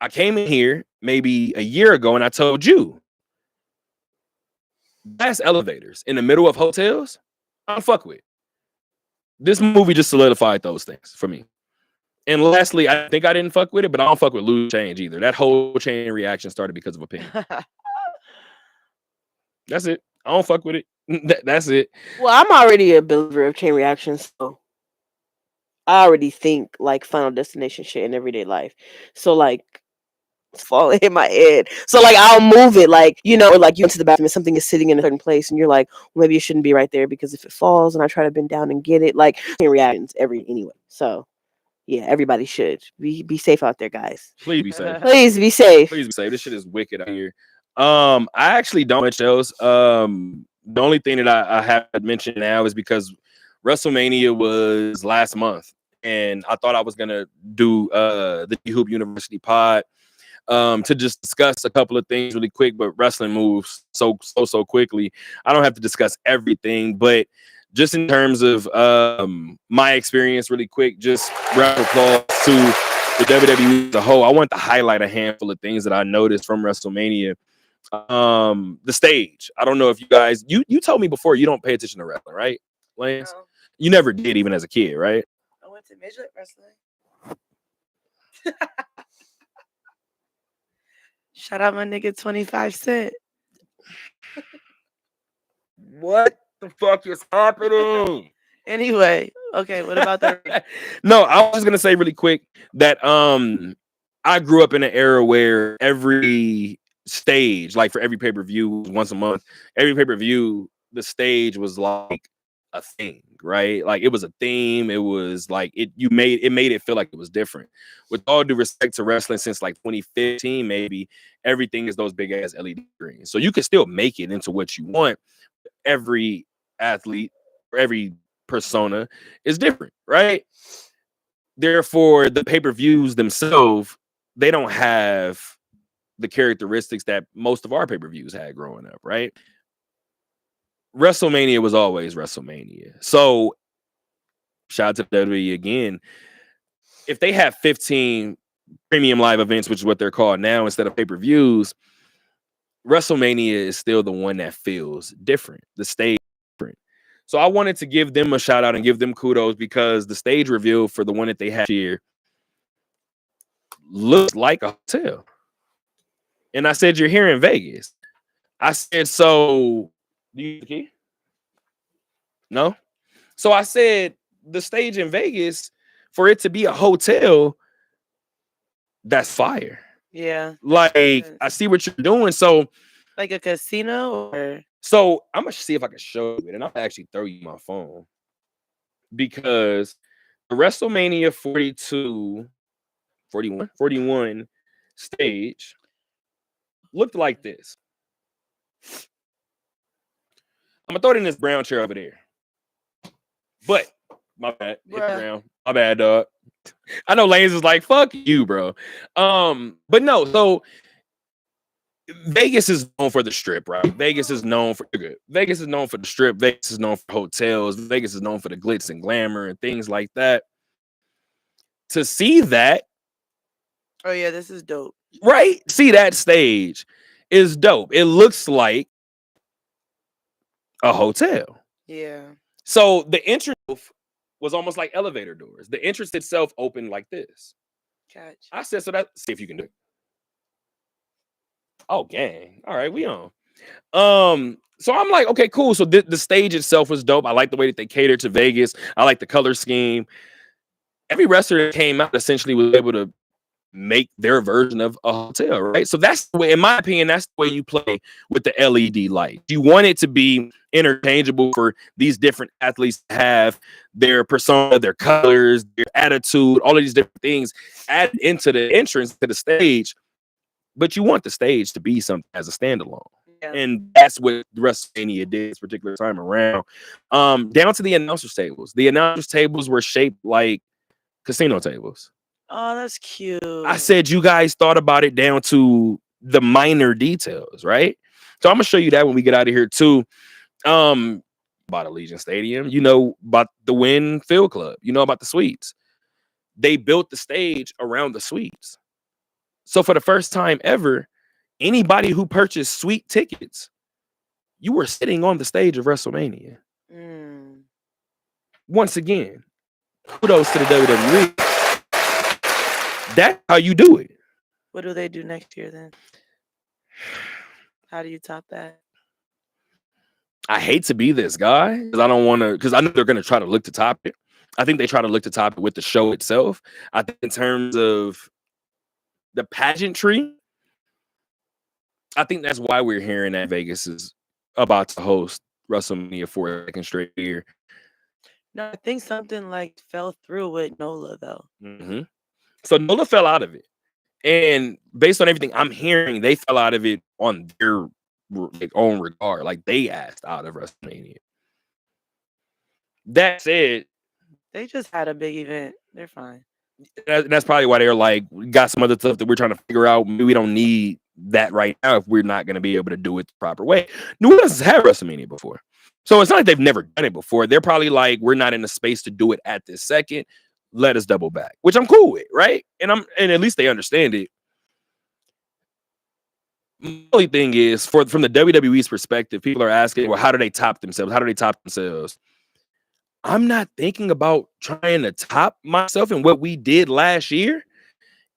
I came in here maybe a year ago and I told you, glass elevators in the middle of hotels, I don't fuck with. This movie just solidified those things for me. And lastly, I think I didn't fuck with it, but I don't fuck with loose change either. That whole chain reaction started because of opinion. That's it. I don't fuck with it. That's it. Well, I'm already a believer of chain reactions, so I already think like Final Destination shit in everyday life. So like, fall hit my head. So like I'll move it, like, you know, or like you went to the bathroom and something is sitting in a certain place and you're like, well, maybe it shouldn't be right there because if it falls and I try to bend down and get it, like reactions anyway. So yeah, everybody should be safe out there, guys. Please be safe. Please be safe. Please be safe. This shit is wicked out here. I actually don't much else. The only thing that I have to mention now is because WrestleMania was last month, and I thought I was gonna do the Hoop University pod to just discuss a couple of things really quick, but wrestling moves so quickly. I don't have to discuss everything, but just in terms of my experience really quick, just round of applause to the WWE as a whole. I want to highlight a handful of things that I noticed from WrestleMania. The stage. I don't know if you guys, you told me before you don't pay attention to wrestling, right, Lance? No. You never did, even as a kid, right? I went to midget wrestling. Shout out my nigga 25 Cent. What the fuck is happening? Anyway, okay, what about that? No, I was just gonna say really quick that I grew up in an era where every stage, like for every pay-per-view once a month, every pay-per-view, the stage was like a thing, right? Like it was a theme. It was like it made it feel like it was different. With all due respect to wrestling, since like 2015, maybe everything is those big ass LED screens. So you can still make it into what you want. Every athlete, every persona is different, right? Therefore, the pay-per-views themselves, they don't have the characteristics that most of our pay-per-views had growing up, right? WrestleMania was always WrestleMania. So shout out to WWE again. If they have 15 premium live events, which is what they're called now, instead of pay-per-views, WrestleMania is still the one that feels different. The stage is different. So I wanted to give them a shout out and give them kudos because the stage reveal for the one that they had here looks like a hotel. And I said, you're here in Vegas. I said, so do you have the key? No? So I said, the stage in Vegas, for it to be a hotel, that's fire. Yeah. Like, I see what you're doing. So, like a casino or? So I'm going to see if I can show you it. And I'll actually throw you my phone. Because the WrestleMania 41 stage looked like this. I'm gonna throw it in this brown chair over there. But my bad, hit the ground. My bad, dog. I know Lanes is like, fuck you, bro. But no, so Vegas is known for the strip, right? Vegas is known for Vegas is known for the strip. Vegas is known for hotels. Vegas is known for the glitz and glamour and things like that. To see that, oh yeah, this is dope. Right? See, that stage is dope. It looks like a hotel. Yeah. So the entrance was almost like elevator doors. The entrance itself opened like this. Catch. I said, so that, see if you can do it. Oh, gang. All right, we on. So I'm like, okay, cool. So the stage itself was dope. I like the way that they catered to Vegas. I like the color scheme. Every wrestler that came out essentially was able to make their version of a hotel, right? So that's the way, in my opinion, that's the way you play with the LED light. You want it to be interchangeable for these different athletes to have their persona, their colors, their attitude, all of these different things added into the entrance to the stage. But you want the stage to be something as a standalone. Yeah. And that's what WrestleMania did this particular time around. Down to the announcers tables. The announcers tables were shaped like casino tables. Oh, that's cute. I said you guys thought about it down to the minor details, right? So I'm gonna show you that when we get out of here too. About Allegiant Stadium, you know about the Wynn Field Club, you know about the suites. They built the stage around the suites. So for the first time ever, anybody who purchased suite tickets, you were sitting on the stage of WrestleMania. Once again, kudos to the WWE. That's how you do it. What do they do next year then? How do you top that? I hate to be this guy because I don't want to, because I know they're going to try to look to top it. I think they try to look to top it with the show itself. I think in terms of the pageantry, I think that's why we're hearing that Vegas is about to host WrestleMania for a second straight year. No, I think something like fell through with Nola though. Mm-hmm. So Nola fell out of it, and based on everything I'm hearing, they fell out of it on their own regard. Like they asked out of WrestleMania. That said, they just had a big event. They're fine. That's probably why they're like, we got some other stuff that we're trying to figure out. Maybe we don't need that right now if we're not going to be able to do it the proper way. New Orleans has had WrestleMania before. So it's not like they've never done it before. They're probably like, we're not in the space to do it at this second. Let us double back, which I'm cool with, right? And at least they understand it. The only thing is, from the WWE's perspective, people are asking, well, how do they top themselves? How do they top themselves? I'm not thinking about trying to top myself in what we did last year.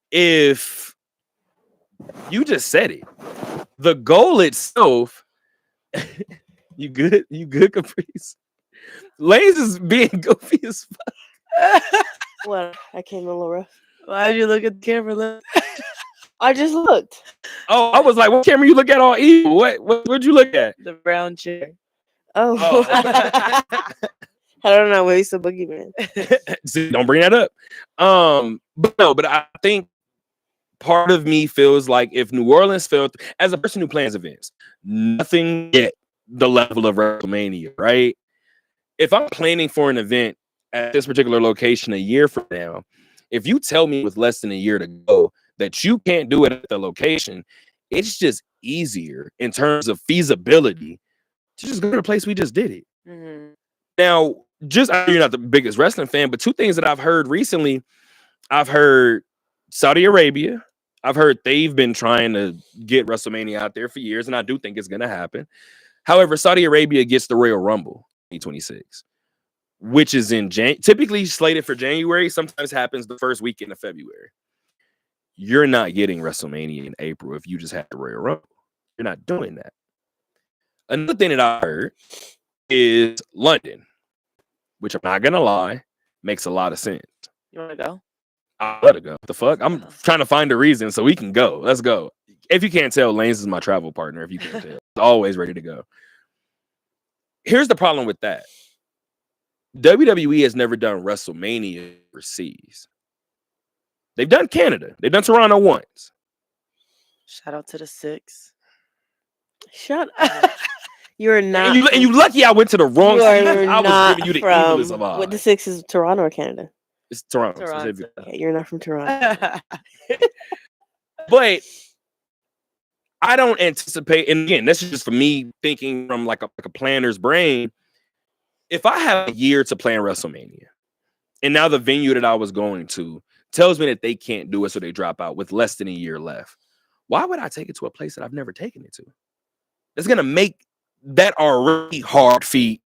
If you just said it, the goal itself, you good, Caprice? Lanes is being goofy as fuck. What? I came a little rough. Why'd you look at the camera? I just looked. Oh, I was like, what camera you look at all evil? What'd you look at? The brown chair. Oh. I don't know. Maybe it's a boogeyman. See, don't bring that up. But I think part of me feels like if New Orleans felt, as a person who plans events, nothing yet the level of WrestleMania, right? If I'm planning for an event at this particular location a year from now, if you tell me with less than a year to go that you can't do it at the location, it's just easier in terms of feasibility to just go to the place we just did it. Mm-hmm. Now, I know you're not the biggest wrestling fan, but two things that I've heard recently, I've heard Saudi Arabia. I've heard they've been trying to get WrestleMania out there for years, and I do think it's going to happen. However, Saudi Arabia gets the Royal Rumble 2026, which is in typically slated for January. Sometimes happens the first weekend of February. You're not getting WrestleMania in April if you just have the Royal Rumble. You're not doing that. Another thing that I heard is London, which I'm not gonna lie, makes a lot of sense. You want to go? I'll let it go. What the fuck? I'm trying to find a reason so we can go. Let's go. If you can't tell, Lanes is my travel partner. If you can't tell, always ready to go. Here's the problem with that. WWE has never done WrestleMania overseas. They've done Canada. They've done Toronto once. Shout out to the 6. Shut up. You're not. And you lucky I went to the wrong city. I was not giving you the from, evilest of odds. What the 6 is, Toronto or Canada? It's Toronto. Toronto. Okay, you're not from Toronto. But I don't anticipate, and again, this is just for me thinking from like a planner's brain. If I have a year to plan WrestleMania, and now the venue that I was going to tells me that they can't do it, so they drop out with less than a year left, why would I take it to a place that I've never taken it to? It's going to make that already hard feat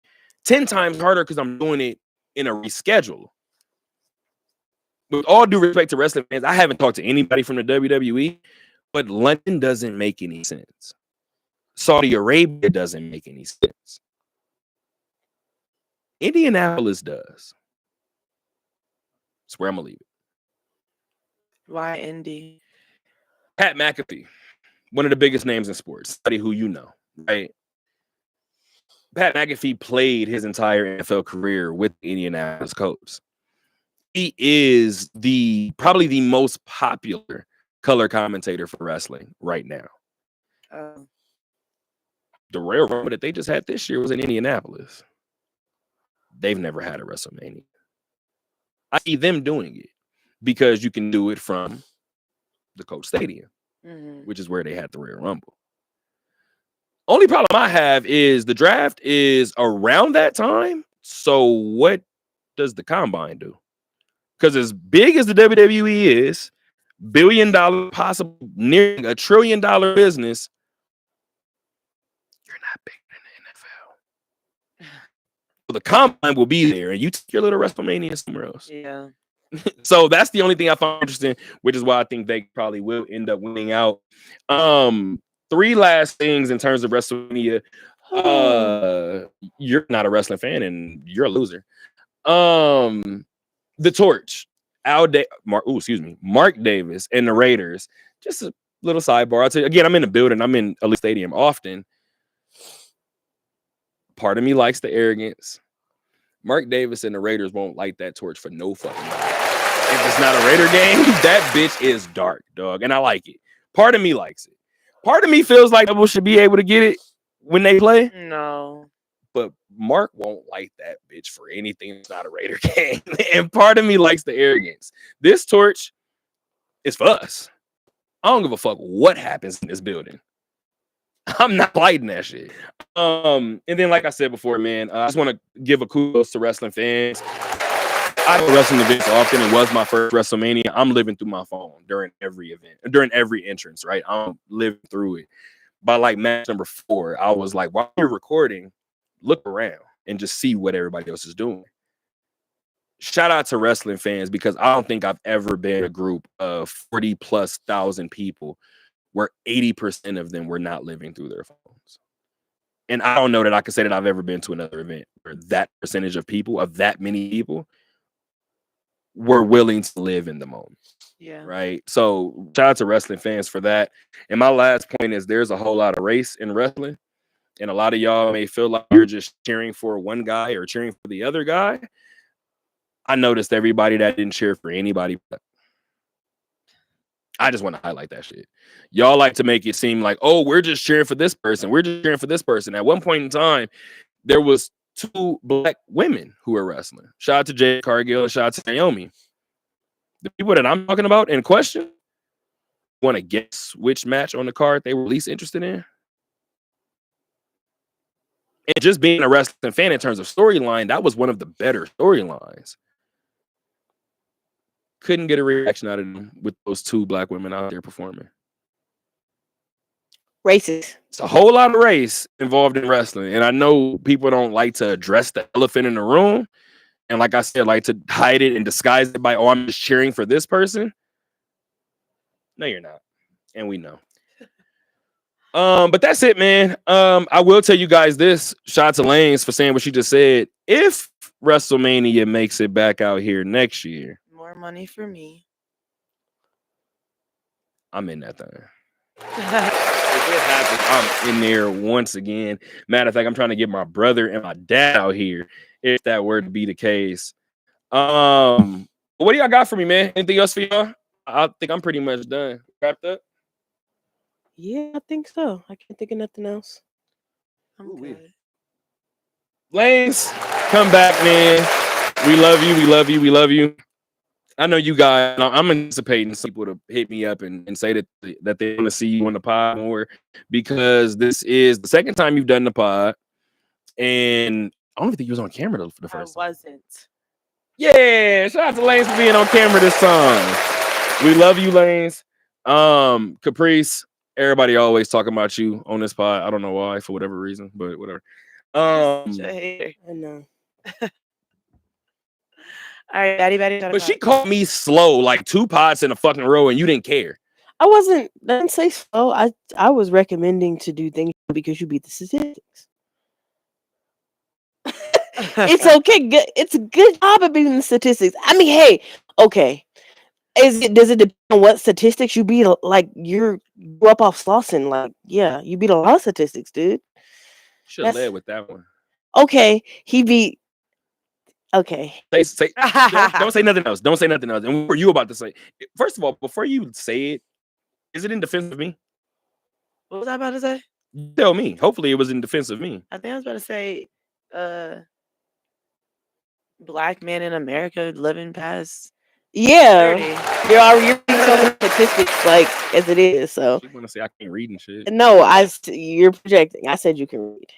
10 times harder because I'm doing it in a reschedule. With all due respect to wrestling fans, I haven't talked to anybody from the WWE, but London doesn't make any sense. Saudi Arabia doesn't make any sense. Indianapolis does. That's where I'm going to leave it. Why Indy? Pat McAfee, one of the biggest names in sports, somebody who you know, right? Pat McAfee played his entire NFL career with the Indianapolis Colts. He is probably the most popular color commentator for wrestling right now. The Royal Rumble that they just had this year was in Indianapolis. They've never had a WrestleMania. I see them doing it because you can do it from the Coach Stadium, which is where they had the Royal Rumble. Only problem I have is the draft is around that time. So what does the combine do? Because as big as the WWE is, $1 billion, possible nearing $1 trillion business, you're not bigger than the NFL. So the combine will be there, and you take your little WrestleMania somewhere else. Yeah. So that's the only thing I find interesting, which is why I think they probably will end up winning out. 3 last things in terms of WrestleMania. You're not a wrestling fan, and you're a loser. The Torch, Mark Davis and the Raiders. Just little sidebar. I'll tell you again, I'm in the building, I'm in Elite Stadium often. Part of me likes the arrogance. Mark Davis and the Raiders won't light that torch for no fucking body. If it's not a Raider game, that bitch is dark, dog. And I like it. Part of me likes it. Part of me feels like people should be able to get it when they play. No. But Mark won't light that bitch for anything that's not a Raider game. And part of me likes the arrogance. This torch is for us. I don't give a fuck what happens in this building. I'm not lighting that shit. And then, like I said before, man, I just want to give a kudos to wrestling fans. I go wrestling events often. It was my first WrestleMania. I'm living through my phone during every event, during every entrance, right? I'm living through it. By like match number 4, I was like, while you're recording, look around and just see what everybody else is doing. Shout out to wrestling fans, because I don't think I've ever been in a group of 40,000+ people where 80% of them were not living through their phones. And I don't know that I can say that I've ever been to another event where that percentage of people, of that many people, were willing to live in the moment. Yeah. Right. So shout out to wrestling fans for that. And my last point is there's a whole lot of race in wrestling. And a lot of y'all may feel like you're just cheering for one guy or cheering for the other guy. I noticed everybody that didn't cheer for anybody. I just want to highlight that shit. Y'all like to make it seem like, oh, we're just cheering for this person. We're just cheering for this person. At one point in time, there was 2 black women who were wrestling. Shout out to Jade Cargill and shout out to Naomi. The people that I'm talking about in question, want to guess which match on the card they were least interested in? And just being a wrestling fan in terms of storyline, that was one of the better storylines. Couldn't get a reaction out of them with those 2 black women out there performing. Racist. It's a whole lot of race involved in wrestling. And I know people don't like to address the elephant in the room. And like I said, like to hide it and disguise it by, oh, I'm just cheering for this person. No, you're not. And we know. But that's it, man. I will tell you guys this. Shout out to Lanes for saying what she just said. If WrestleMania makes it back out here next year, More money for me. I'm in that thing. If it happens, I'm in there once again. Matter of fact, I'm trying to get my brother and my dad out here if that were to be the case. What do y'all got for me, man? Anything else for y'all? I think I'm pretty much done. Wrapped up? Yeah, I think so. I can't think of nothing else. I'm good. Lanes, come back, man. We love you. We love you. We love you. I know you guys. I'm anticipating some people to hit me up and say that they want to see you on the pod more, because this is the second time you've done the pod, and I don't even think you was on camera for the first time. I wasn't. Yeah, shout out to Lanes for being on camera this time. We love you, Lanes. Caprice, everybody always talking about you on this pod. I don't know why, for whatever reason, but whatever. Such a hater. I know. All right, Batty. But she called me slow like 2 pods in a fucking row, and you didn't care. I didn't say so. I was recommending to do things because you beat the statistics. It's okay. It's a good job at beating the statistics. I mean, hey, okay. Does it depend on what statistics you beat? Like you grew up off Slauson. Like, yeah, you beat a lot of statistics, dude. Should have led with that one. Okay, he beat. Okay. Don't say nothing else. Don't say nothing else. And what were you about to say? First of all, before you say it, is it in defense of me? What was I about to say? Tell me. Hopefully it was in defense of me. I think I was about to say black men in America living past Yeah. 30. You're so many statistics like as it is. So You want to say I can't read and shit? no, you're projecting. I said you can read.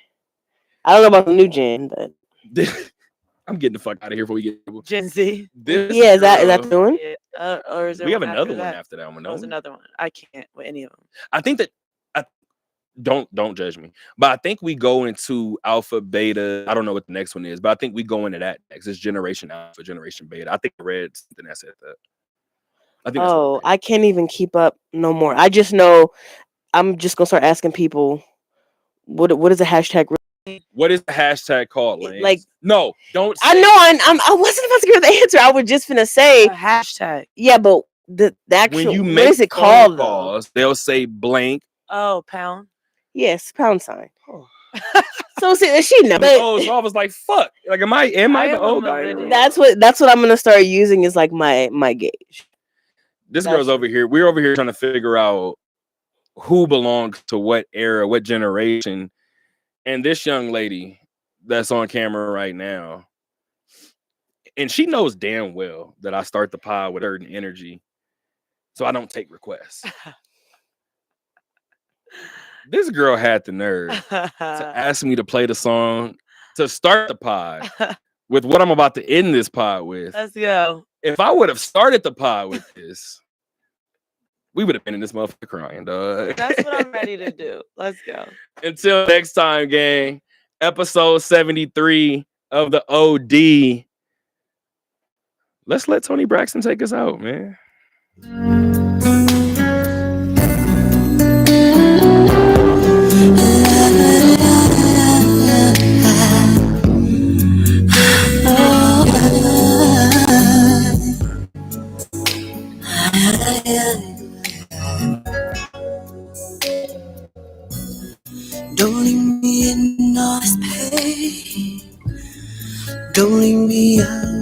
I don't know about the new gen, but I'm getting the fuck out of here before we get Gen Z. is that the one? Yeah. Or is there We have one another after one that? after that one. There's No, another one. I can't with any of them. I think that don't judge me, but I think we go into alpha, beta. I don't know what the next one is, but I think we go into that next. It's generation alpha, generation beta. I think I read something that said that. I think. Oh, I can't even keep up no more. I just know I'm just gonna start asking people what is a hashtag. What is the hashtag called, Lane? Like, no, don't. I know I wasn't about to give the answer. I was just gonna say A hashtag. yeah, but The actual, when you what make is it phone called though? calls, they'll say blank. Oh, pound. Yes, pound sign. Oh. So see, she knows. Oh, so I was like, "Fuck!" Like, am I the old guy? That's what I'm gonna start using is like my gauge. This girl's over here. We're over here trying to figure out who belongs to what era, what generation, and this young lady that's on camera right now, and she knows damn well that I start the pod with certain energy, so I don't take requests. This girl had the nerve to ask me to play the song to start the pod with what I'm about to end this pod with. Let's go. If I would have started the pod with this, we would have been in this motherfucker crying, dog. That's what I'm ready to do. Let's go. Until next time, gang. Episode 73 of the OD. Let's let Tony Braxton take us out, man. Don't leave me in all this pain. Don't leave me alone.